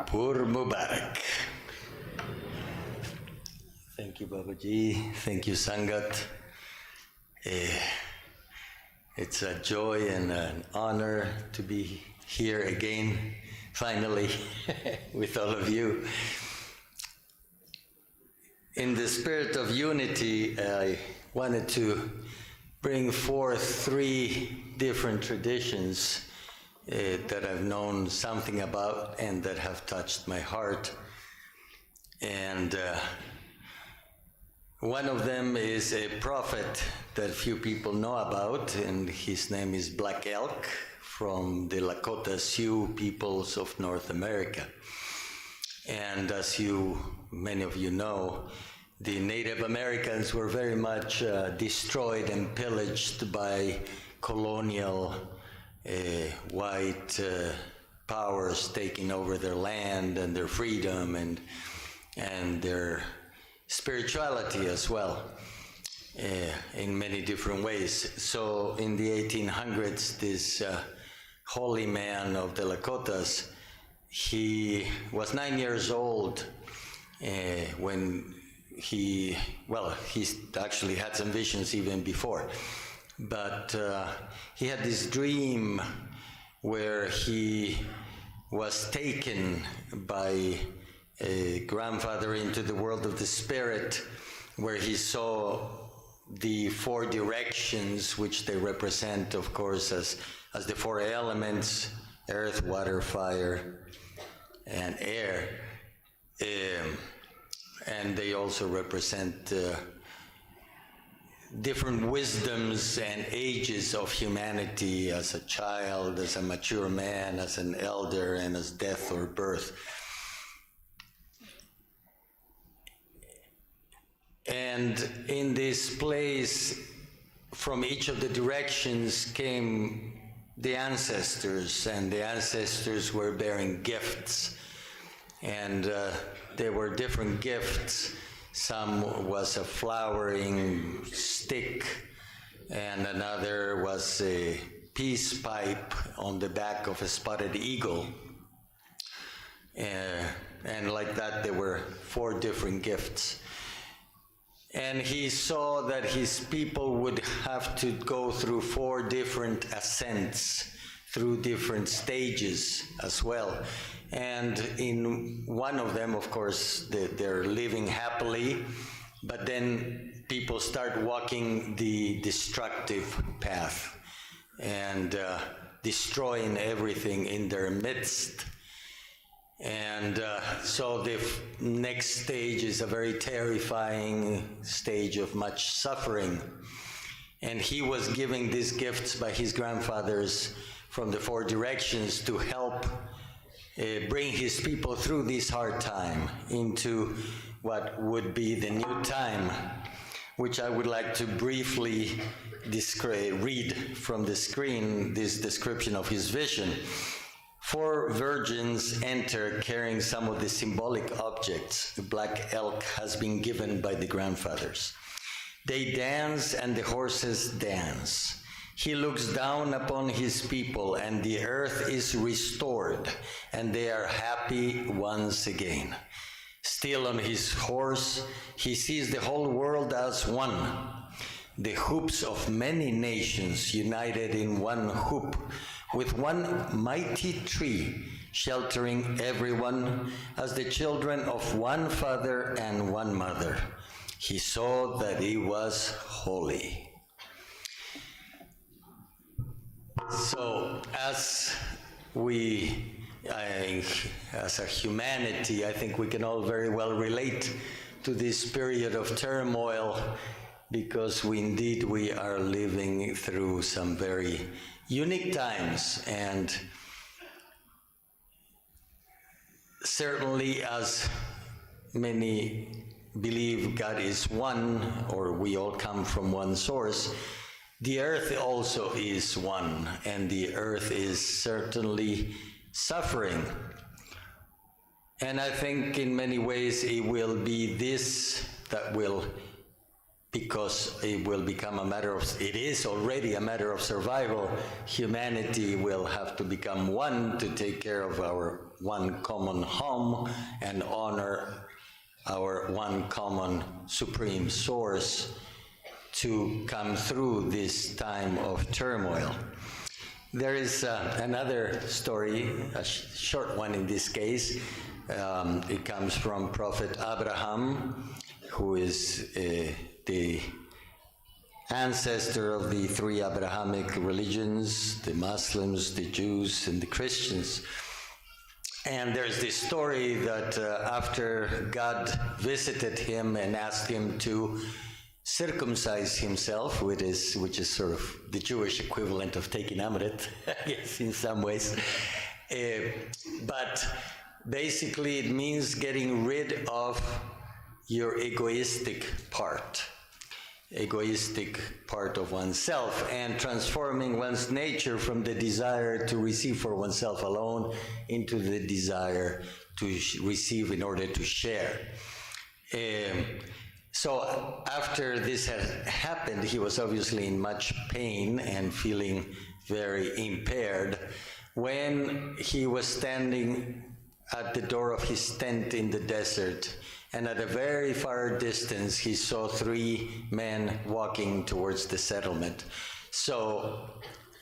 Pur Mubarak. Thank you, Babaji. Thank you, Sangat. It's a joy and an honor to be here again, finally, with all of you. In the spirit of unity, I wanted to bring forth 3 different traditions that I've known something about and that have touched my heart. And one of them is a prophet that few people know about, and his name is Black Elk from the Lakota Sioux peoples of North America. And as many of you know, the Native Americans were very much destroyed and pillaged by colonial white powers taking over their land and their freedom and their spirituality as well, in many different ways. So in the 1800s, this holy man of the Lakotas, he was 9 years old when he actually had some visions even before. But he had this dream where he was taken by a grandfather into the world of the spirit, where he saw the 4 directions, which they represent, of course, as the 4 elements: earth, water, fire, and air. And they also represent different wisdoms and ages of humanity, as a child, as a mature man, as an elder, and as death or birth. And in this place, from each of the directions came the ancestors, and the ancestors were bearing gifts. And there were different gifts. Some was a flowering stick, and another was a peace pipe on the back of a spotted eagle. And like that, there were 4 different gifts. And he saw that his people would have to go through 4 different ascents, through different stages as well. And in one of them, of course, they're living happily, but then people start walking the destructive path and destroying everything in their midst. And so the next stage is a very terrifying stage of much suffering. And he was giving these gifts by his grandfathers from the 4 directions to help bring his people through this hard time into what would be the new time, which I would like to briefly read from the screen, this description of his vision. 4 virgins enter carrying some of the symbolic objects the Black Elk has been given by the grandfathers. They dance and the horses dance. He looks down upon his people, and the earth is restored, and they are happy once again. Still on his horse, he sees the whole world as one, the hoops of many nations united in one hoop, with one mighty tree sheltering everyone as the children of one father and one mother. He saw that he was holy. So as as a humanity, I think we can all very well relate to this period of turmoil, because we are living through some very unique times. And certainly, as many believe God is one, or we all come from one source, the earth also is one, and the earth is certainly suffering. And I think in many ways it will be this that will because it will become a matter of, it is already a matter of survival, humanity will have to become one to take care of our one common home and honor our one common supreme source to come through this time of turmoil. There is another story, a short one in this case. It comes from Prophet Abraham, who is the ancestor of the three Abrahamic religions, the Muslims, the Jews, and the Christians. And there's this story that after God visited him and asked him to circumcise himself, which is sort of the Jewish equivalent of taking Amrit, I guess, in some ways. But basically it means getting rid of your egoistic part of oneself, and transforming one's nature from the desire to receive for oneself alone into the desire to receive in order to share. So after this had happened, he was obviously in much pain and feeling very impaired when he was standing at the door of his tent in the desert, and at a very far distance he saw three men walking towards the settlement. So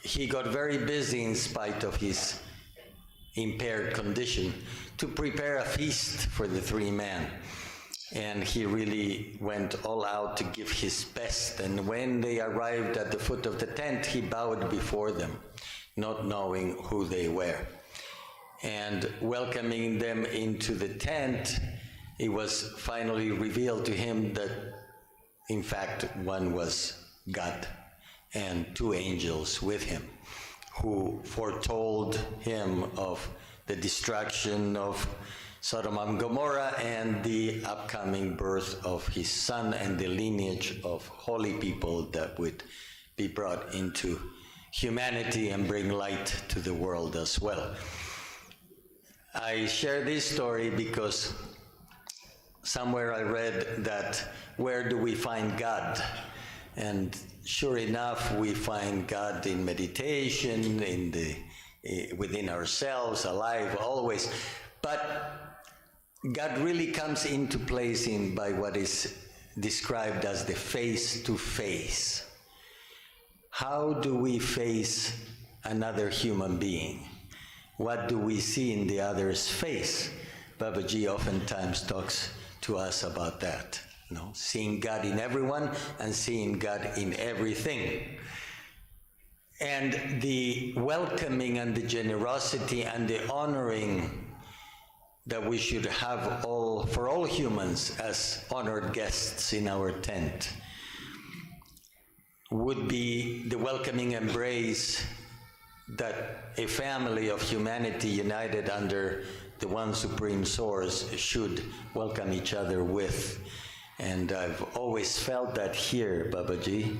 he got very busy, in spite of his impaired condition, to prepare a feast for the three men. And he really went all out to give his best. And when they arrived at the foot of the tent, he bowed before them, not knowing who they were. And welcoming them into the tent, it was finally revealed to him that, in fact, one was God and two angels with him, who foretold him of the destruction of Sodom and Gomorrah and the upcoming birth of his son and the lineage of holy people that would be brought into humanity and bring light to the world as well. I share this story because somewhere I read that, where do we find God? And sure enough, we find God in meditation, within ourselves, alive always. But God really comes into place by what is described as the face-to-face. How do we face another human being? What do we see in the other's face? Babaji oftentimes talks to us about that, seeing God in everyone and seeing God in everything. And the welcoming and the generosity and the honoring that we should have for all humans as honored guests in our tent would be the welcoming embrace that a family of humanity united under the one supreme source should welcome each other with. And I've always felt that here, Babaji.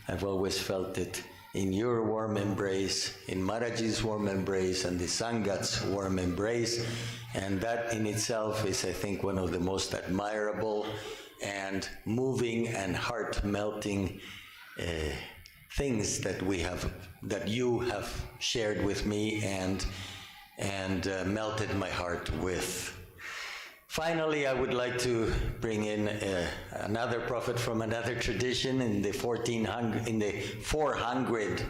I've always felt it in your warm embrace, in Maharaji's warm embrace, and the Sangat's warm embrace. And that in itself is, I think, one of the most admirable and moving and heart-melting things that you have shared with me and melted my heart with. Finally, I would like to bring in another prophet from another tradition in the 400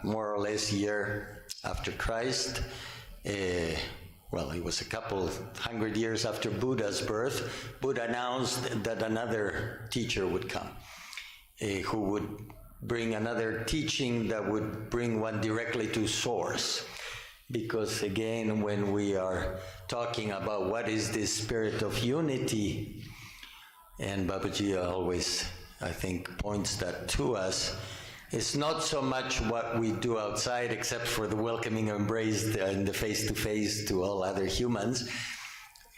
more or less year after Christ. Well, it was a couple hundred years after Buddha's birth. Buddha announced that another teacher would come, who would bring another teaching that would bring one directly to source. Because again, when we are talking about what is this spirit of unity, and Babaji always, I think, points that to us, it's not so much what we do outside, except for the welcoming embrace and the face-to-face to all other humans.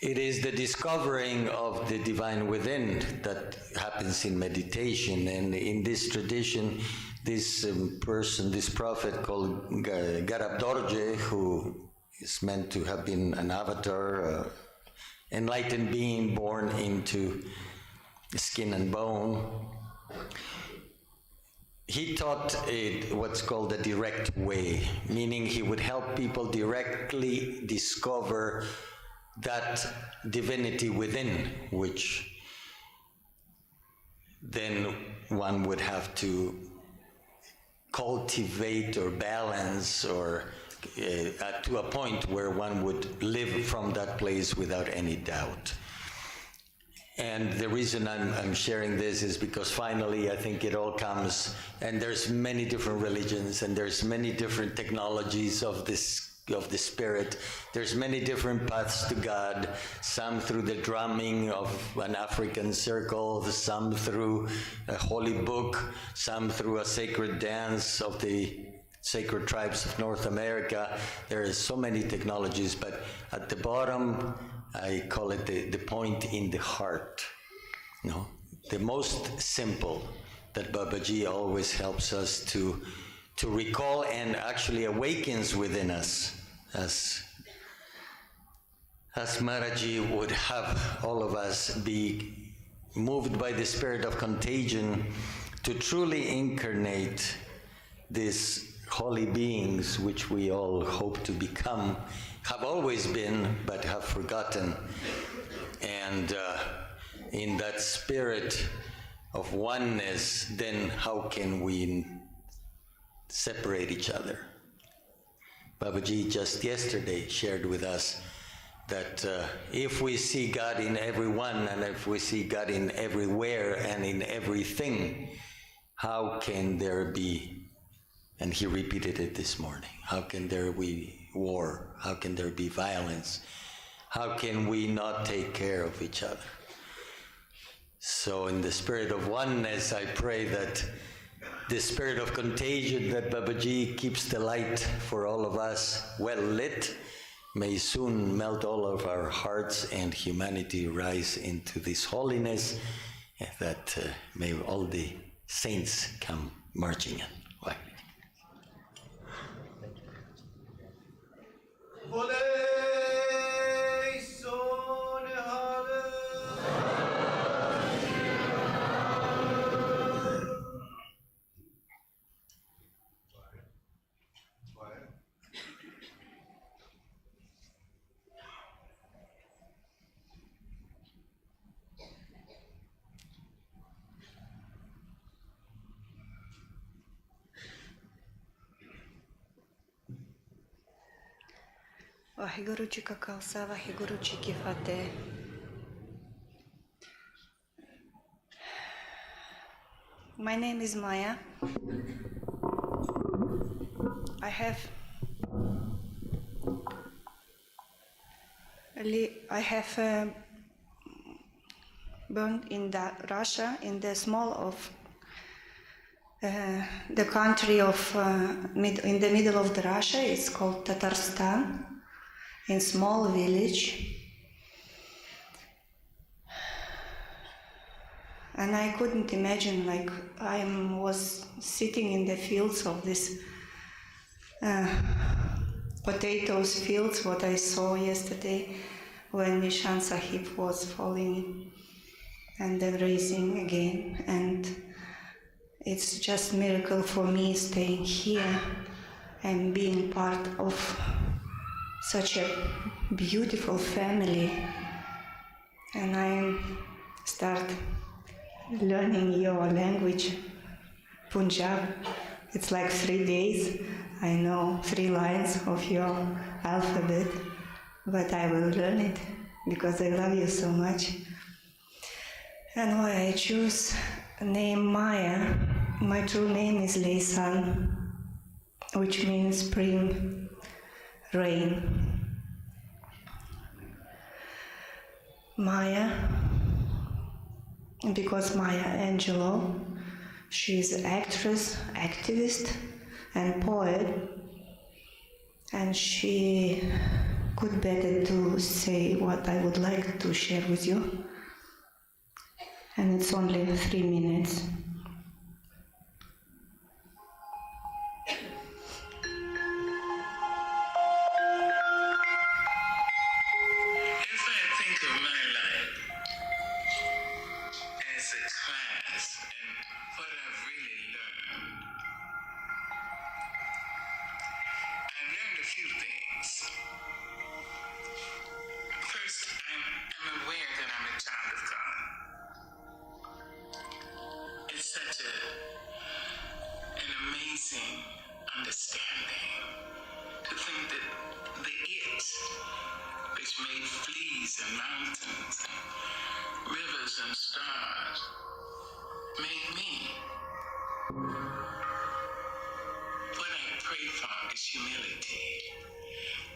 It is the discovering of the divine within that happens in meditation. And in this tradition, this prophet called Garab Dorje, who is meant to have been an avatar, enlightened being born into skin and bone. He taught what's called a direct way, meaning he would help people directly discover that divinity within, which then one would have to cultivate or balance or to a point where one would live from that place without any doubt. And the reason I'm sharing this is because finally I think it all comes, and there's many different religions and there's many different technologies of the spirit. There's many different paths to God, some through the drumming of an African circle, some through a holy book, some through a sacred dance of the sacred tribes of North America. There are so many technologies, but at the bottom, I call it the point in the heart. You know, the most simple that Babaji always helps us to recall and actually awakens within us, as Maharaji would have all of us be moved by the spirit of contagion to truly incarnate these holy beings which we all hope to become, have always been, but have forgotten. And in that spirit of oneness, then how can we separate each other? Babaji just yesterday shared with us that if we see God in everyone, and if we see God in everywhere and in everything, how can there be, and he repeated it this morning, how can there be war? How can there be violence? How can we not take care of each other? So in the spirit of oneness, I pray that the spirit of contagion that Babaji keeps the light for all of us well lit may soon melt all of our hearts and humanity rise into this holiness, that may all the saints come marching in. Waheguru Ji Ka Khalsa, Waheguru Ji Ki Fateh. My name is Maya. I have born in Russia, in the small of the country of in the middle of the Russia. It's called Tatarstan, in small village. And I couldn't imagine, like, I was sitting in the fields of this potatoes fields, what I saw yesterday when Nishan Sahib was falling and then raising again. And it's just a miracle for me staying here and being part of such a beautiful family. And I start learning your language, Punjab. It's like 3 days. I know 3 lines of your alphabet, but I will learn it because I love you so much. And why I choose name Maya, my true name is Leisan, which means spring, rain. Maya, because Maya Angelou, she's an actress, activist, and poet, and she could better to say what I would like to share with you. And it's only 3 minutes. If I think of my life as moons and stars made me. What I pray for is humility,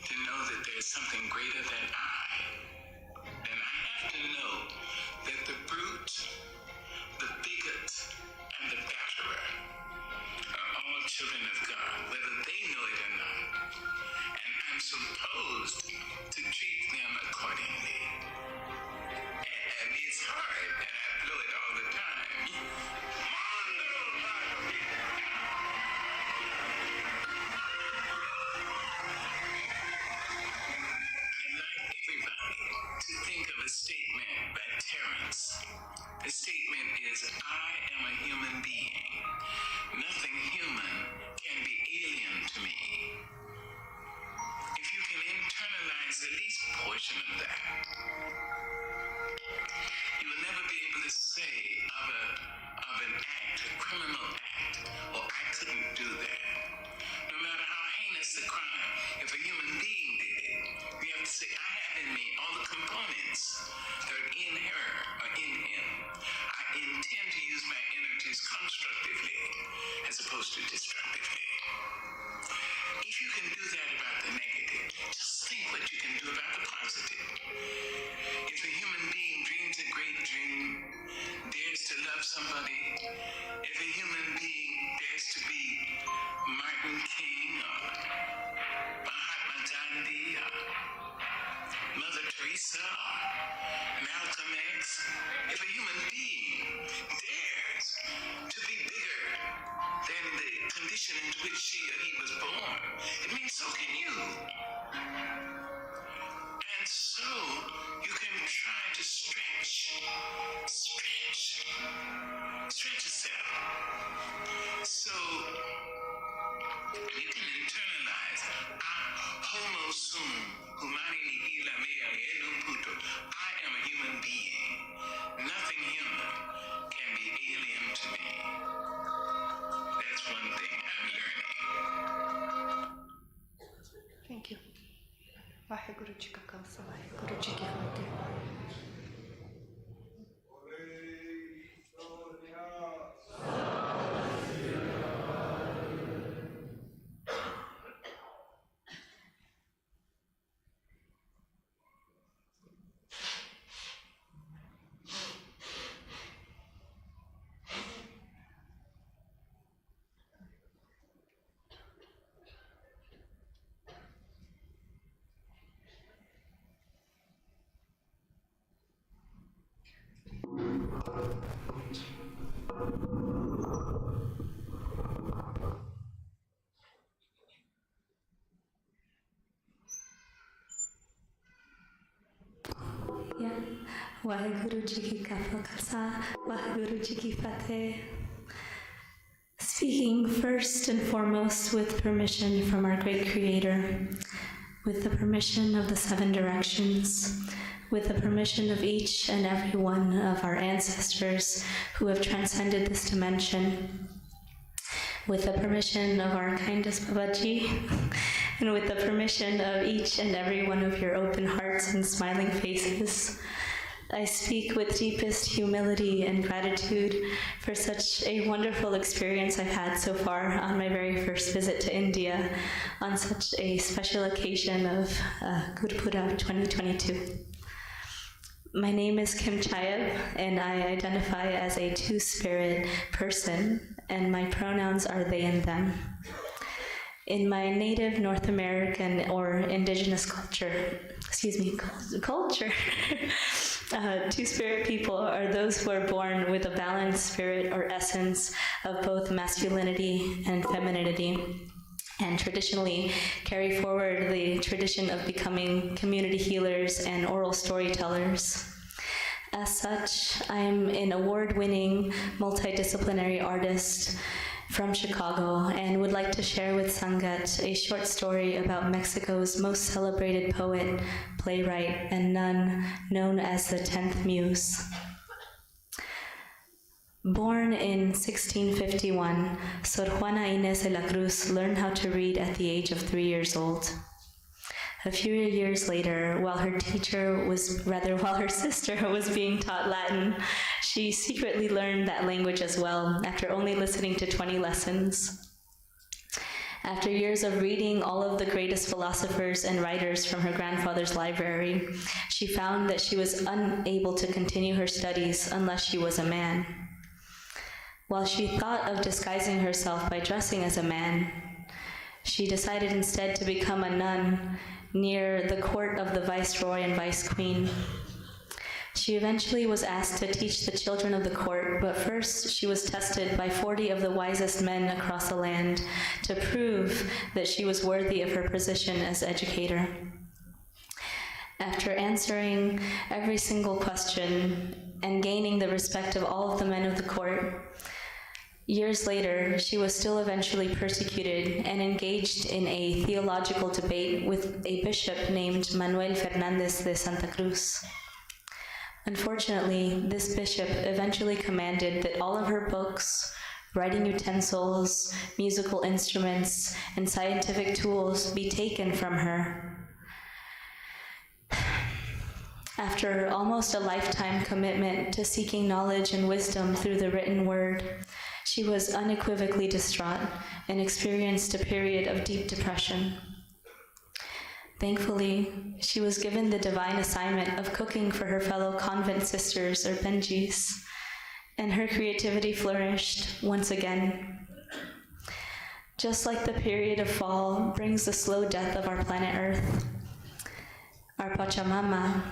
to know that there's something greater than I. And I have to know that the brute, the bigot, and the batterer are all children of God, whether they know it or not. And I'm supposed to treat them accordingly. And it's hard, and I blow it all the time. I'd like everybody to think of a statement by Terence. The statement is, I am a human being. Nothing human can be alien to me. If you can internalize the least portion of that, you will never be able to say of an act, a criminal act, oh, I couldn't do that. No matter how heinous the crime, if a human being did it, you have to say, I have in me all the components that are in her or in him. I intend to use my energies constructively as opposed to destructively. If you can do that about the negative, just think what you can do about the positive. If a human being dreams a great dream, dares to love somebody, if a human being dares to be Martin King or Mahatma Gandhi or Mother Teresa or Malcolm X, if a human being dares to be bigger than the condition into which she or he was born, it means so can you. And so you can try to stretch yourself. So you can internalize homo sum humani ila mea elum puto. I am a human being. Nothing human can be alien to me. That's one thing I'm learning. Thank you. Waheguru Ji Ka Khalsa, Waheguru Ji Ki Fateh. Waheguru Ji Ki Khalsa, Waheguru Ji Ki Fateh. Speaking first and foremost with permission from our great Creator, with the permission of the 7 directions, with the permission of each and every one of our ancestors who have transcended this dimension, with the permission of our kindest Babaji, and with the permission of each and every one of your open hearts and smiling faces, I speak with deepest humility and gratitude for such a wonderful experience I've had so far on my very first visit to India on such a special occasion of Gurpurab 2022. My name is Kim Chayab, and I identify as a two-spirit person, and my pronouns are they and them. In my native North American or indigenous culture, two-spirit people are those who are born with a balanced spirit or essence of both masculinity and femininity, and traditionally carry forward the tradition of becoming community healers and oral storytellers. As such, I'm an award-winning multidisciplinary artist from Chicago and would like to share with Sangat a short story about Mexico's most celebrated poet, playwright, and nun known as the 10th Muse. Born in 1651, Sor Juana Inés de la Cruz learned how to read at the age of 3 years old. A few years later, while her sister was being taught Latin, she secretly learned that language as well, after only listening to 20 lessons. After years of reading all of the greatest philosophers and writers from her grandfather's library, she found that she was unable to continue her studies unless she was a man. While she thought of disguising herself by dressing as a man, she decided instead to become a nun near the court of the Viceroy and Vice Queen. She eventually was asked to teach the children of the court, but first she was tested by 40 of the wisest men across the land to prove that she was worthy of her position as educator. After answering every single question and gaining the respect of all of the men of the court, years later, she was still eventually persecuted and engaged in a theological debate with a bishop named Manuel Fernandez de Santa Cruz. Unfortunately, this bishop eventually commanded that all of her books, writing utensils, musical instruments, and scientific tools be taken from her. After almost a lifetime commitment to seeking knowledge and wisdom through the written word, she was unequivocally distraught and experienced a period of deep depression. Thankfully, she was given the divine assignment of cooking for her fellow convent sisters, or Benjis, and her creativity flourished once again. Just like the period of fall brings the slow death of our planet Earth, our Pachamama,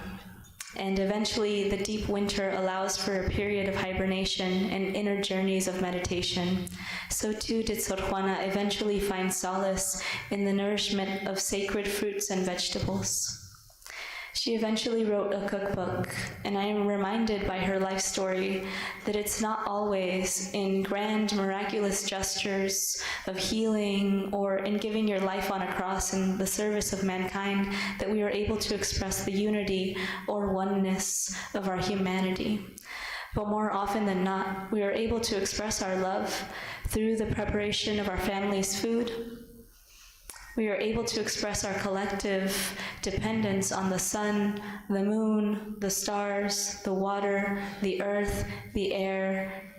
and eventually the deep winter allows for a period of hibernation and inner journeys of meditation, so too did Sor Juana eventually find solace in the nourishment of sacred fruits and vegetables. She eventually wrote a cookbook, and I am reminded by her life story that it's not always in grand, miraculous gestures of healing or in giving your life on a cross in the service of mankind that we are able to express the unity or oneness of our humanity. But more often than not, we are able to express our love through the preparation of our family's food. We are able to express our collective dependence on the sun, the moon, the stars, the water, the earth, the air,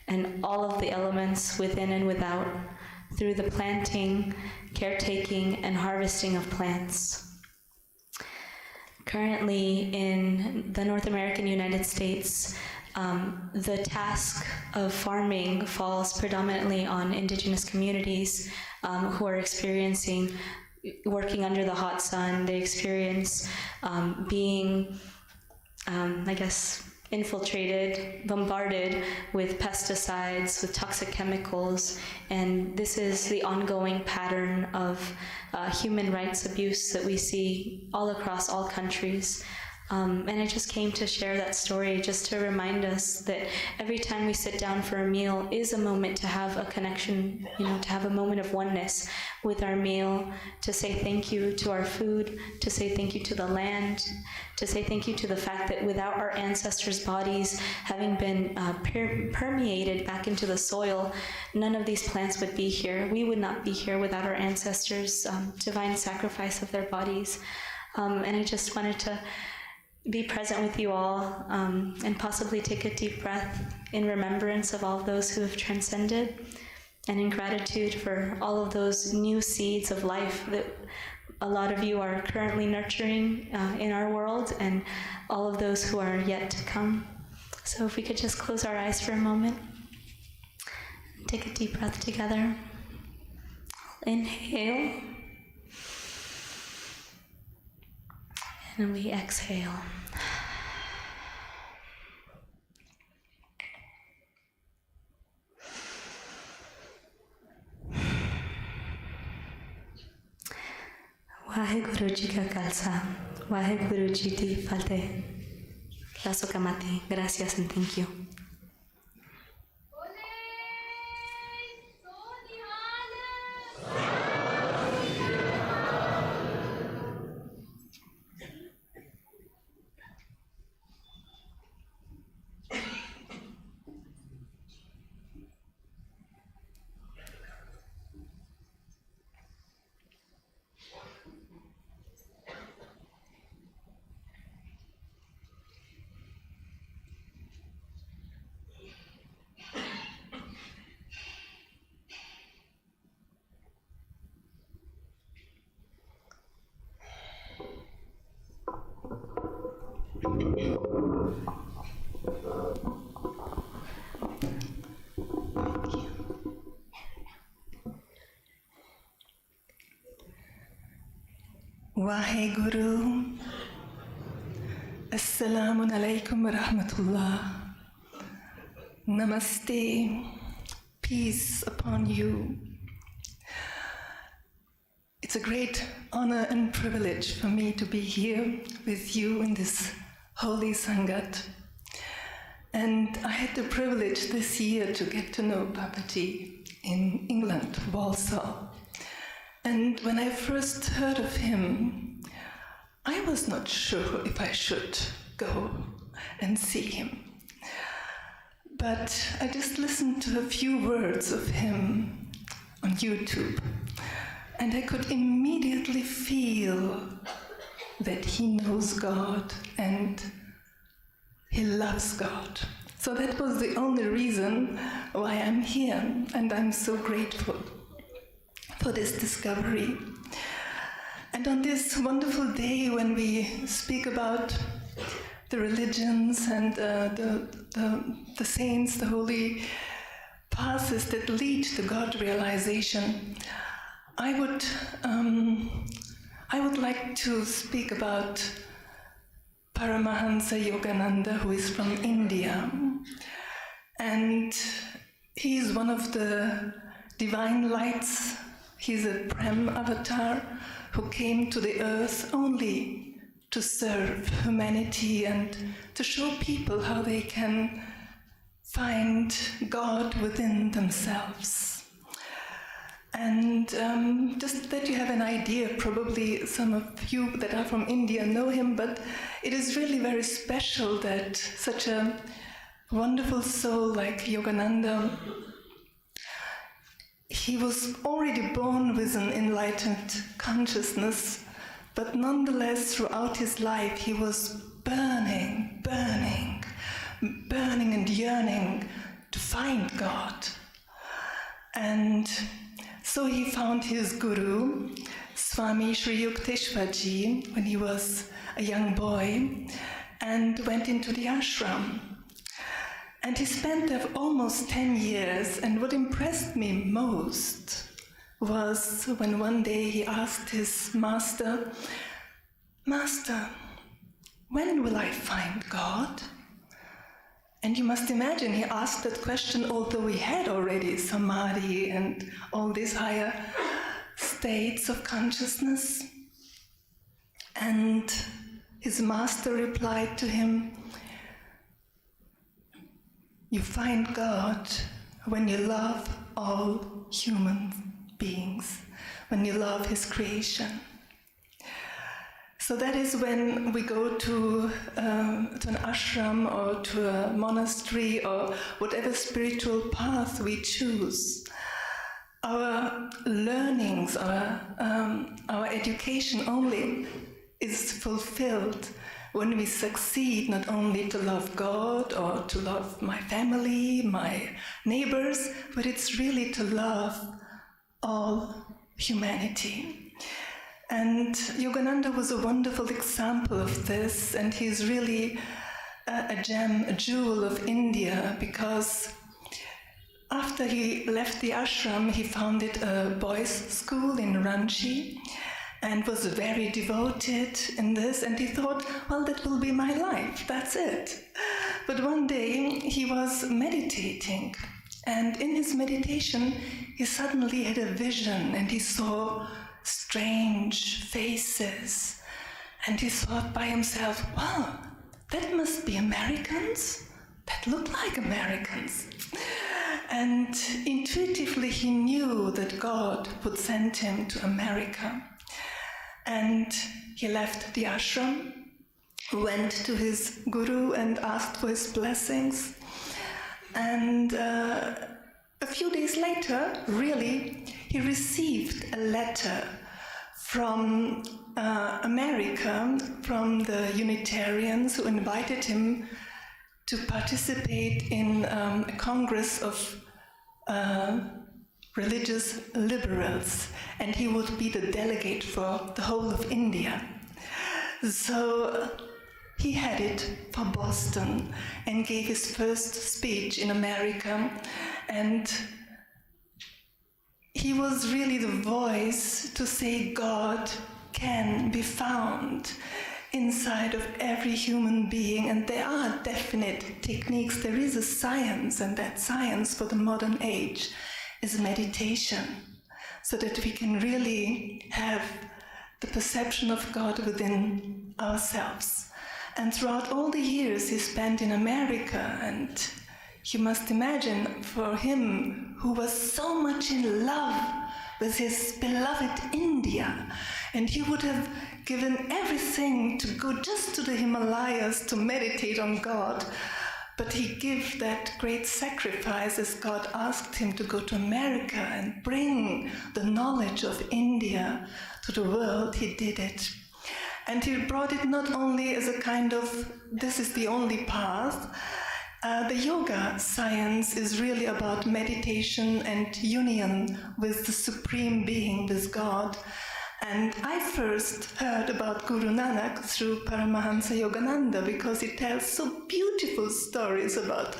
and all of the elements within and without through the planting, caretaking, and harvesting of plants. Currently in the North American United States, the task of farming falls predominantly on indigenous communities who are working under the hot sun. They experience being, infiltrated, bombarded with pesticides, with toxic chemicals, and this is the ongoing pattern of human rights abuse that we see all across all countries. And I just came to share that story just to remind us that every time we sit down for a meal is a moment to have a connection, to have a moment of oneness with our meal, to say thank you to our food, to say thank you to the land, to say thank you to the fact that without our ancestors' bodies having been permeated back into the soil, none of these plants would be here. We would not be here without our ancestors' divine sacrifice of their bodies. And I just wanted to be present with you all and possibly take a deep breath in remembrance of all of those who have transcended and in gratitude for all of those new seeds of life that a lot of you are currently nurturing in our world and all of those who are yet to come. So if we could just close our eyes for a moment, take a deep breath together. Inhale. And we exhale. Waheguru Ji ka Khalsa, Waheguru Ji di Fateh. Lasokamati. Gracias and thank you. Waheguru, Assalamu alaikum wa rahmatullah. Namaste, peace upon you. It's a great honor and privilege for me to be here with you in this holy Sangat. And I had the privilege this year to get to know Babaji in England, Walsall. And when I first heard of him, I was not sure if I should go and see him. But I just listened to a few words of him on YouTube, and I could immediately feel that he knows God and he loves God. So that was the only reason why I'm here, and I'm so grateful for this discovery. And on this wonderful day when we speak about the religions and the saints, the holy paths that lead to God realization, I would like to speak about Paramahansa Yogananda, who is from India. And he is one of the divine lights. He's a Prem avatar who came to the earth only to serve humanity and to show people how they can find God within themselves. And just that you have an idea, probably some of you that are from India know him, but it is really very special that such a wonderful soul like Yogananda, he was already born with an enlightened consciousness, but nonetheless throughout his life he was burning and yearning to find God. And so he found his guru, Swami Sri Yukteswarji, when he was a young boy, and went into the ashram. And he spent there almost 10 years, and what impressed me most was when one day he asked his master, "Master, when will I find God?" And you must imagine he asked that question although he had already samadhi and all these higher states of consciousness. And his master replied to him, "You find God when you love all human beings, when you love his creation." So that is when we go to an ashram or to a monastery or whatever spiritual path we choose. Our learnings, our education only is fulfilled when we succeed not only to love God or to love my family, my neighbors, but it's really to love all humanity. And Yogananda was a wonderful example of this, and he's really a gem, a jewel of India, because after he left the ashram, he founded a boys' school in Ranchi and was very devoted in this, and he thought, well, that will be my life, that's it. But one day he was meditating, and in his meditation he suddenly had a vision, and he saw strange faces, and he thought by himself, wow, that must be Americans, that look like Americans. And intuitively he knew that God would send him to America. And he left the ashram, went to his guru and asked for his blessings. And a few days later, really, he received a letter from America, from the Unitarians, who invited him to participate in a congress of religious liberals, and he would be the delegate for the whole of India. So he headed for Boston and gave his first speech in America, and he was really the voice to say God can be found inside of every human being, and there are definite techniques. There is a science, and that science for the modern age is meditation, so that we can really have the perception of God within ourselves. And throughout all the years he spent in America, and you must imagine for him, who was so much in love with his beloved India, and he would have given everything to go just to the Himalayas to meditate on God, but he gave that great sacrifice as God asked him to go to America and bring the knowledge of India to the world. He did it. And he brought it not only as a kind of, this is the only path. The yoga science is really about meditation and union with the Supreme Being, with God. And I first heard about Guru Nanak through Paramahansa Yogananda, because he tells so beautiful stories about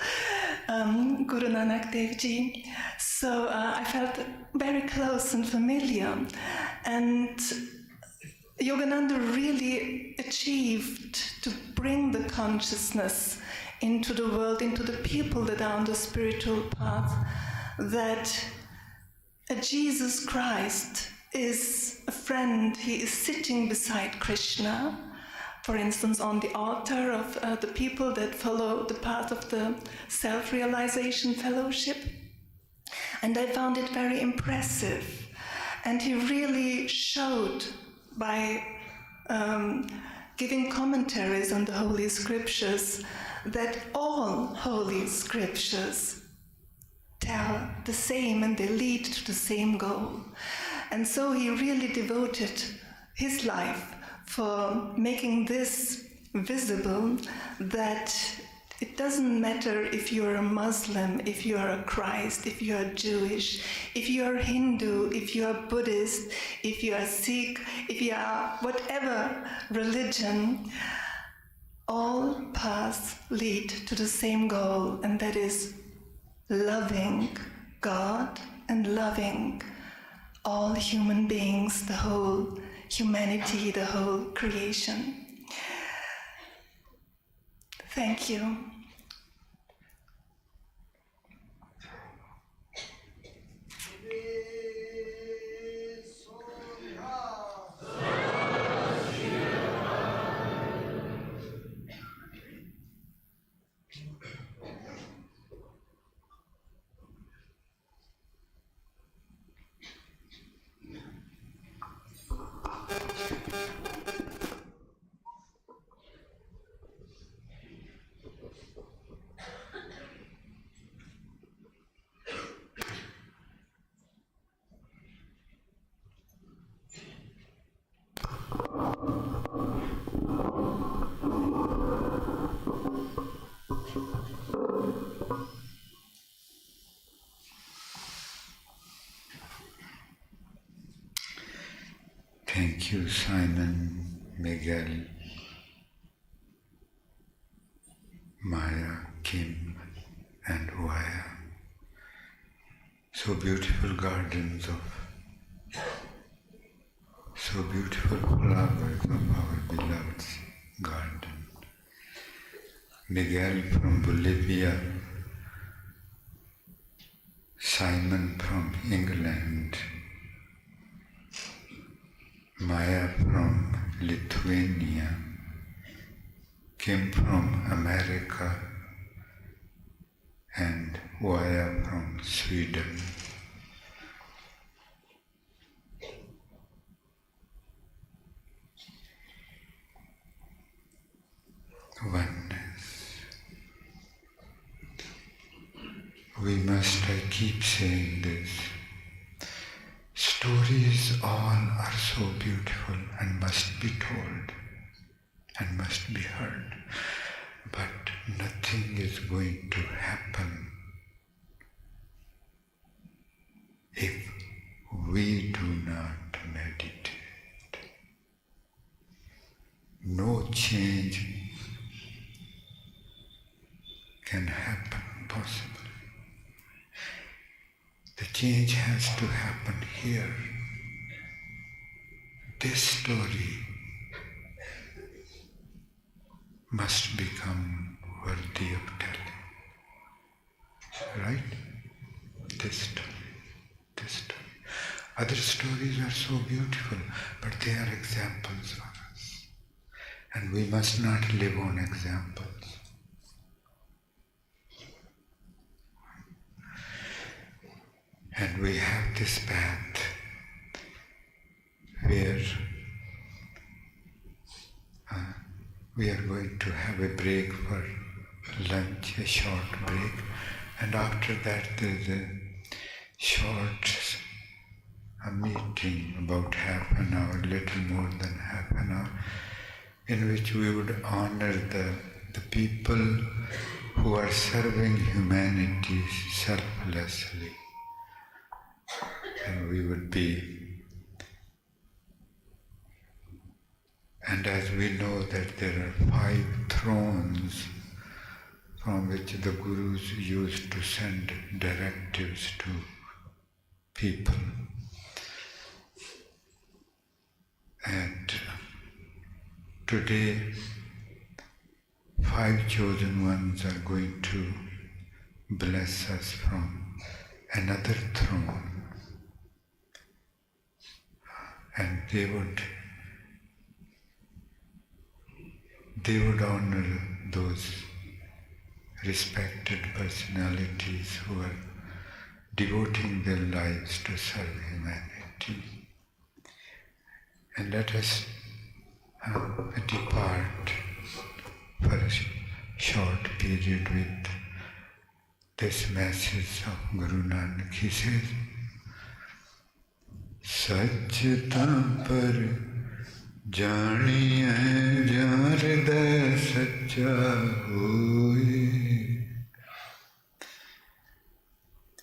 Guru Nanak Dev Ji. So I felt very close and familiar. And Yogananda really achieved to bring the consciousness into the world, into the people that are on the spiritual path, that Jesus Christ is a friend. He is sitting beside Krishna, for instance, on the altar of the people that follow the path of the self-realization fellowship. And I found it very impressive. And he really showed by giving commentaries on the Holy Scriptures that all Holy Scriptures tell the same, and they lead to the same goal. And so he really devoted his life for making this visible, that it doesn't matter if you're a Muslim, if you are a Christ, if you are Jewish, if you are Hindu, if you are Buddhist, if you are Sikh, if you are whatever religion, all paths lead to the same goal, and that is loving God and loving all human beings, the whole humanity, the whole creation. Thank you. Thank you, Simon, Miguel, Maya, Kim, and Waya. So beautiful gardens so beautiful flowers of our beloved garden. Miguel from Bolivia, Simon from England, Maya from Lithuania, Kim from America, and Waya from Sweden. Oneness. We must, I keep saying this, stories all are so beautiful and must be told and must be heard, but nothing is going to happen if we do not meditate. No change can happen possible. The change has to happen here. This story must become worthy of telling. Right? This story. Other stories are so beautiful, but they are examples for us. And we must not live on examples. And we have this path where we are going to have a break for lunch, a short break, and after that there is a short meeting, about half an hour, little more than half an hour, in which we would honor the people who are serving humanity selflessly. And we would be, and as we know that there are 5 thrones from which the Gurus used to send directives to people. And today, 5 chosen ones are going to bless us from another throne. And they would honor those respected personalities who are devoting their lives to serve humanity. And let us depart for a short period with this message of Guru Nanak. He says, Sachta par janiye jarda sacha hoye.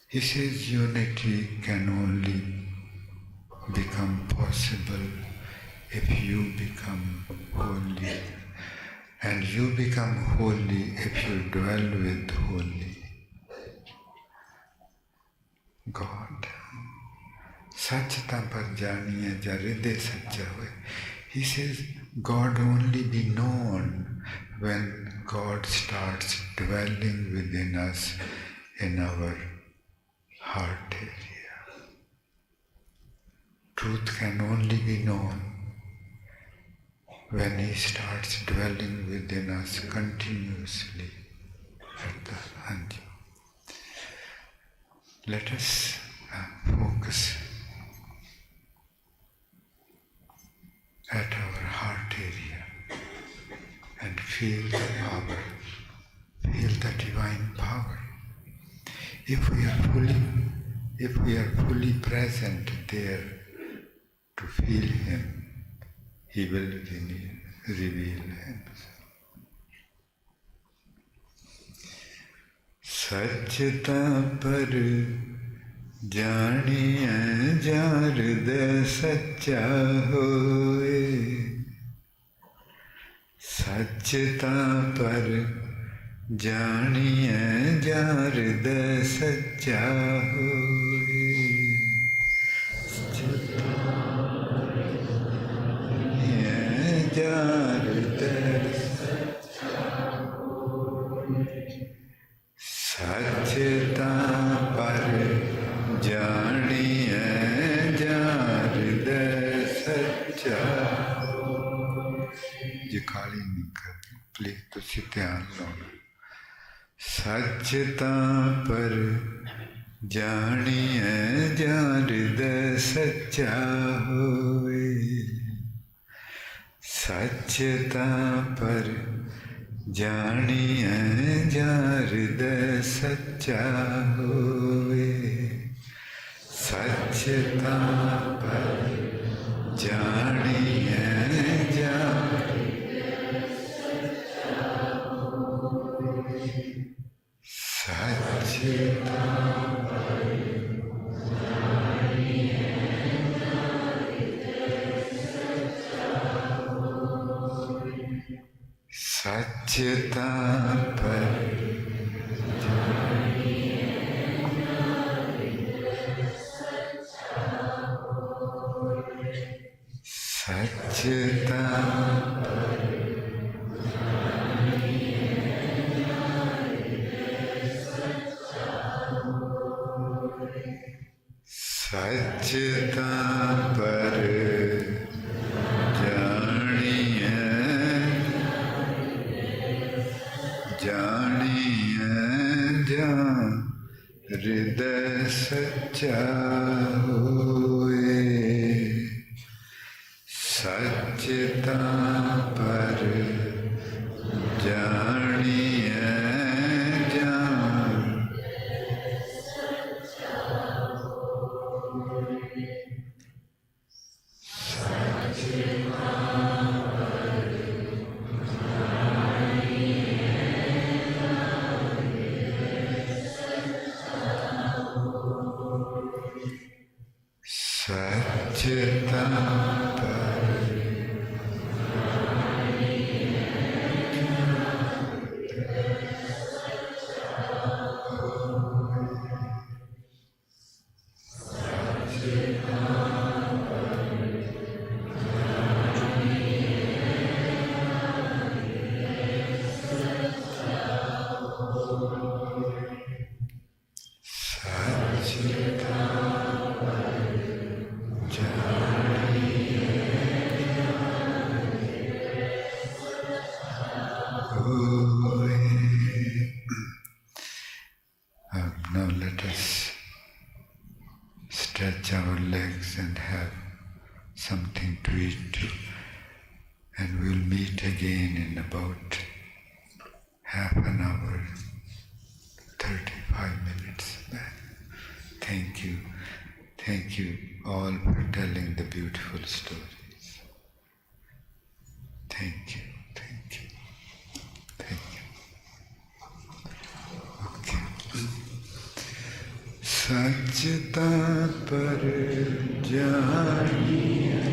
He says unity can only become possible if you become holy, and you become holy if you dwell with holy God. Sachta par janiye jarde sacha hoye. He says God only be known when God starts dwelling within us in our heart area. Truth can only be known when He starts dwelling within us continuously at the Anju. Let us focus at our heart area and feel the power, feel the divine power. If we are fully present there to feel Him, He will reveal Himself. Sachta par janiye jarda sacha hoye. Sachta par janiye jarda sacha hoye. Sachta par janiye jarda sacha. Je kali nahi karni, please tusi dhyan launa. Sachta par janiye jarda sacha hoye. Sachta par janiye jarda sacha hoye. Sachta par janiye jarda sacha hoye. Sachta par Sachta par पर जानिए जानिए जान हृदय सच्चा होए सच्चता पर जानिए जान सच्चता पर now let us stretch our legs and have something to eat, and we'll meet again in about half an hour, 35 minutes. Thank you all for telling the beautiful stories. Thank you. सच्चता पर जानिए